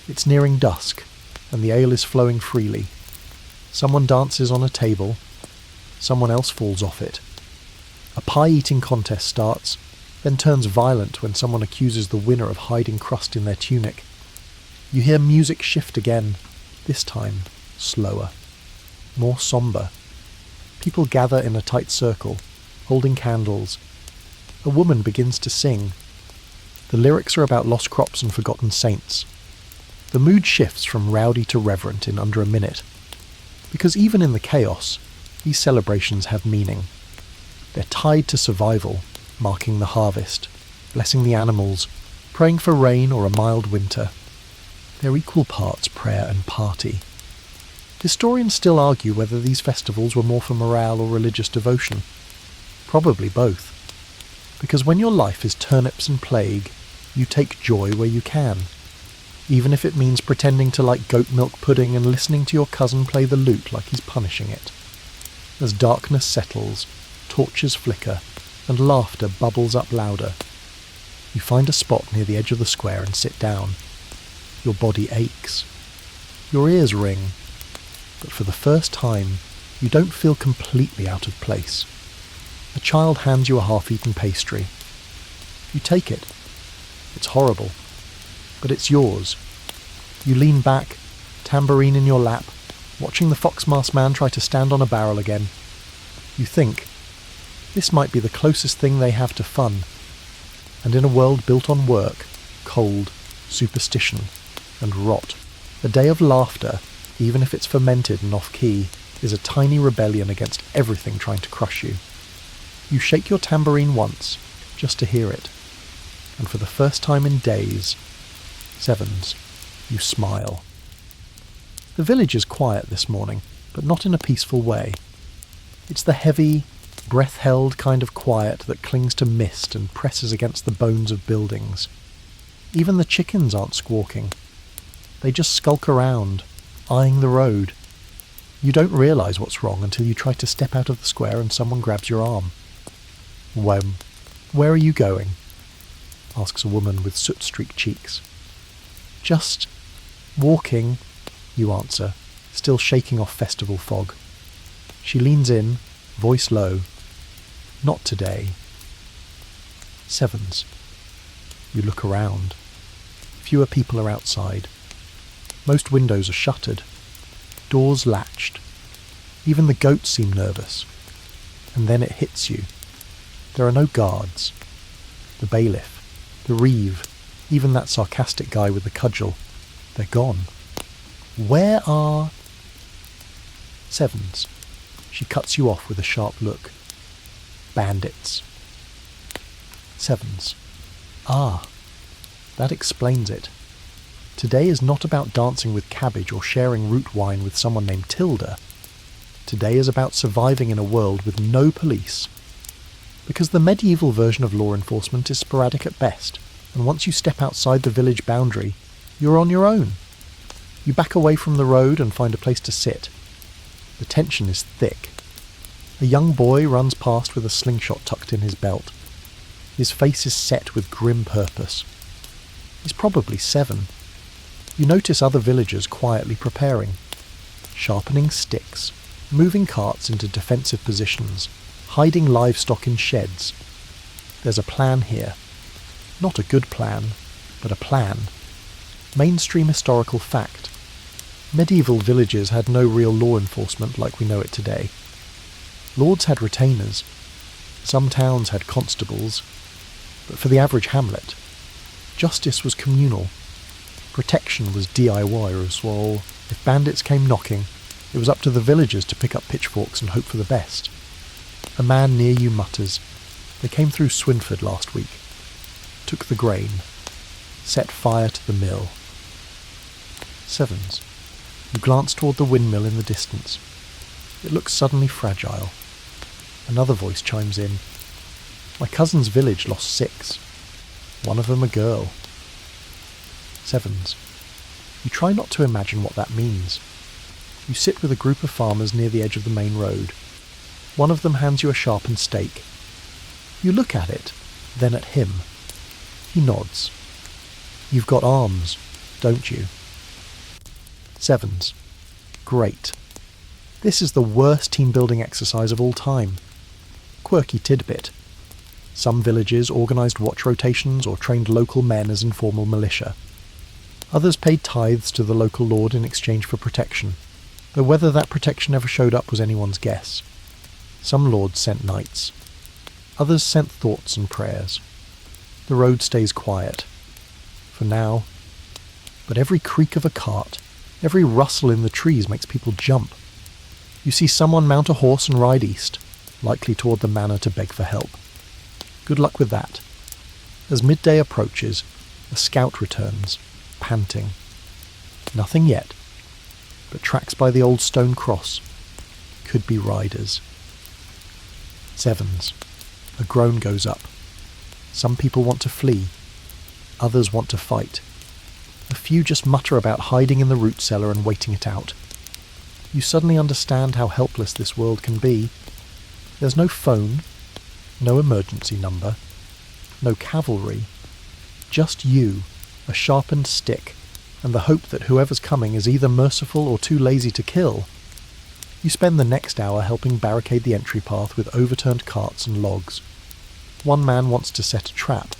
It's nearing dusk, and the ale is flowing freely. Someone dances on a table. Someone else falls off it. A pie-eating contest starts, then turns violent when someone accuses the winner of hiding crust in their tunic. You hear music shift again, this time slower, more sombre. People gather in a tight circle, holding candles. A woman begins to sing. The lyrics are about lost crops and forgotten saints. The mood shifts from rowdy to reverent in under a minute, because even in the chaos, these celebrations have meaning. They're tied to survival, marking the harvest, blessing the animals, praying for rain or a mild winter. They're equal parts prayer and party. Historians still argue whether these festivals were more for morale or religious devotion. Probably both. Because when your life is turnips and plague, you take joy where you can, even if it means pretending to like goat milk pudding and listening to your cousin play the lute like he's punishing it. As darkness settles, torches flicker, and laughter bubbles up louder. You find a spot near the edge of the square and sit down. Your body aches. Your ears ring. But for the first time, you don't feel completely out of place. A child hands you a half-eaten pastry. You take it. It's horrible. But it's yours. You lean back, tambourine in your lap, watching the fox-masked man try to stand on a barrel again. You think, this might be the closest thing they have to fun. And in a world built on work, cold, superstition, and rot, a day of laughter, even if it's fermented and off-key, is a tiny rebellion against everything trying to crush you. You shake your tambourine once, just to hear it. And for the first time in days, sevens, you smile. The village is quiet this morning, but not in a peaceful way. It's the heavy, breath-held kind of quiet that clings to mist and presses against the bones of buildings. Even the chickens aren't squawking. They just skulk around, eyeing the road. You don't realise what's wrong until you try to step out of the square and someone grabs your arm. Where are you going?" asks a woman with soot-streaked cheeks. "Just walking," you answer, still shaking off festival fog. She leans in, voice low. "Not today." Sevens. You look around. Fewer people are outside. Most windows are shuttered. Doors latched. Even the goats seem nervous. And then it hits you. There are no guards. The bailiff, the reeve, even that sarcastic guy with the cudgel, they're gone. Where are... Sevens. She cuts you off with a sharp look. Bandits. Sevens. Ah, that explains it. Today is not about dancing with cabbage or sharing root wine with someone named Tilda. Today is about surviving in a world with no police. Because the medieval version of law enforcement is sporadic at best, and once you step outside the village boundary, you're on your own. You back away from the road and find a place to sit. The tension is thick. A young boy runs past with a slingshot tucked in his belt. His face is set with grim purpose. He's probably 7, You notice other villagers quietly preparing, sharpening sticks, moving carts into defensive positions, hiding livestock in sheds. There's a plan here. Not a good plan, but a plan. Mainstream historical fact. Medieval villages had no real law enforcement like we know it today. Lords had retainers. Some towns had constables. But for the average hamlet, justice was communal. Protection was DIY as well. If bandits came knocking, it was up to the villagers to pick up pitchforks and hope for the best. A man near you mutters, "They came through Swinford last week. Took the grain. Set fire to the mill." Sevens. You glance toward the windmill in the distance. It looks suddenly fragile. Another voice chimes in. "My cousin's village lost 6. One of them a girl." Sevens. You try not to imagine what that means. You sit with a group of farmers near the edge of the main road. One of them hands you a sharpened stake. You look at it, then at him. He nods. "You've got arms, don't you?" Sevens. Great. This is the worst team-building exercise of all time. Quirky tidbit. Some villages organised watch rotations or trained local men as informal militia. Others paid tithes to the local lord in exchange for protection, though whether that protection ever showed up was anyone's guess. Some lords sent knights. Others sent thoughts and prayers. The road stays quiet. For now. But every creak of a cart, every rustle in the trees makes people jump. You see someone mount a horse and ride east, likely toward the manor to beg for help. Good luck with that. As midday approaches, a scout returns, panting. Nothing yet, but tracks by the old stone cross. Could be riders. Sevens. A groan goes up. Some people want to flee. Others want to fight. A few just mutter about hiding in the root cellar and waiting it out. You suddenly understand how helpless this world can be. There's no phone, no emergency number, no cavalry. Just you, a sharpened stick, and the hope that whoever's coming is either merciful or too lazy to kill. You spend the next hour helping barricade the entry path with overturned carts and logs. One man wants to set a trap.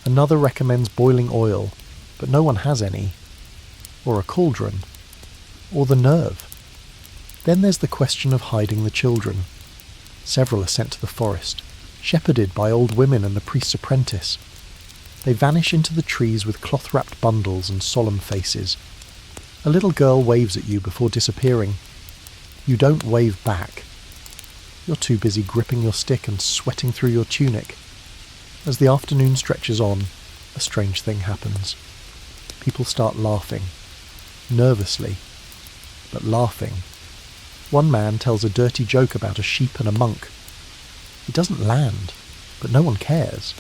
Another recommends boiling oil, but no one has any. Or a cauldron. Or the nerve. Then there's the question of hiding the children. Several are sent to the forest, shepherded by old women and the priest's apprentice. They vanish into the trees with cloth-wrapped bundles and solemn faces. A little girl waves at you before disappearing. You don't wave back. You're too busy gripping your stick and sweating through your tunic. As the afternoon stretches on, a strange thing happens. People start laughing. Nervously, but laughing. One man tells a dirty joke about a sheep and a monk. It doesn't land, but no one cares.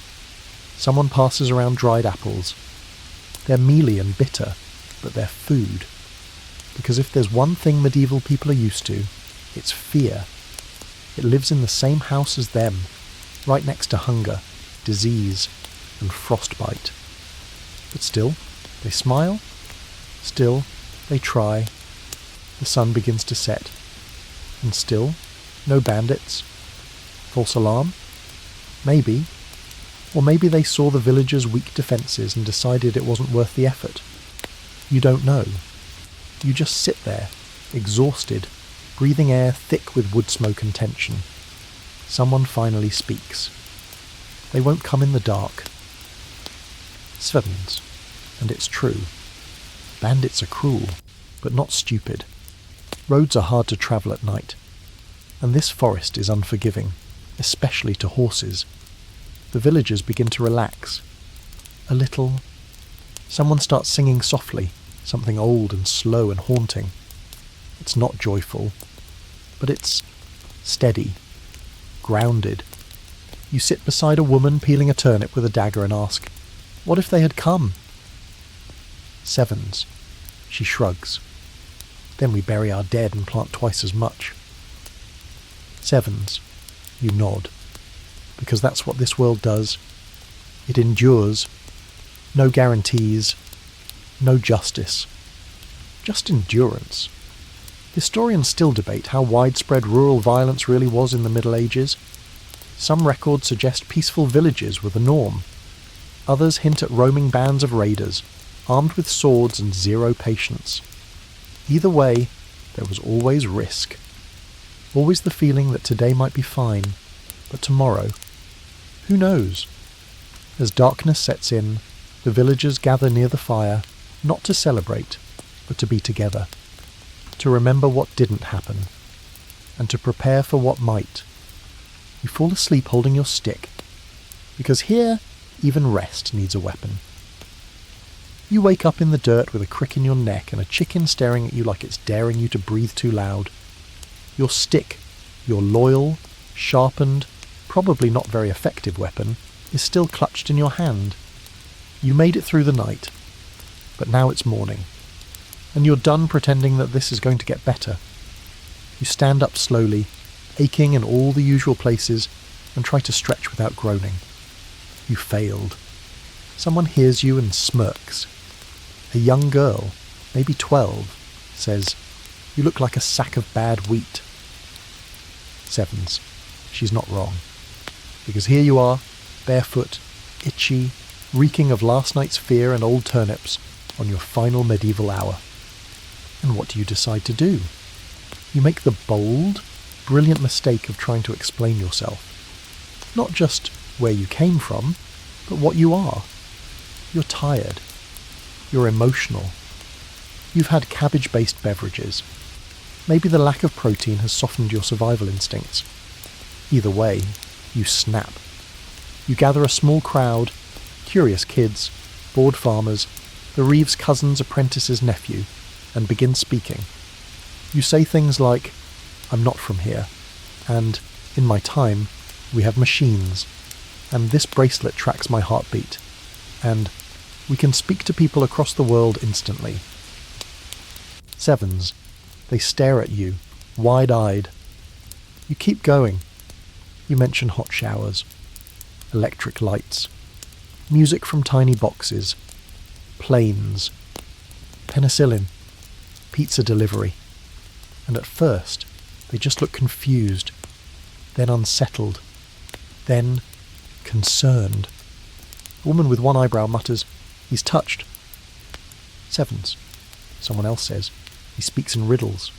Someone passes around dried apples. They're mealy and bitter, but they're food. Because if there's one thing medieval people are used to, it's fear. It lives in the same house as them, right next to hunger, disease, and frostbite. But still, they smile. Still, they try. The sun begins to set. And still, no bandits. False alarm? Maybe. Or maybe they saw the villagers' weak defences and decided it wasn't worth the effort. You don't know. You just sit there, exhausted, breathing air thick with wood smoke and tension. Someone finally speaks. They won't come in the dark. Svens. And it's true. Bandits are cruel, but not stupid. Roads are hard to travel at night. And this forest is unforgiving, especially to horses. The villagers begin to relax. A little. Someone starts singing softly, something old and slow and haunting. It's not joyful, but it's steady, grounded. You sit beside a woman peeling a turnip with a dagger and ask, "What if they had come?" Sevens. She shrugs. Then we bury our dead and plant twice as much. Sevens. You nod. Because that's what this world does. It endures. No guarantees. No justice. Just endurance. Historians still debate how widespread rural violence really was in the Middle Ages. Some records suggest peaceful villages were the norm. Others hint at roaming bands of raiders, armed with swords and zero patience. Either way, there was always risk. Always the feeling that today might be fine, but tomorrow, who knows? As darkness sets in, the villagers gather near the fire, not to celebrate, but to be together, to remember what didn't happen, and to prepare for what might. You fall asleep holding your stick, because here, even rest needs a weapon. You wake up in the dirt with a crick in your neck and a chicken staring at you like it's daring you to breathe too loud. Your stick, your loyal, sharpened, probably not very effective weapon, is still clutched in your hand. You made it through the night, but now it's morning, and you're done pretending that this is going to get better. You stand up slowly, aching in all the usual places, and try to stretch without groaning. You failed. Someone hears you and smirks. A young girl, maybe 12, says, "You look like a sack of bad wheat." Sevens. She's not wrong. Because here you are, barefoot, itchy, reeking of last night's fear and old turnips, on your final medieval hour. And what do you decide to do? You make the bold, brilliant mistake of trying to explain yourself. Not just where you came from, but what you are. You're tired. You're emotional. You've had cabbage-based beverages. Maybe the lack of protein has softened your survival instincts. Either way, you snap. You gather a small crowd, curious kids, bored farmers, the Reeves' cousin's apprentice's nephew, and begin speaking. You say things like, "I'm not from here," and, "In my time, we have machines," and "This bracelet tracks my heartbeat," and "We can speak to people across the world instantly." Sevens. They stare at you, wide-eyed. You keep going. You mention hot showers, electric lights, music from tiny boxes, planes, penicillin, pizza delivery. And at first, they just look confused, then unsettled, then concerned. A woman with one eyebrow mutters, "He's touched." Sevens. Someone else says, "He speaks in riddles."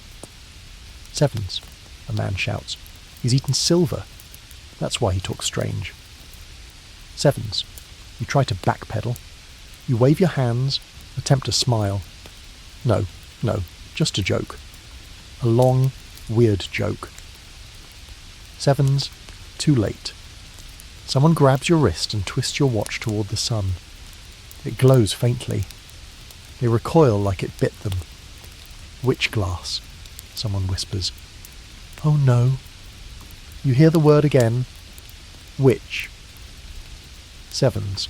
Sevens. A man shouts, "He's eaten silver. That's why he talks strange." Sevens. You try to backpedal. You wave your hands, attempt a smile. No, just a joke. A long, weird joke. Sevens. Too late. Someone grabs your wrist and twists your watch toward the sun. It glows faintly. They recoil like it bit them. "Witch glass," someone whispers. "Oh no." You hear the word again. Witch. Sevens.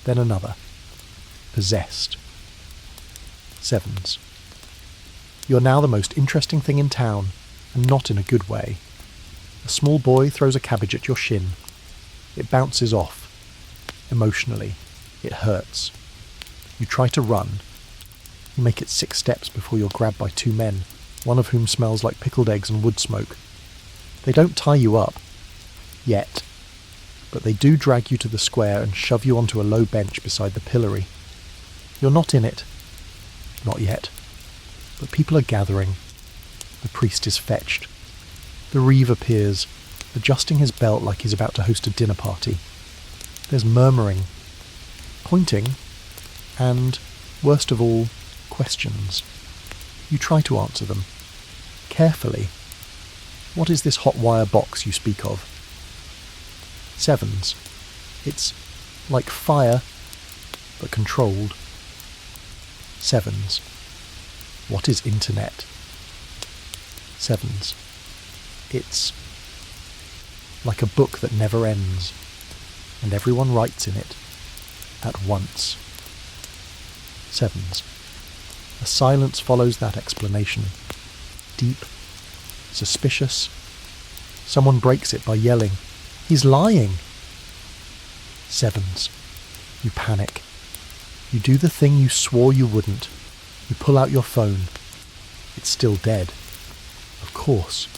Then another. Possessed. Sevens. You're now the most interesting thing in town, and not in a good way. A small boy throws a cabbage at your shin. It bounces off. Emotionally, it hurts. You try to run. You make it 6 steps before you're grabbed by 2 men, one of whom smells like pickled eggs and wood smoke. They don't tie you up. Yet. But they do drag you to the square and shove you onto a low bench beside the pillory. You're not in it. Not yet. But people are gathering. The priest is fetched. The reeve appears, adjusting his belt like he's about to host a dinner party. There's murmuring, pointing, and, worst of all, questions. You try to answer them. Carefully. What is this hot wire box you speak of? Sevens. It's like fire, but controlled. Sevens. What is internet? Sevens. It's like a book that never ends, and everyone writes in it, at once. Sevens. A silence follows that explanation. Deep, suspicious. Someone breaks it by yelling, "He's lying!" Sevens. You panic. You do the thing you swore you wouldn't. You pull out your phone. It's still dead. Of course.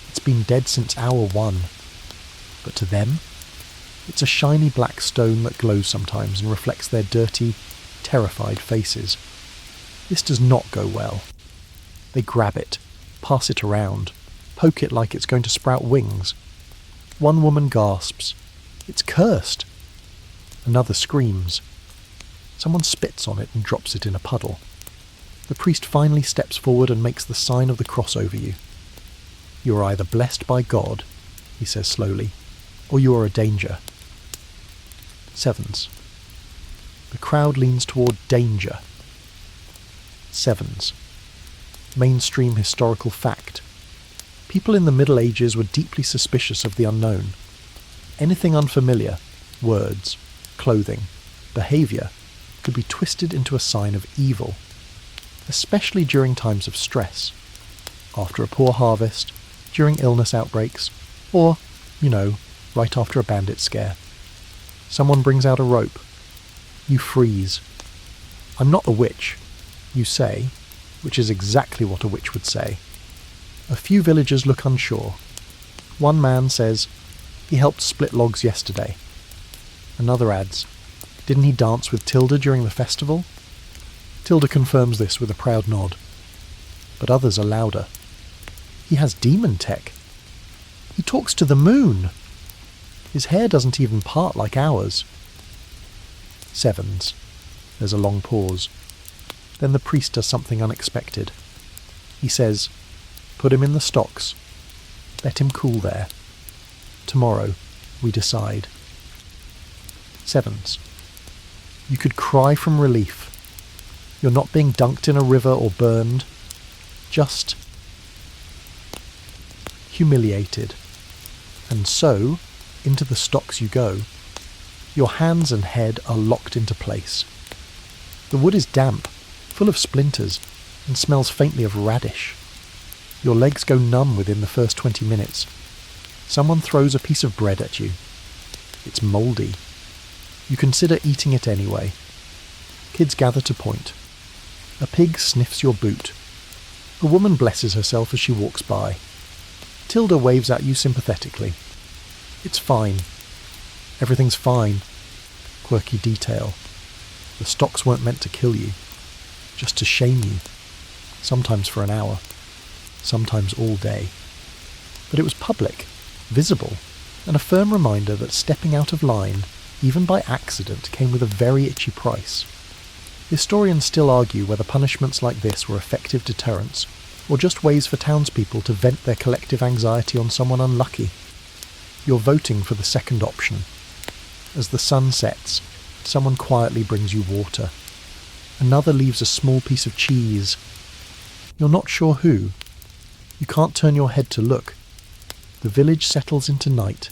It's been dead since hour 1. But to them, it's a shiny black stone that glows sometimes and reflects their dirty, terrified faces. This does not go well. They grab it, pass it around, poke it like it's going to sprout wings. One woman gasps, "It's cursed!" Another screams. Someone spits on it and drops it in a puddle. The priest finally steps forward and makes the sign of the cross over you. "You are either blessed by God," he says slowly, "or you are a danger." 7s. The crowd leans toward danger. 7s. Mainstream historical fact. People in the Middle Ages were deeply suspicious of the unknown. Anything unfamiliar, words, clothing, behaviour, could be twisted into a sign of evil, especially during times of stress, after a poor harvest, during illness outbreaks, or, right after a bandit scare. Someone brings out a rope. You freeze. "I'm not a witch," you say, which is exactly what a witch would say. A few villagers look unsure. One man says, "He helped split logs yesterday." Another adds, "Didn't he dance with Tilda during the festival?" Tilda confirms this with a proud nod. But others are louder. "He has demon tech. He talks to the moon. His hair doesn't even part like ours." 7s. There's a long pause. Then the priest does something unexpected. He says, "Put him in the stocks. Let him cool there. Tomorrow, we decide." 7s. You could cry from relief. You're not being dunked in a river or burned. Just humiliated. And so, into the stocks you go. Your hands and head are locked into place. The wood is damp, full of splinters, and smells faintly of radish. Your legs go numb within the first 20 minutes. Someone throws a piece of bread at you. It's mouldy. You consider eating it anyway. Kids gather to point. A pig sniffs your boot. A woman blesses herself as she walks by. Tilda waves at you sympathetically. "It's fine. Everything's fine." Quirky detail. The stocks weren't meant to kill you, just to shame you. Sometimes for an hour. Sometimes all day. But it was public, visible, and a firm reminder that stepping out of line, even by accident, came with a very itchy price. Historians still argue whether punishments like this were effective deterrents, or just ways for townspeople to vent their collective anxiety on someone unlucky. You're voting for the second option. As the sun sets, someone quietly brings you water. Another leaves a small piece of cheese. You're not sure who. You can't turn your head to look. The village settles into night,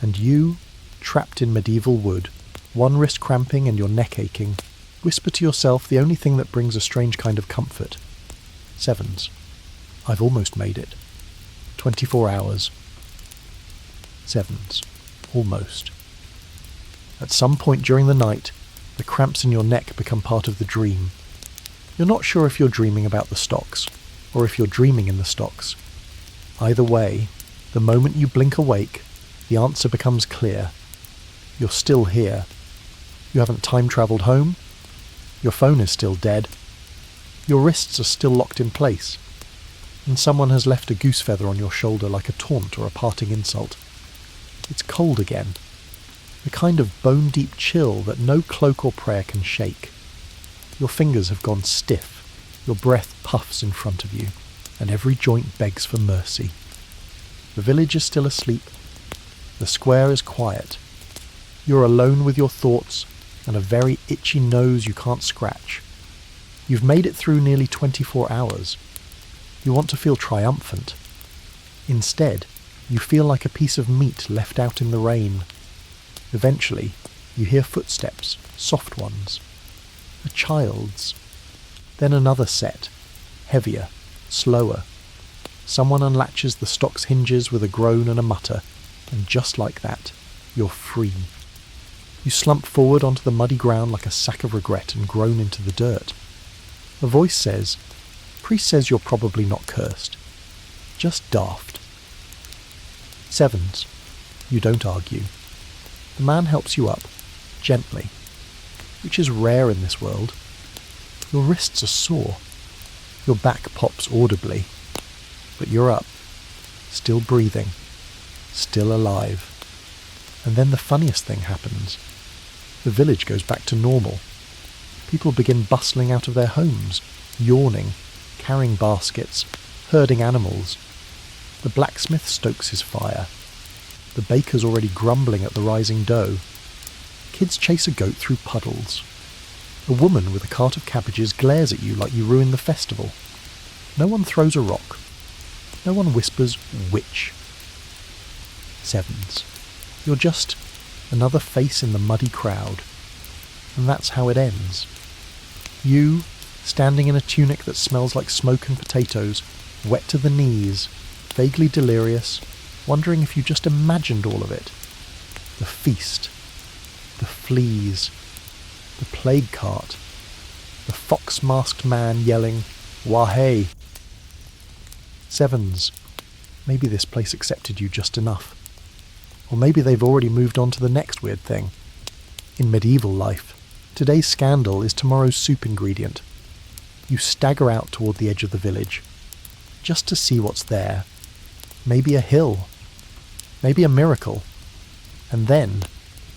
and you, trapped in medieval wood, one wrist cramping and your neck aching, whisper to yourself the only thing that brings a strange kind of comfort. 7s. I've almost made it. 24 hours. 7s. Almost. At some point during the night, the cramps in your neck become part of the dream. You're not sure if you're dreaming about the stocks, or if you're dreaming in the stocks. Either way, the moment you blink awake, the answer becomes clear. You're still here. You haven't time-travelled home. Your phone is still dead. Your wrists are still locked in place. And someone has left a goose feather on your shoulder like a taunt or a parting insult. It's cold again. The kind of bone-deep chill that no cloak or prayer can shake. Your fingers have gone stiff. Your breath puffs in front of you, and every joint begs for mercy. The village is still asleep. The square is quiet. You're alone with your thoughts and a very itchy nose you can't scratch. You've made it through nearly 24 hours. You want to feel triumphant. Instead, you feel like a piece of meat left out in the rain. Eventually, you hear footsteps, soft ones. A child's. Then another set, heavier, slower. Someone unlatches the stock's hinges with a groan and a mutter, and just like that, you're free. You slump forward onto the muddy ground like a sack of regret and groan into the dirt. A voice says, "Priest says you're probably not cursed. Just daft." Sevens. You don't argue. The man helps you up, gently, which is rare in this world. Your wrists are sore. Your back pops audibly. But you're up, still breathing, still alive. And then the funniest thing happens. The village goes back to normal. People begin bustling out of their homes, yawning, carrying baskets, herding animals. The blacksmith stokes his fire. The baker's already grumbling at the rising dough. Kids chase a goat through puddles. A woman with a cart of cabbages glares at you like you ruined the festival. No one throws a rock. No one whispers, "Witch." Sevens. You're just another face in the muddy crowd. And that's how it ends. You, standing in a tunic that smells like smoke and potatoes, wet to the knees, vaguely delirious, wondering if you just imagined all of it. The feast. The fleas. The plague cart. The fox-masked man yelling, "Wahey!" Sevens. Maybe this place accepted you just enough. Or maybe they've already moved on to the next weird thing. In medieval life, today's scandal is tomorrow's soup ingredient. You stagger out toward the edge of the village, just to see what's there. Maybe a hill. Maybe a miracle. And then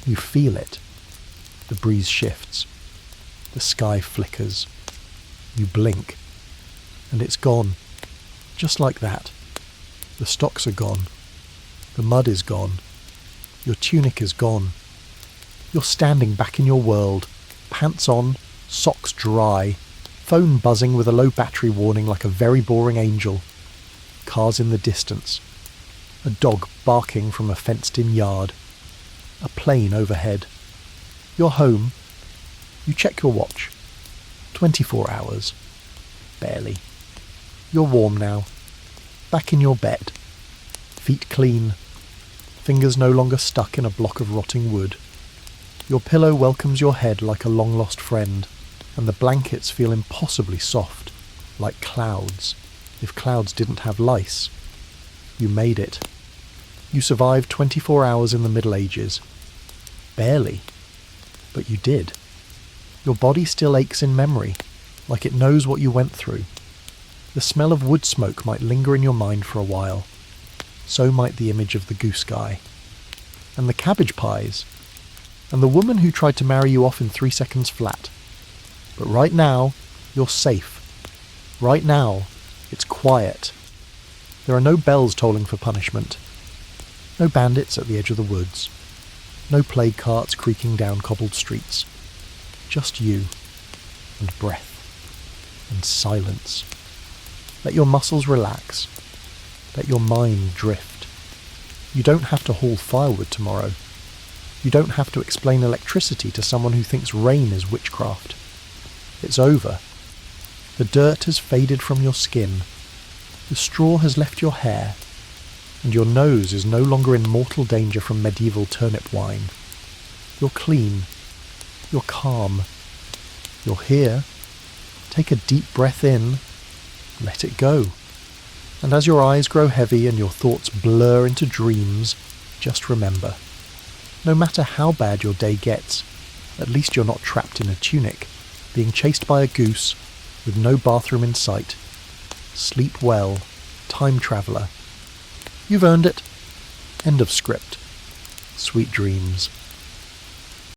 you feel it. The breeze shifts. The sky flickers. You blink. And it's gone. Just like that. The stocks are gone. The mud is gone. Your tunic is gone. You're standing back in your world, pants on, socks dry, phone buzzing with a low battery warning like a very boring angel. Cars in the distance. A dog barking from a fenced-in yard. A plane overhead. You're home. You check your watch. 24 hours. Barely. You're warm now. Back in your bed. Feet clean. Fingers no longer stuck in a block of rotting wood. Your pillow welcomes your head like a long-lost friend, and the blankets feel impossibly soft, like clouds, if clouds didn't have lice. You made it. You survived 24 hours in the Middle Ages. Barely. But you did. Your body still aches in memory, like it knows what you went through. The smell of wood smoke might linger in your mind for a while. So might the image of the goose guy. And the cabbage pies. And the woman who tried to marry you off in 3 seconds flat. But right now, you're safe. Right now, it's quiet. There are no bells tolling for punishment. No bandits at the edge of the woods. No plague carts creaking down cobbled streets. Just you, and breath, and silence. Let your muscles relax. Let your mind drift. You don't have to haul firewood tomorrow. You don't have to explain electricity to someone who thinks rain is witchcraft. It's over. The dirt has faded from your skin. The straw has left your hair. And your nose is no longer in mortal danger from medieval turnip wine. You're clean. You're calm. You're here. Take a deep breath in. Let it go. And as your eyes grow heavy and your thoughts blur into dreams, just remember, no matter how bad your day gets, at least you're not trapped in a tunic, being chased by a goose, with no bathroom in sight. Sleep well, time traveller. You've earned it. End of script. Sweet dreams.